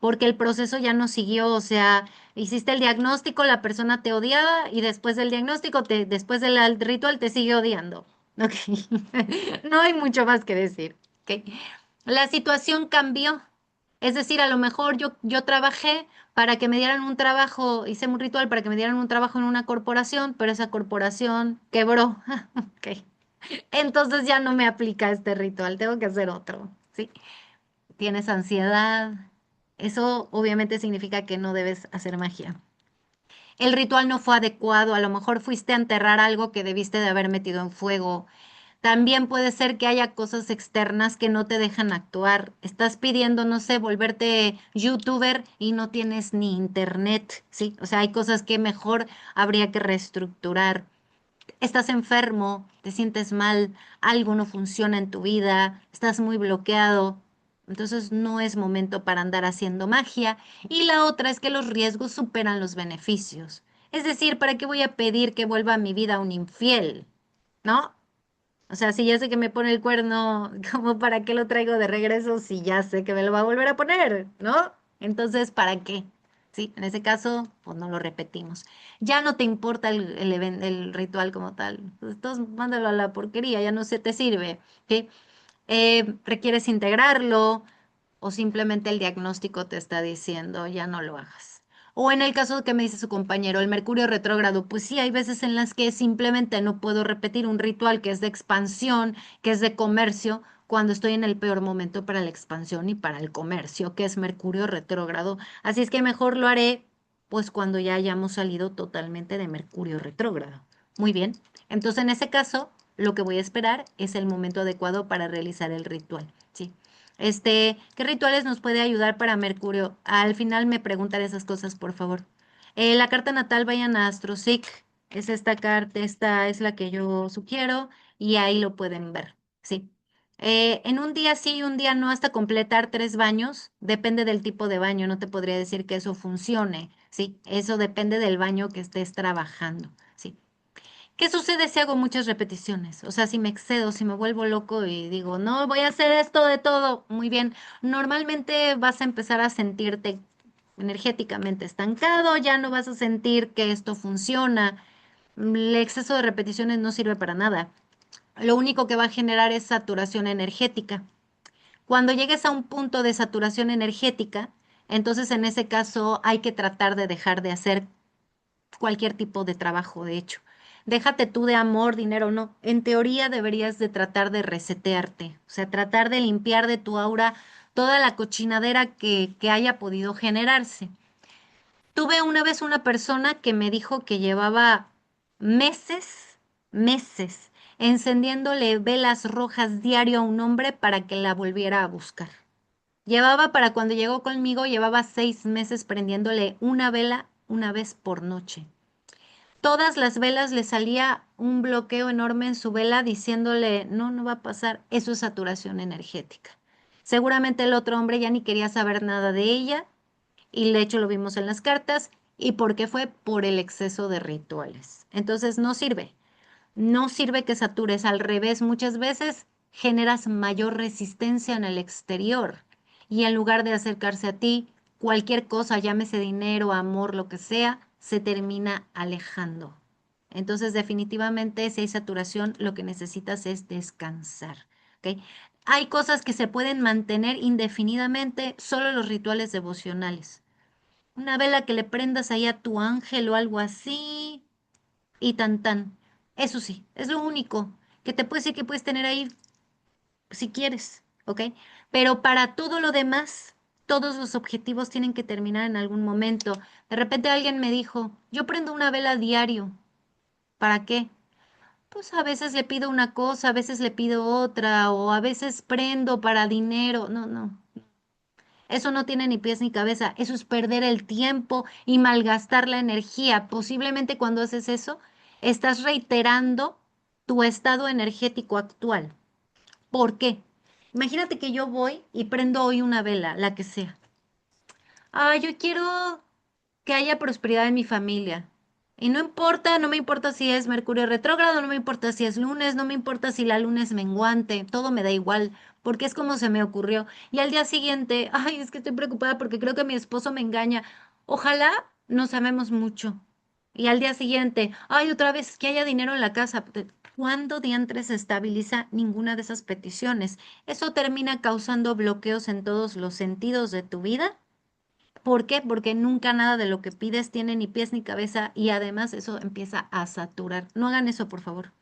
Porque el proceso ya no siguió, o sea, hiciste el diagnóstico, la persona te odiaba y después del diagnóstico, después del ritual te sigue odiando. Ok, no hay mucho más que decir. Ok, la situación cambió. Es decir, a lo mejor yo trabajé para que me dieran un trabajo, hice un ritual para que me dieran un trabajo en una corporación, pero esa corporación quebró. Ok, entonces ya no me aplica este ritual, tengo que hacer otro, ¿sí? Tienes ansiedad, eso obviamente significa que no debes hacer magia. El ritual no fue adecuado, a lo mejor fuiste a enterrar algo que debiste de haber metido en fuego. También puede ser que haya cosas externas que no te dejan actuar. Estás pidiendo, no sé, volverte youtuber y no tienes ni internet, ¿sí? O sea, hay cosas que mejor habría que reestructurar. Estás enfermo, te sientes mal, algo no funciona en tu vida, estás muy bloqueado. Entonces no es momento para andar haciendo magia. Y la otra es que los riesgos superan los beneficios. Es decir, ¿para qué voy a pedir que vuelva a mi vida un infiel? ¿No? O sea, si ya sé que me pone el cuerno, ¿cómo para qué lo traigo de regreso si ya sé que me lo va a volver a poner? ¿No? Entonces, ¿para qué? Sí, en ese caso, pues no lo repetimos. Ya no te importa el ritual como tal. Pues, entonces, mándalo a la porquería, ya no se te sirve. ¿Sí? ¿Requieres integrarlo o simplemente el diagnóstico te está diciendo ya no lo hagas? O en el caso que me dice su compañero, el Mercurio retrógrado, pues sí, hay veces en las que simplemente no puedo repetir un ritual que es de expansión, que es de comercio, cuando estoy en el peor momento para la expansión y para el comercio, que es Mercurio retrógrado. Así es que mejor lo haré pues cuando ya hayamos salido totalmente de Mercurio retrógrado. Muy bien. Entonces, en ese caso, lo que voy a esperar es el momento adecuado para realizar el ritual. Sí. ¿Qué rituales nos puede ayudar para Mercurio? Al final me preguntaré esas cosas, por favor. La carta natal, vayan a AstroSeek. Es esta carta, esta es la que yo sugiero y ahí lo pueden ver. Sí. En un día sí y un día no, hasta completar 3 baños, depende del tipo de baño, no te podría decir que eso funcione, ¿sí? Eso depende del baño que estés trabajando, ¿sí? ¿Qué sucede si hago muchas repeticiones? O sea, si me excedo, si me vuelvo loco y digo, no, voy a hacer esto de todo, muy bien. Normalmente vas a empezar a sentirte energéticamente estancado, ya no vas a sentir que esto funciona. El exceso de repeticiones no sirve para nada. Lo único que va a generar es saturación energética. Cuando llegues a un punto de saturación energética, entonces en ese caso hay que tratar de dejar de hacer cualquier tipo de trabajo, de hecho. Déjate tú de amor, dinero, no. En teoría deberías de tratar de resetearte, o sea, tratar de limpiar de tu aura toda la cochinadera que haya podido generarse. Tuve una vez una persona que me dijo que llevaba meses, meses, encendiéndole velas rojas diario a un hombre para que la volviera a buscar. Llevaba para cuando llegó conmigo, llevaba 6 meses prendiéndole una vela una vez por noche. Todas las velas le salía un bloqueo enorme en su vela diciéndole, no, no va a pasar, eso es saturación energética. Seguramente el otro hombre ya ni quería saber nada de ella y de hecho lo vimos en las cartas y por qué fue por el exceso de rituales. Entonces no sirve, no sirve que satures, al revés, muchas veces generas mayor resistencia en el exterior y en lugar de acercarse a ti, cualquier cosa, llámese dinero, amor, lo que sea, se termina alejando. Entonces, definitivamente, si hay saturación, lo que necesitas es descansar. ¿Ok? Hay cosas que se pueden mantener indefinidamente, solo los rituales devocionales. Una vela que le prendas ahí a tu ángel o algo así, y tan tan. Eso sí, es lo único que te puede decir que puedes tener ahí si quieres, ¿ok? Pero para todo lo demás, todos los objetivos tienen que terminar en algún momento. De repente alguien me dijo, yo prendo una vela diario. ¿Para qué? Pues a veces le pido una cosa, a veces le pido otra, o a veces prendo para dinero. No, no. Eso no tiene ni pies ni cabeza. Eso es perder el tiempo y malgastar la energía. Posiblemente cuando haces eso, estás reiterando tu estado energético actual. ¿Por qué? Imagínate que yo voy y prendo hoy una vela, la que sea. Ah, yo quiero que haya prosperidad en mi familia. Y no importa, no me importa si es Mercurio retrógrado, no me importa si es lunes, no me importa si la luna es menguante, todo me da igual, porque es como se me ocurrió. Y al día siguiente, ay, es que estoy preocupada porque creo que mi esposo me engaña. Ojalá nos amemos mucho. Y al día siguiente, ay, otra vez, que haya dinero en la casa. ¿Cuándo diantres se estabiliza ninguna de esas peticiones? Eso termina causando bloqueos en todos los sentidos de tu vida. ¿Por qué? Porque nunca nada de lo que pides tiene ni pies ni cabeza y además eso empieza a saturar. No hagan eso, por favor.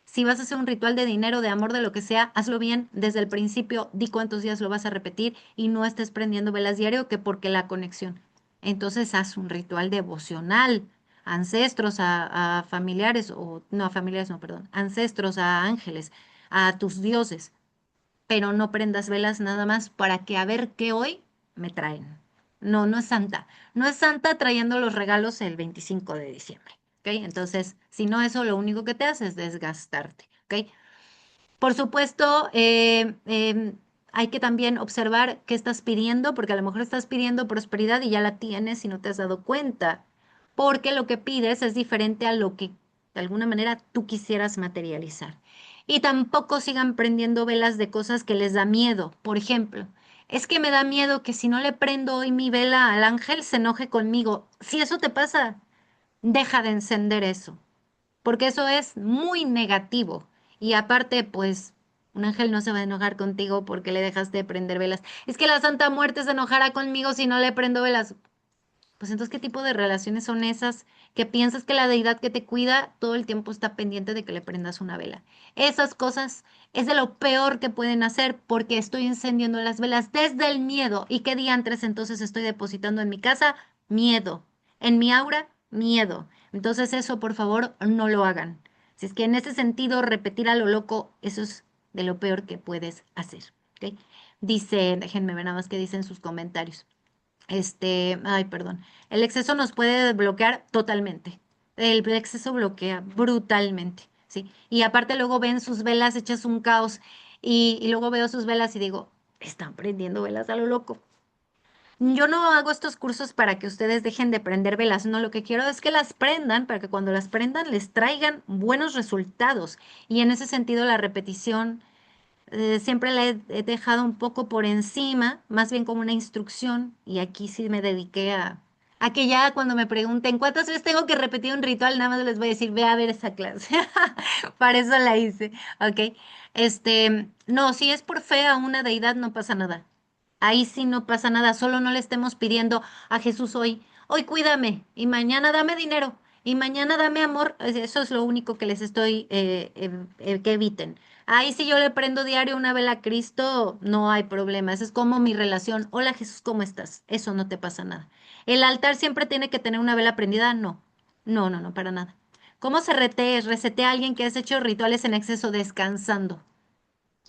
Si vas a hacer un ritual de dinero, de amor, de lo que sea, hazlo bien desde el principio, di cuántos días lo vas a repetir y no estés prendiendo velas diario que porque la conexión. Entonces haz un ritual devocional, ancestros, a familiares, o no a familiares, no, perdón, ancestros, a ángeles, a tus dioses, pero no prendas velas nada más para que a ver qué hoy me traen. No, no es Santa. No es Santa trayendo los regalos el 25 de diciembre. ¿Ok? Entonces, si no, eso lo único que te hace es desgastarte. ¿Ok? Por supuesto, hay que también observar qué estás pidiendo, porque a lo mejor estás pidiendo prosperidad y ya la tienes y no te has dado cuenta, porque lo que pides es diferente a lo que de alguna manera tú quisieras materializar. Y tampoco sigan prendiendo velas de cosas que les da miedo. Por ejemplo, es que me da miedo que si no le prendo hoy mi vela al ángel se enoje conmigo. Si eso te pasa, deja de encender eso porque eso es muy negativo. Y aparte, pues, un ángel no se va a enojar contigo porque le dejaste de prender velas. Es que la Santa Muerte se enojará conmigo si no le prendo velas. Pues entonces, ¿qué tipo de relaciones son esas que piensas que la deidad que te cuida todo el tiempo está pendiente de que le prendas una vela. Esas cosas es de lo peor que pueden hacer porque estoy encendiendo las velas desde el miedo. ¿Y qué diantres entonces estoy depositando en mi casa? Miedo. En mi aura, miedo. Entonces eso, por favor, no lo hagan. Si es que en ese sentido, repetir a lo loco, eso es de lo peor que puedes hacer. ¿Ok? Dice, déjenme ver nada más qué dicen sus comentarios. Ay, perdón. El exceso nos puede bloquear totalmente. El exceso bloquea brutalmente, ¿sí? Y aparte luego ven sus velas hechas un caos y luego veo sus velas y digo, están prendiendo velas a lo loco. Yo no hago estos cursos para que ustedes dejen de prender velas, no, lo que quiero es que las prendan para que cuando las prendan les traigan buenos resultados. Y en ese sentido la repetición siempre la he dejado un poco por encima, más bien como una instrucción, y aquí sí me dediqué a que ya cuando me pregunten cuántas veces tengo que repetir un ritual, nada más les voy a decir, ve a ver esa clase. Para eso la hice, ¿ok? No, si es por fe a una deidad, no pasa nada. Ahí sí no pasa nada, solo no le estemos pidiendo a Jesús hoy cuídame, y mañana dame dinero, y mañana dame amor. Eso es lo único que les estoy, que eviten. Ahí si yo le prendo diario una vela a Cristo, no hay problema. Esa es como mi relación. Hola Jesús, ¿cómo estás? Eso no te pasa nada. ¿El altar siempre tiene que tener una vela prendida? No. No, no, no, para nada. ¿Cómo se resetea a alguien que has hecho rituales en exceso descansando?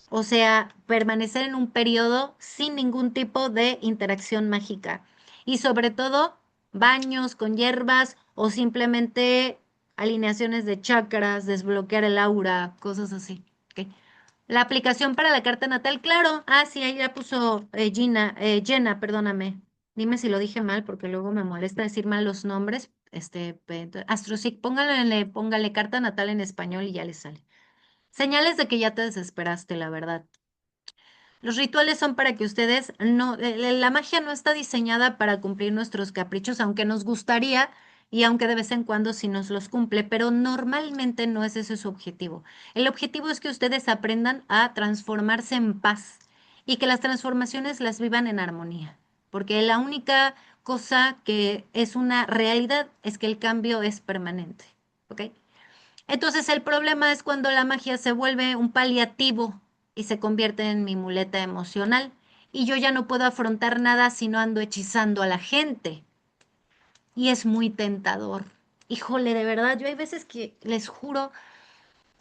O sea, permanecer en un periodo sin ningún tipo de interacción mágica. Y sobre todo, baños con hierbas o simplemente alineaciones de chakras, desbloquear el aura, cosas así. ¿Ok? La aplicación para la carta natal, claro. Ah, sí, ahí ya puso Jenna, perdóname. Dime si lo dije mal, porque luego me molesta decir mal los nombres. AstroSeek, póngale carta natal en español y ya le sale. Señales de que ya te desesperaste, la verdad. Los rituales son para que ustedes no, la magia no está diseñada para cumplir nuestros caprichos, aunque nos gustaría y aunque de vez en cuando sí nos los cumple, pero normalmente no es ese su objetivo. El objetivo es que ustedes aprendan a transformarse en paz y que las transformaciones las vivan en armonía, porque la única cosa que es una realidad es que el cambio es permanente, ¿ok? Entonces el problema es cuando la magia se vuelve un paliativo y se convierte en mi muleta emocional y yo ya no puedo afrontar nada si no ando hechizando a la gente. Y es muy tentador. Híjole, de verdad, yo hay veces que les juro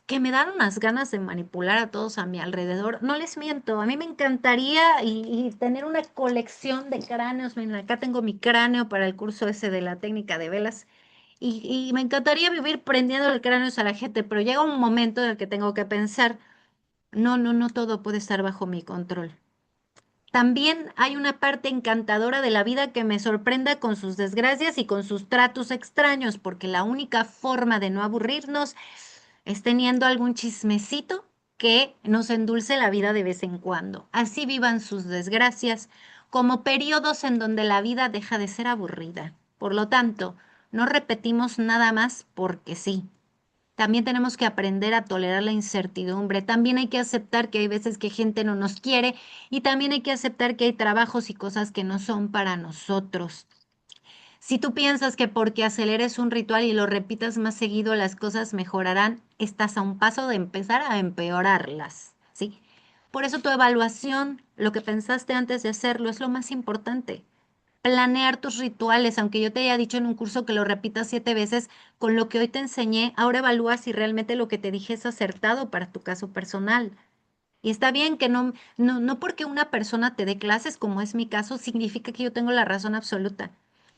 que me dan unas ganas de manipular a todos a mi alrededor. No les miento, a mí me encantaría y tener una colección de cráneos. Miren, acá tengo mi cráneo para el curso ese de la técnica de velas. Y me encantaría vivir prendiendo el cráneo a la gente, pero llega un momento en el que tengo que pensar, no, no, no todo puede estar bajo mi control. También hay una parte encantadora de la vida que me sorprenda con sus desgracias y con sus tratos extraños, porque la única forma de no aburrirnos es teniendo algún chismecito que nos endulce la vida de vez en cuando. Así vivan sus desgracias como periodos en donde la vida deja de ser aburrida. Por lo tanto, no repetimos nada más porque sí. También tenemos que aprender a tolerar la incertidumbre. También hay que aceptar que hay veces que gente no nos quiere y también hay que aceptar que hay trabajos y cosas que no son para nosotros. Si tú piensas que porque aceleres un ritual y lo repitas más seguido las cosas mejorarán, estás a un paso de empezar a empeorarlas, ¿sí? Por eso tu evaluación, lo que pensaste antes de hacerlo, es lo más importante. Planear tus rituales, aunque yo te haya dicho en un curso que lo repitas 7 veces, con lo que hoy te enseñé, ahora evalúa si realmente lo que te dije es acertado para tu caso personal. Y está bien que no porque una persona te dé clases, como es mi caso, significa que yo tengo la razón absoluta.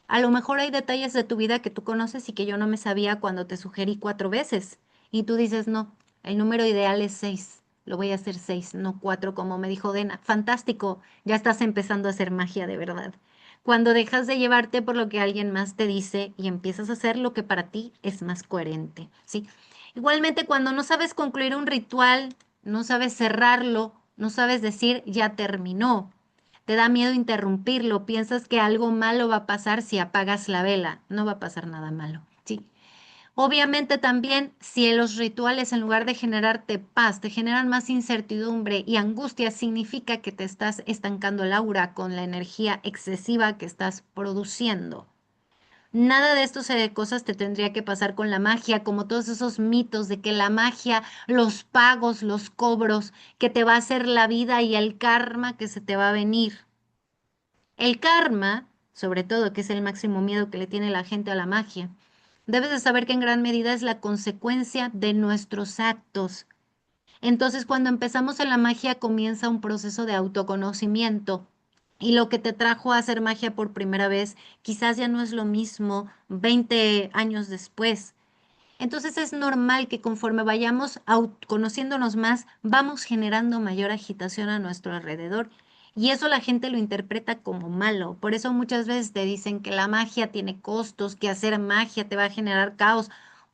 A lo mejor hay detalles de tu vida que tú conoces y que yo no me sabía cuando te sugerí 4 veces. Y tú dices, no, el número ideal es 6. Lo voy a hacer 6, no 4, como me dijo Dena. Fantástico, ya estás empezando a hacer magia de verdad. Cuando dejas de llevarte por lo que alguien más te dice y empiezas a hacer lo que para ti es más coherente, ¿sí? Igualmente, cuando no sabes concluir un ritual, no sabes cerrarlo, no sabes decir ya terminó. Te da miedo interrumpirlo, piensas que algo malo va a pasar si apagas la vela. No va a pasar nada malo, ¿sí? Obviamente también si los rituales en lugar de generarte paz, te generan más incertidumbre y angustia, significa que te estás estancando el aura con la energía excesiva que estás produciendo. Nada de estas cosas te tendría que pasar con la magia, como todos esos mitos de que la magia, los pagos, los cobros, que te va a hacer la vida y el karma que se te va a venir. El karma, sobre todo, que es el máximo miedo que le tiene la gente a la magia, debes de saber que en gran medida es la consecuencia de nuestros actos. Entonces, cuando empezamos en la magia, comienza un proceso de autoconocimiento. Y lo que te trajo a hacer magia por primera vez, quizás ya no es lo mismo 20 años después. Entonces es normal que conforme vayamos conociéndonos más, vamos generando mayor agitación a nuestro alrededor. Y eso la gente lo interpreta como malo. Por eso muchas veces te dicen que la magia tiene costos, que hacer magia te va a generar caos.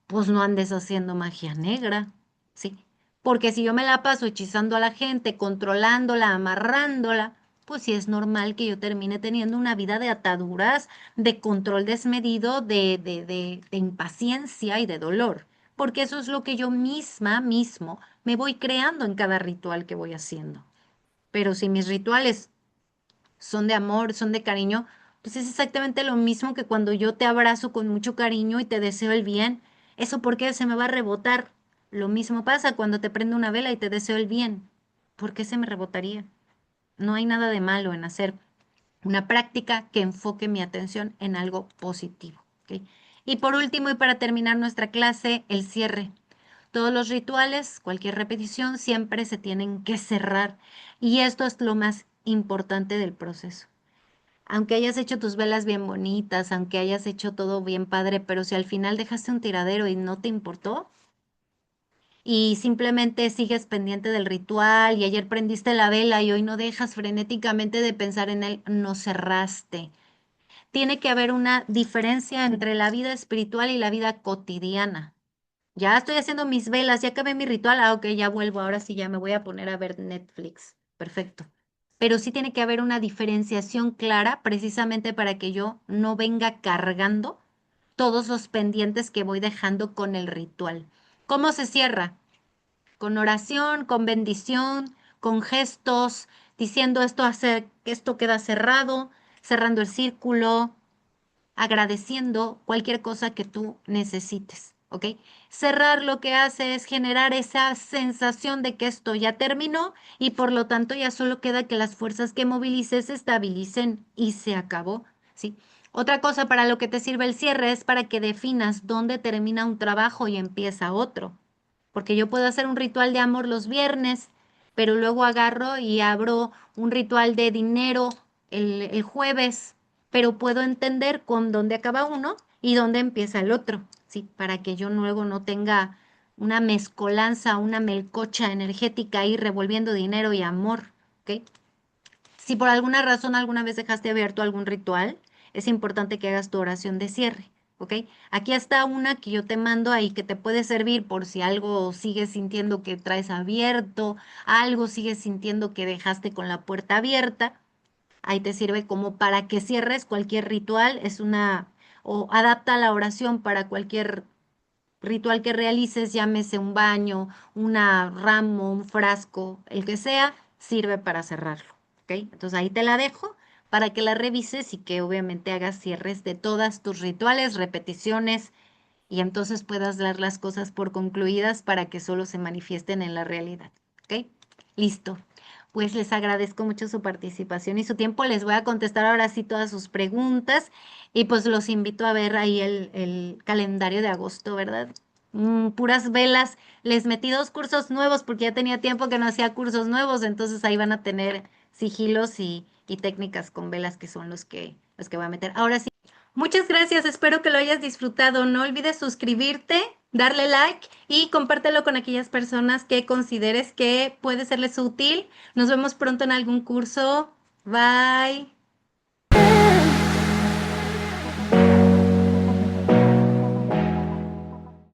Pues no andes haciendo magia negra, ¿sí? Porque si yo me la paso hechizando a la gente, controlándola, amarrándola, pues sí es normal que yo termine teniendo una vida de ataduras, de control desmedido, de impaciencia y de dolor, porque eso es lo que yo mismo, me voy creando en cada ritual que voy haciendo. Pero si mis rituales son de amor, son de cariño, pues es exactamente lo mismo que cuando yo te abrazo con mucho cariño y te deseo el bien. ¿Eso por qué se me va a rebotar? Lo mismo pasa cuando te prendo una vela y te deseo el bien. ¿Por qué se me rebotaría? No hay nada de malo en hacer una práctica que enfoque mi atención en algo positivo. ¿Ok? Y por último, y para terminar nuestra clase, el cierre. Todos los rituales, cualquier repetición, siempre se tienen que cerrar. Y esto es lo más importante del proceso. Aunque hayas hecho tus velas bien bonitas, aunque hayas hecho todo bien padre, pero si al final dejaste un tiradero y no te importó, y simplemente sigues pendiente del ritual y ayer prendiste la vela y hoy no dejas frenéticamente de pensar en él, no cerraste. Tiene que haber una diferencia entre la vida espiritual y la vida cotidiana. Ya estoy haciendo mis velas, ya acabé mi ritual, ok, ya vuelvo, ahora sí ya me voy a poner a ver Netflix. Perfecto. Pero sí tiene que haber una diferenciación clara precisamente para que yo no venga cargando todos los pendientes que voy dejando con el ritual. ¿Cómo se cierra? Con oración, con bendición, con gestos, diciendo esto hace que esto queda cerrado, cerrando el círculo, agradeciendo cualquier cosa que tú necesites, ¿ok? Cerrar lo que hace es generar esa sensación de que esto ya terminó y por lo tanto ya solo queda que las fuerzas que movilices se estabilicen y se acabó, ¿sí? Otra cosa para lo que te sirve el cierre es para que definas dónde termina un trabajo y empieza otro. Porque yo puedo hacer un ritual de amor los viernes, pero luego agarro y abro un ritual de dinero el jueves, pero puedo entender con dónde acaba uno y dónde empieza el otro, ¿sí? Para que yo luego no tenga una mezcolanza, una melcocha energética ahí revolviendo dinero y amor, ¿ok? Si por alguna razón alguna vez dejaste abierto algún ritual, es importante que hagas tu oración de cierre, ¿ok? Aquí está una que yo te mando ahí que te puede servir por si algo sigues sintiendo que traes abierto, algo sigues sintiendo que dejaste con la puerta abierta. Ahí te sirve como para que cierres cualquier ritual, es una, o adapta la oración para cualquier ritual que realices, llámese un baño, una ramo, un frasco, el que sea, sirve para cerrarlo, ¿ok? Entonces ahí te la dejo para que la revises y que obviamente hagas cierres de todas tus rituales, repeticiones y entonces puedas dar las cosas por concluidas para que solo se manifiesten en la realidad, ¿ok? Listo. Pues les agradezco mucho su participación y su tiempo. Les voy a contestar ahora sí todas sus preguntas y pues los invito a ver ahí el calendario de agosto, ¿verdad? Puras velas. Les metí 2 cursos nuevos porque ya tenía tiempo que no hacía cursos nuevos, entonces ahí van a tener sigilos y técnicas con velas que son los que voy a meter. Ahora sí. Muchas gracias, espero que lo hayas disfrutado. No olvides suscribirte, darle like y compártelo con aquellas personas que consideres que puede serles útil. Nos vemos pronto en algún curso. Bye.